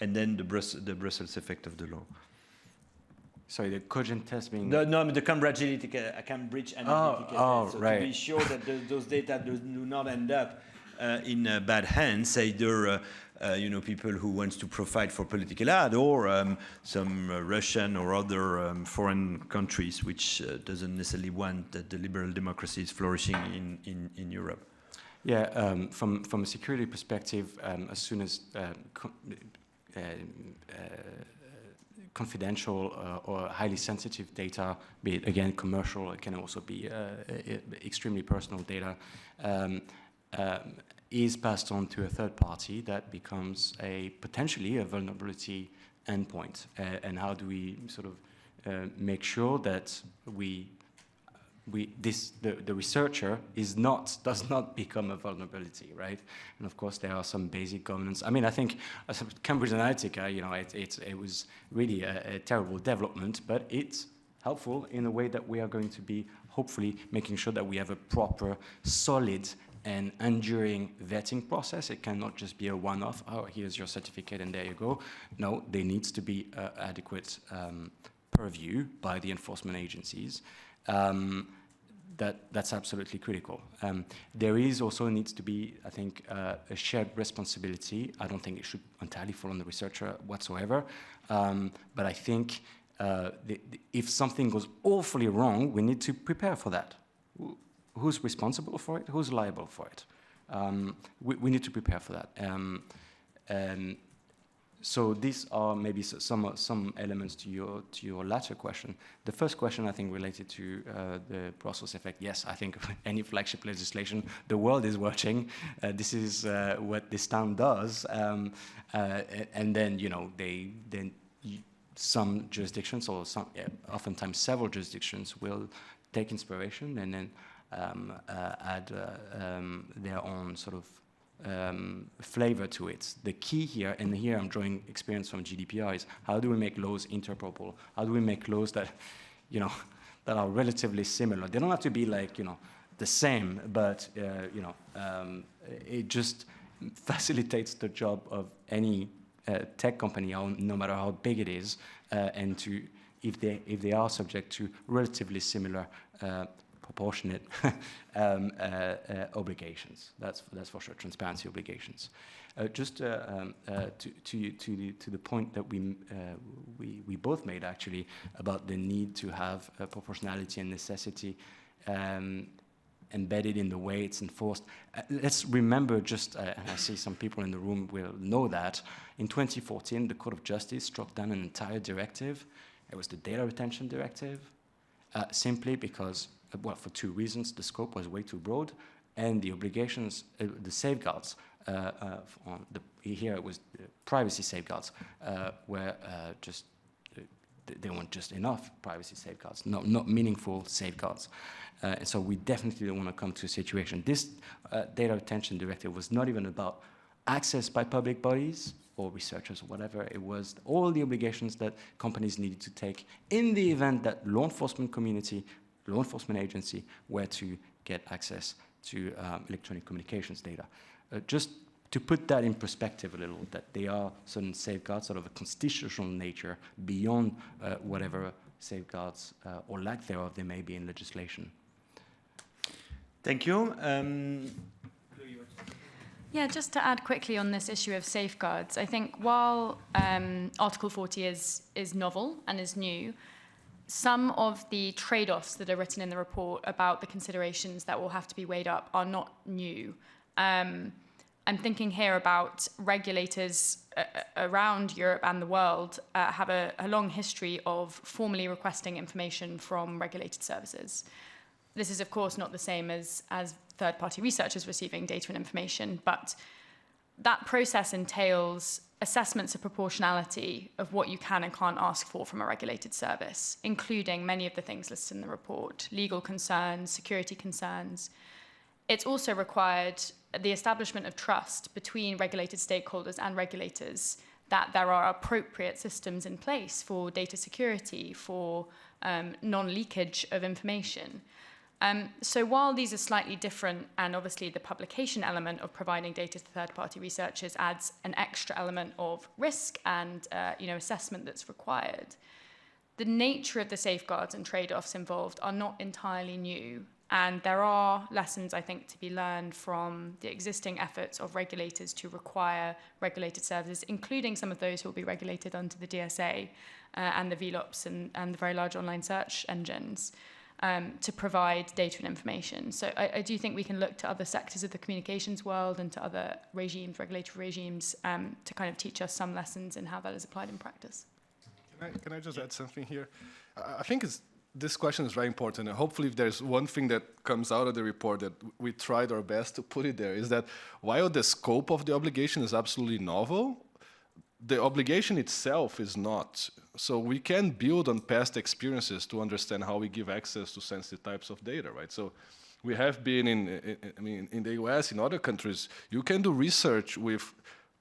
Speaker 1: And then the Brussels effect of the law.
Speaker 9: Sorry, the Cogen test being...
Speaker 1: the Cambridge Analytica test. So
Speaker 9: right.
Speaker 1: To be sure that those data do not end up in bad hands, either people who want to provide for political ad, or some Russian or other foreign countries which doesn't necessarily want that the liberal democracy is flourishing in Europe.
Speaker 9: Yeah, from a security perspective, as soon as confidential or highly sensitive data, be it again commercial, it can also be extremely personal data, is passed on to a third party, that becomes potentially a vulnerability endpoint. And how do we sort of make sure that the researcher does not become a vulnerability, right? And of course, there are some basic governance. I mean, I think Cambridge Analytica, it was really a terrible development, but it's helpful in a way that we are going to be hopefully making sure that we have a proper, solid, and enduring vetting process. It cannot just be a one-off. Oh, here's your certificate, and there you go. No, there needs to be adequate purview by the enforcement agencies. That's absolutely critical. There is also needs to be, I think, a shared responsibility. I don't think it should entirely fall on the researcher whatsoever. But I think if something goes awfully wrong, we need to prepare for that. Who's responsible for it? Who's liable for it? We need to prepare for that. So these are maybe some elements to your latter question. The first question, I think, related to the Brussels effect. Yes, I think any flagship legislation, the world is watching. This is what this town does, and then some jurisdictions, or oftentimes several jurisdictions, will take inspiration and then add their own sort of flavor to it. The key here, and here I'm drawing experience from GDPR, is how do we make laws interoperable? How do we make laws that, that are relatively similar? They don't have to be like, the same, but it just facilitates the job of any tech company, no matter how big it is, and if they are subject to relatively similar proportionate obligations. That's for sure, transparency obligations. Just to the point that we both made, actually, about the need to have proportionality and necessity embedded in the way it's enforced. Let's remember and I see some people in the room will know that, in 2014, the Court of Justice struck down an entire directive It was the Data Retention Directive, simply because, well, for two reasons. The scope was way too broad, and the obligations, the safeguards, here it was privacy safeguards, were just, they weren't just enough privacy safeguards, not meaningful safeguards. And so we definitely don't want to come to a situation. This Data Retention Directive was not even about access by public bodies or researchers or whatever. It was all the obligations that companies needed to take in the event that law enforcement community, law enforcement agency were to get access to electronic communications data. Just to put that in perspective a little, that they are certain safeguards, sort of a constitutional nature, beyond whatever safeguards or lack thereof there may be in legislation.
Speaker 1: Thank you.
Speaker 8: Yeah, just to add quickly on this issue of safeguards, I think while Article 40 is novel and is new, some of the trade-offs that are written in the report about the considerations that will have to be weighed up are not new. I'm thinking here about regulators around Europe and the world have a long history of formally requesting information from regulated services. This is, of course, not the same as third-party researchers receiving data and information, but that process entails assessments of proportionality of what you can and can't ask for from a regulated service, including many of the things listed in the report, legal concerns, security concerns. It's also required the establishment of trust between regulated stakeholders and regulators, that there are appropriate systems in place for data security, for non-leakage of information. So while these are slightly different, and obviously the publication element of providing data to third-party researchers adds an extra element of risk and assessment that's required, the nature of the safeguards and trade-offs involved are not entirely new. And there are lessons, I think, to be learned from the existing efforts of regulators to require regulated services, including some of those who will be regulated under the DSA and the VLOPs and the very large online search engines, to provide data and information. So I do think we can look to other sectors of the communications world and to other regimes, regulatory regimes, to kind of teach us some lessons in how that is applied in practice.
Speaker 5: Can I just add something here? I think this question is very important, and hopefully if there's one thing that comes out of the report that we tried our best to put it there, is that while the scope of the obligation is absolutely novel, the obligation itself is not. So we can build on past experiences to understand how we give access to sensitive types of data, right? So we have been in the US, in other countries, you can do research with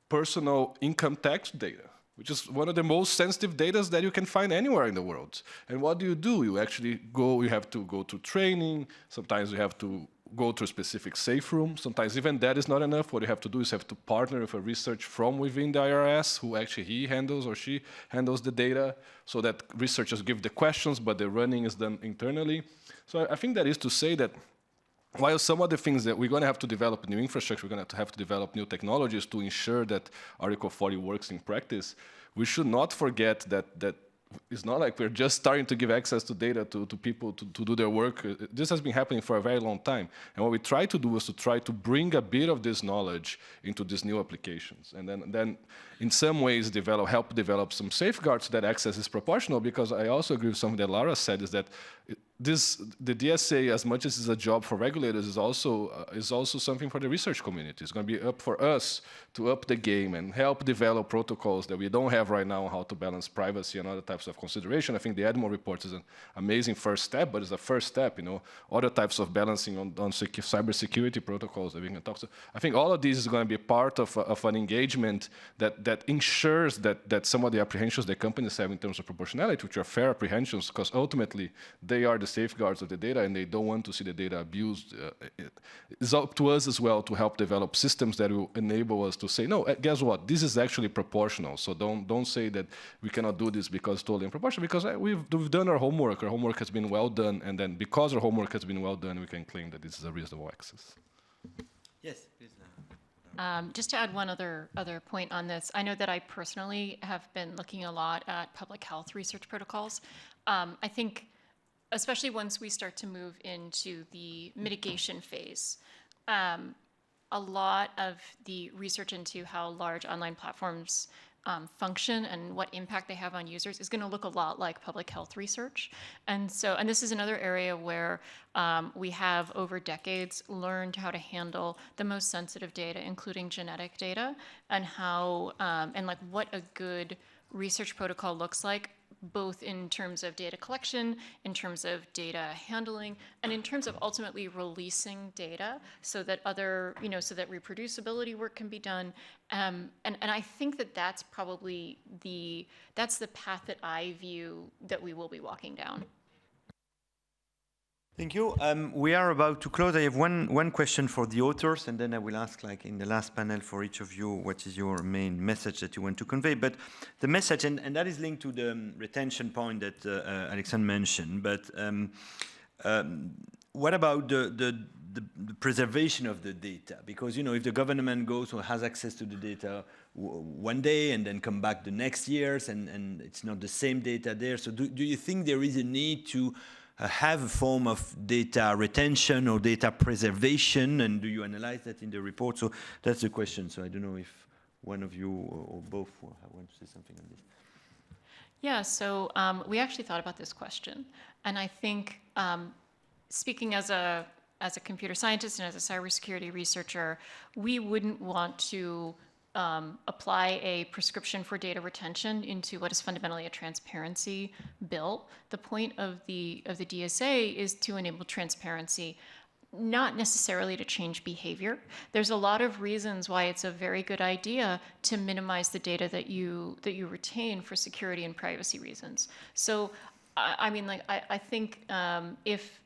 Speaker 5: personal income tax data, which is one of the most sensitive data that you can find anywhere in the world. And what do? You actually you have to go to training. Sometimes you have to go to a specific safe room. Sometimes even that is not enough. What you have to do is have to partner with a research from within the IRS, who actually he handles or she handles the data, so that researchers give the questions, but the running is done internally. So I think that is to say that while some of the things that we're going to have to develop new infrastructure, we're going to have to develop new technologies to ensure that Article 40 works in practice, we should not forget that it's not like we're just starting to give access to data to people to do their work. This has been happening for a very long time. And what we try to do is to try to bring a bit of this knowledge into these new applications. And then in some ways, help develop some safeguards so that access is proportional, because I also agree with something that Lara said, is that the DSA, as much as it's a job for regulators, is also something for the research community. It's going to be up for us to up the game and help develop protocols that we don't have right now on how to balance privacy and other types of consideration. I think the Edmond report is an amazing first step, but it's a first step. Other types of balancing on cybersecurity protocols that we can talk to. I think all of these is going to be part of an engagement that ensures that some of the apprehensions that companies have in terms of proportionality, which are fair apprehensions, because ultimately they are the safeguards of the data, and they don't want to see the data abused. It's up to us as well to help develop systems that will enable us to say, no, guess what? This is actually proportional. So don't say that we cannot do this because it's totally improportional, because we've done our homework. Our homework has been well done, and then because our homework has been well done, we can claim that this is a reasonable access.
Speaker 1: Yes, please.
Speaker 4: Just to add one other point on this, I know that I personally have been looking a lot at public health research protocols. I think, especially once we start to move into the mitigation phase, a lot of the research into how large online platforms function and what impact they have on users is going to look a lot like public health research. And this is another area where we have over decades learned how to handle the most sensitive data, including genetic data, and how and like what a good research protocol looks like, both in terms of data collection, in terms of data handling, and in terms of ultimately releasing data so that so that reproducibility work can be done. And I think that that's probably the path that I view that we will be walking down.
Speaker 1: Thank you. We are about to close. I have one question for the authors, and then I will ask, like in the last panel, for each of you, what is your main message that you want to convey. But the message, and that is linked to the retention point that Alexandre mentioned, but what about the preservation of the data? Because, if the government goes or has access to the data one day and then come back the next years, and it's not the same data there. So do you think there is a need to have a form of data retention or data preservation, and do you analyze that in the report? So that's the question. So I don't know if one of you or both want to say something on this.
Speaker 4: Yeah, so we actually thought about this question, and I think speaking as a computer scientist and as a cybersecurity researcher, we wouldn't want to apply a prescription for data retention into what is fundamentally a transparency bill. The point of the DSA is to enable transparency, not necessarily to change behavior. There's a lot of reasons why it's a very good idea to minimize the data that you retain for security and privacy reasons. So, I think if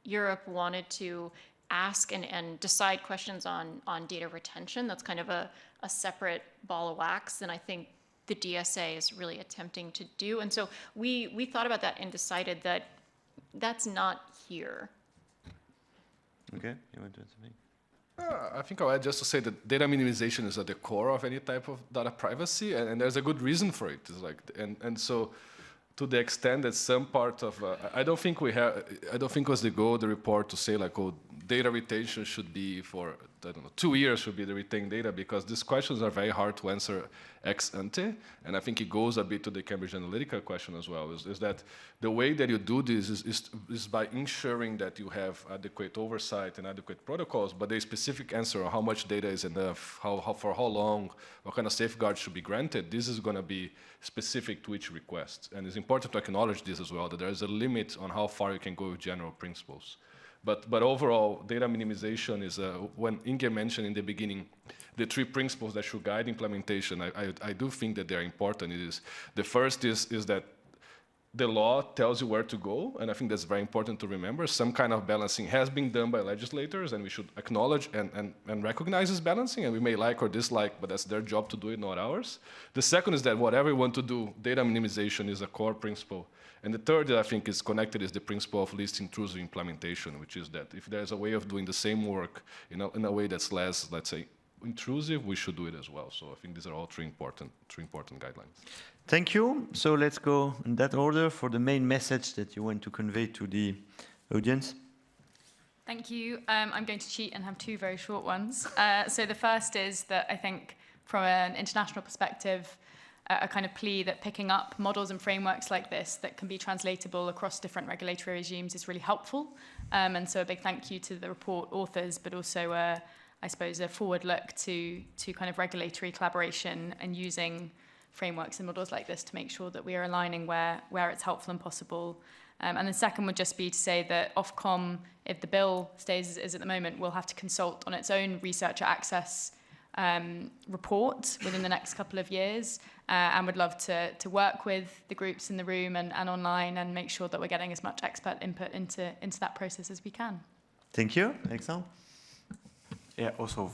Speaker 4: Europe wanted to ask and decide questions on data retention, that's kind of a separate ball of wax than I think the DSA is really attempting to do. And so we thought about that and decided that that's not here.
Speaker 1: Okay, you want to add something?
Speaker 5: I think I'll add just to say that data minimization is at the core of any type of data privacy, and there's a good reason for it. It's like, and so to the extent that some part of, I don't think it was the goal of the report to say like, oh, data retention should be for, I don't know, 2 years should be the retained data, because these questions are very hard to answer ex ante, and I think it goes a bit to the Cambridge Analytica question as well, is that the way that you do this is by ensuring that you have adequate oversight and adequate protocols, but the specific answer on how much data is enough, for how long, what kind of safeguards should be granted, this is going to be specific to each request. And it's important to acknowledge this as well, that there is a limit on how far you can go with general principles. But overall, data minimization is, when Inge mentioned in the beginning, the 3 principles that should guide implementation, I do think that they're important. The first is that the law tells you where to go, and I think that's very important to remember. Some kind of balancing has been done by legislators, and we should acknowledge and recognize this balancing, and we may like or dislike, but that's their job to do it, not ours. The second is that whatever we want to do, data minimization is a core principle. And the third that I think is connected is the principle of least intrusive implementation, which is that if there's a way of doing the same work in a way that's less, let's say, intrusive, we should do it as well. So I think these are all three important guidelines.
Speaker 1: Thank you. So let's go in that order for the main message that you want to convey to the audience.
Speaker 8: Thank you. I'm going to cheat and have 2 very short ones. So the first is that I think from an international perspective, a kind of plea that picking up models and frameworks like this that can be translatable across different regulatory regimes is really helpful. And so a big thank you to the report authors, but also, I suppose, a forward look to kind of regulatory collaboration and using frameworks and models like this to make sure that we are aligning where it's helpful and possible. And the second would just be to say that Ofcom, if the bill stays as it is at the moment, will have to consult on its own researcher access report within the next couple of years, and would love to work with the groups in the room and online and make sure that we're getting as much expert input into that process as we can.
Speaker 1: Thank you. Alexandre?
Speaker 9: Yeah, also,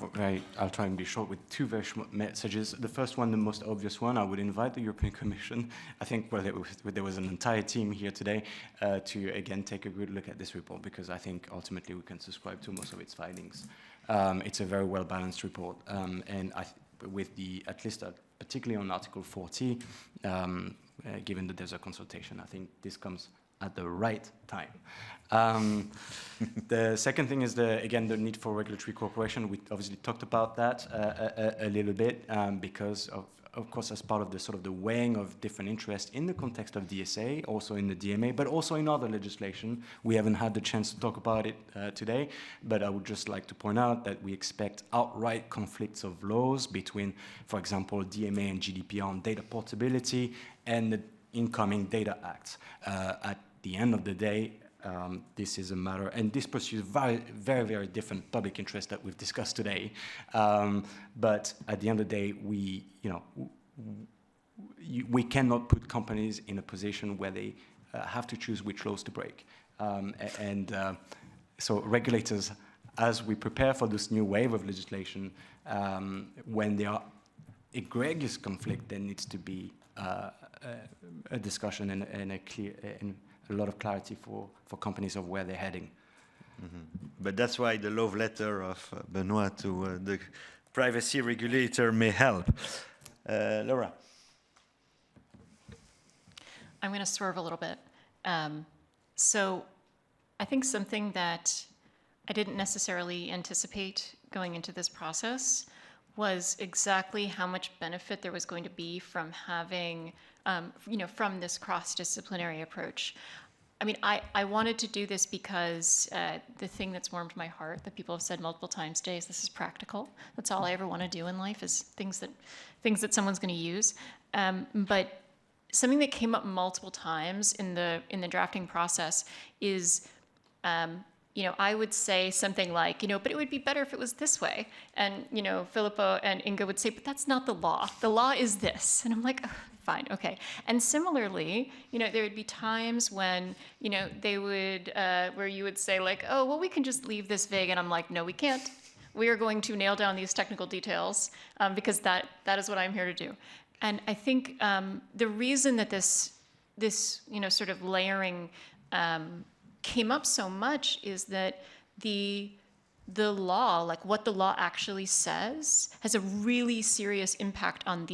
Speaker 9: I'll try and be short with 2 very short messages. The first one, the most obvious one, I would invite the European Commission, I think, well, there was an entire team here today, to, again, take a good look at this report, because I think, ultimately, we can subscribe to most of its findings. It's a very well-balanced report, and with at least particularly on Article 40, given that there's a consultation, I think this comes at the right time. The second thing is, again, the need for regulatory cooperation. We obviously talked about that a little bit, because of course, as part of the sort of the weighing of different interests in the context of DSA, also in the DMA, but also in other legislation. We haven't had the chance to talk about it today, but I would just like to point out that we expect outright conflicts of laws between, for example, DMA and GDPR on data portability and the incoming Data Act. At the end of the day, this is a matter, and this pursues very different public interest that we've discussed today. But at the end of the day, we cannot put companies in a position where they have to choose which laws to break. So regulators, as we prepare for this new wave of legislation, when there are egregious conflict, there needs to be a discussion and a lot of clarity for companies of where they're heading.
Speaker 1: Mm-hmm. But that's why the love letter of Benoit to the privacy regulator may help. Laura.
Speaker 4: I'm going to swerve a little bit. So I think something that I didn't necessarily anticipate going into this process was exactly how much benefit there was going to be from having, from this cross-disciplinary approach. I mean, I wanted to do this because the thing that's warmed my heart, that people have said multiple times today, is this is practical. That's all I ever want to do in life, is things that someone's going to use. But something that came up multiple times in the drafting process is, I would say something like, but it would be better if it was this way. And, Filippo and Inga would say, but that's not the law. The law is this. And I'm like, oh, fine, okay. And similarly, there would be times when, they would, where you would say like, oh, well, we can just leave this vague. And I'm like, no, we can't. We are going to nail down these technical details because that is what I'm here to do. And I think the reason that this sort of layering came up so much is that the law, like what the law actually says, has a really serious impact on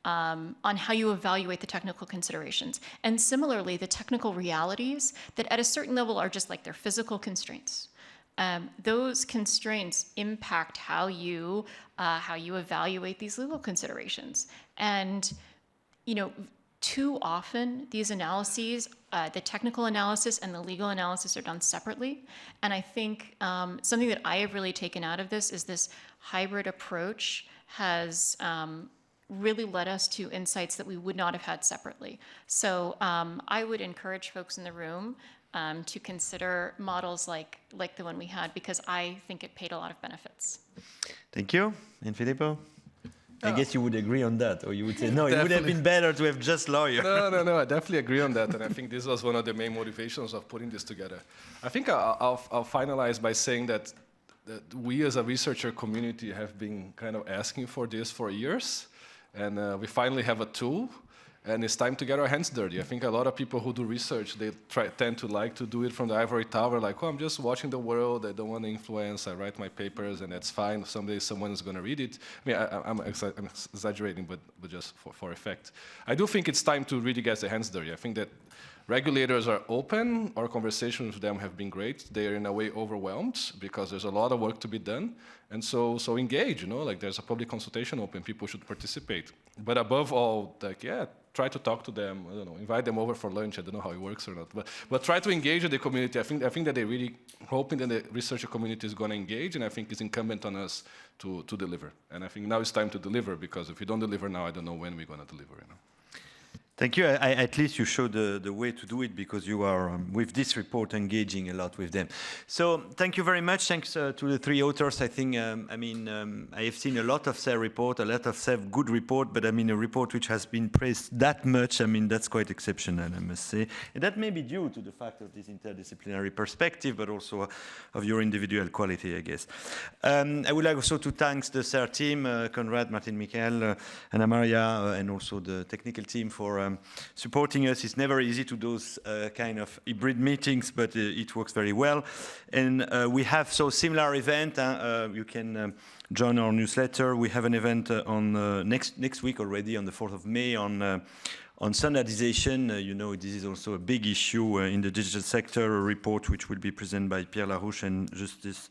Speaker 4: on how you evaluate the technical considerations. And similarly, the technical realities that at a certain level are just like their physical constraints. Those constraints impact how you evaluate these legal considerations. And, too often these analyses, the technical analysis and the legal analysis, are done separately. And I think something that I have really taken out of this is this hybrid approach has really led us to insights that we would not have had separately. So I would encourage folks in the room to consider models like the one we had, because I think it paid a lot of benefits.
Speaker 1: Thank you. And Filippo? I guess you would agree on that, or you would say, no, it would have been better to have just lawyers.
Speaker 5: No, I definitely agree on that, and I think this was one of the main motivations of putting this together. I think I'll finalize by saying that we as a researcher community have been kind of asking for this for years, and we finally have a tool, and it's time to get our hands dirty. I think a lot of people who do research, they tend to like to do it from the ivory tower, like, oh, I'm just watching the world, I don't want to influence, I write my papers, and that's fine. Someday someone is going to read it. I mean, I'm exaggerating, but just for effect. I do think it's time to really get the hands dirty. I think that regulators are open. Our conversations with them have been great. They are in a way overwhelmed because there's a lot of work to be done. And so engage, like there's a public consultation open, people should participate. But above all, try to talk to them, I don't know, invite them over for lunch. I don't know how it works or not, but try to engage with the community. I think that they're really hoping that the researcher community is going to engage, and I think it's incumbent on us to deliver. And I think now it's time to deliver, because if we don't deliver now, I don't know when we're going to deliver.
Speaker 1: Thank you. At least you showed the way to do it, because you are, with this report, engaging a lot with them. So thank you very much. Thanks to the three authors. I think, I have seen a lot of their report, a lot of their good report, but a report which has been praised that much, that's quite exceptional, I must say. And that may be due to the fact of this interdisciplinary perspective, but also of your individual quality, I guess. I would like also to thank the CER team, Conrad, Martin, Michael, Anna Maria, and also the technical team for supporting us. It's never easy to do those kind of hybrid meetings, but it works very well. And we have similar event. You can join our newsletter. We have an event on next week already, on the 4th of May, on standardization. This is also a big issue in the digital sector. A report which will be presented by Pierre Larouche and Justice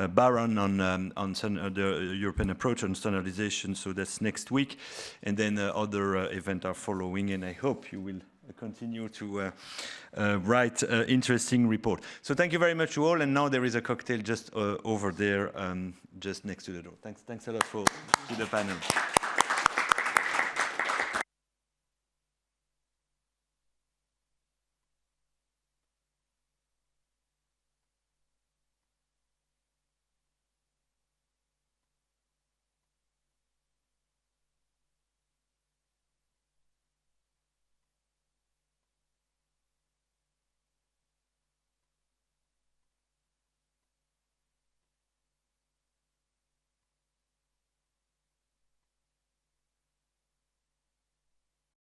Speaker 1: Baron on the European approach on standardization. So that's next week, and then other events are following. And I hope you will continue to write interesting report. So thank you very much to all. And now there is a cocktail just over there, just next to the door. Thanks a lot to the panel.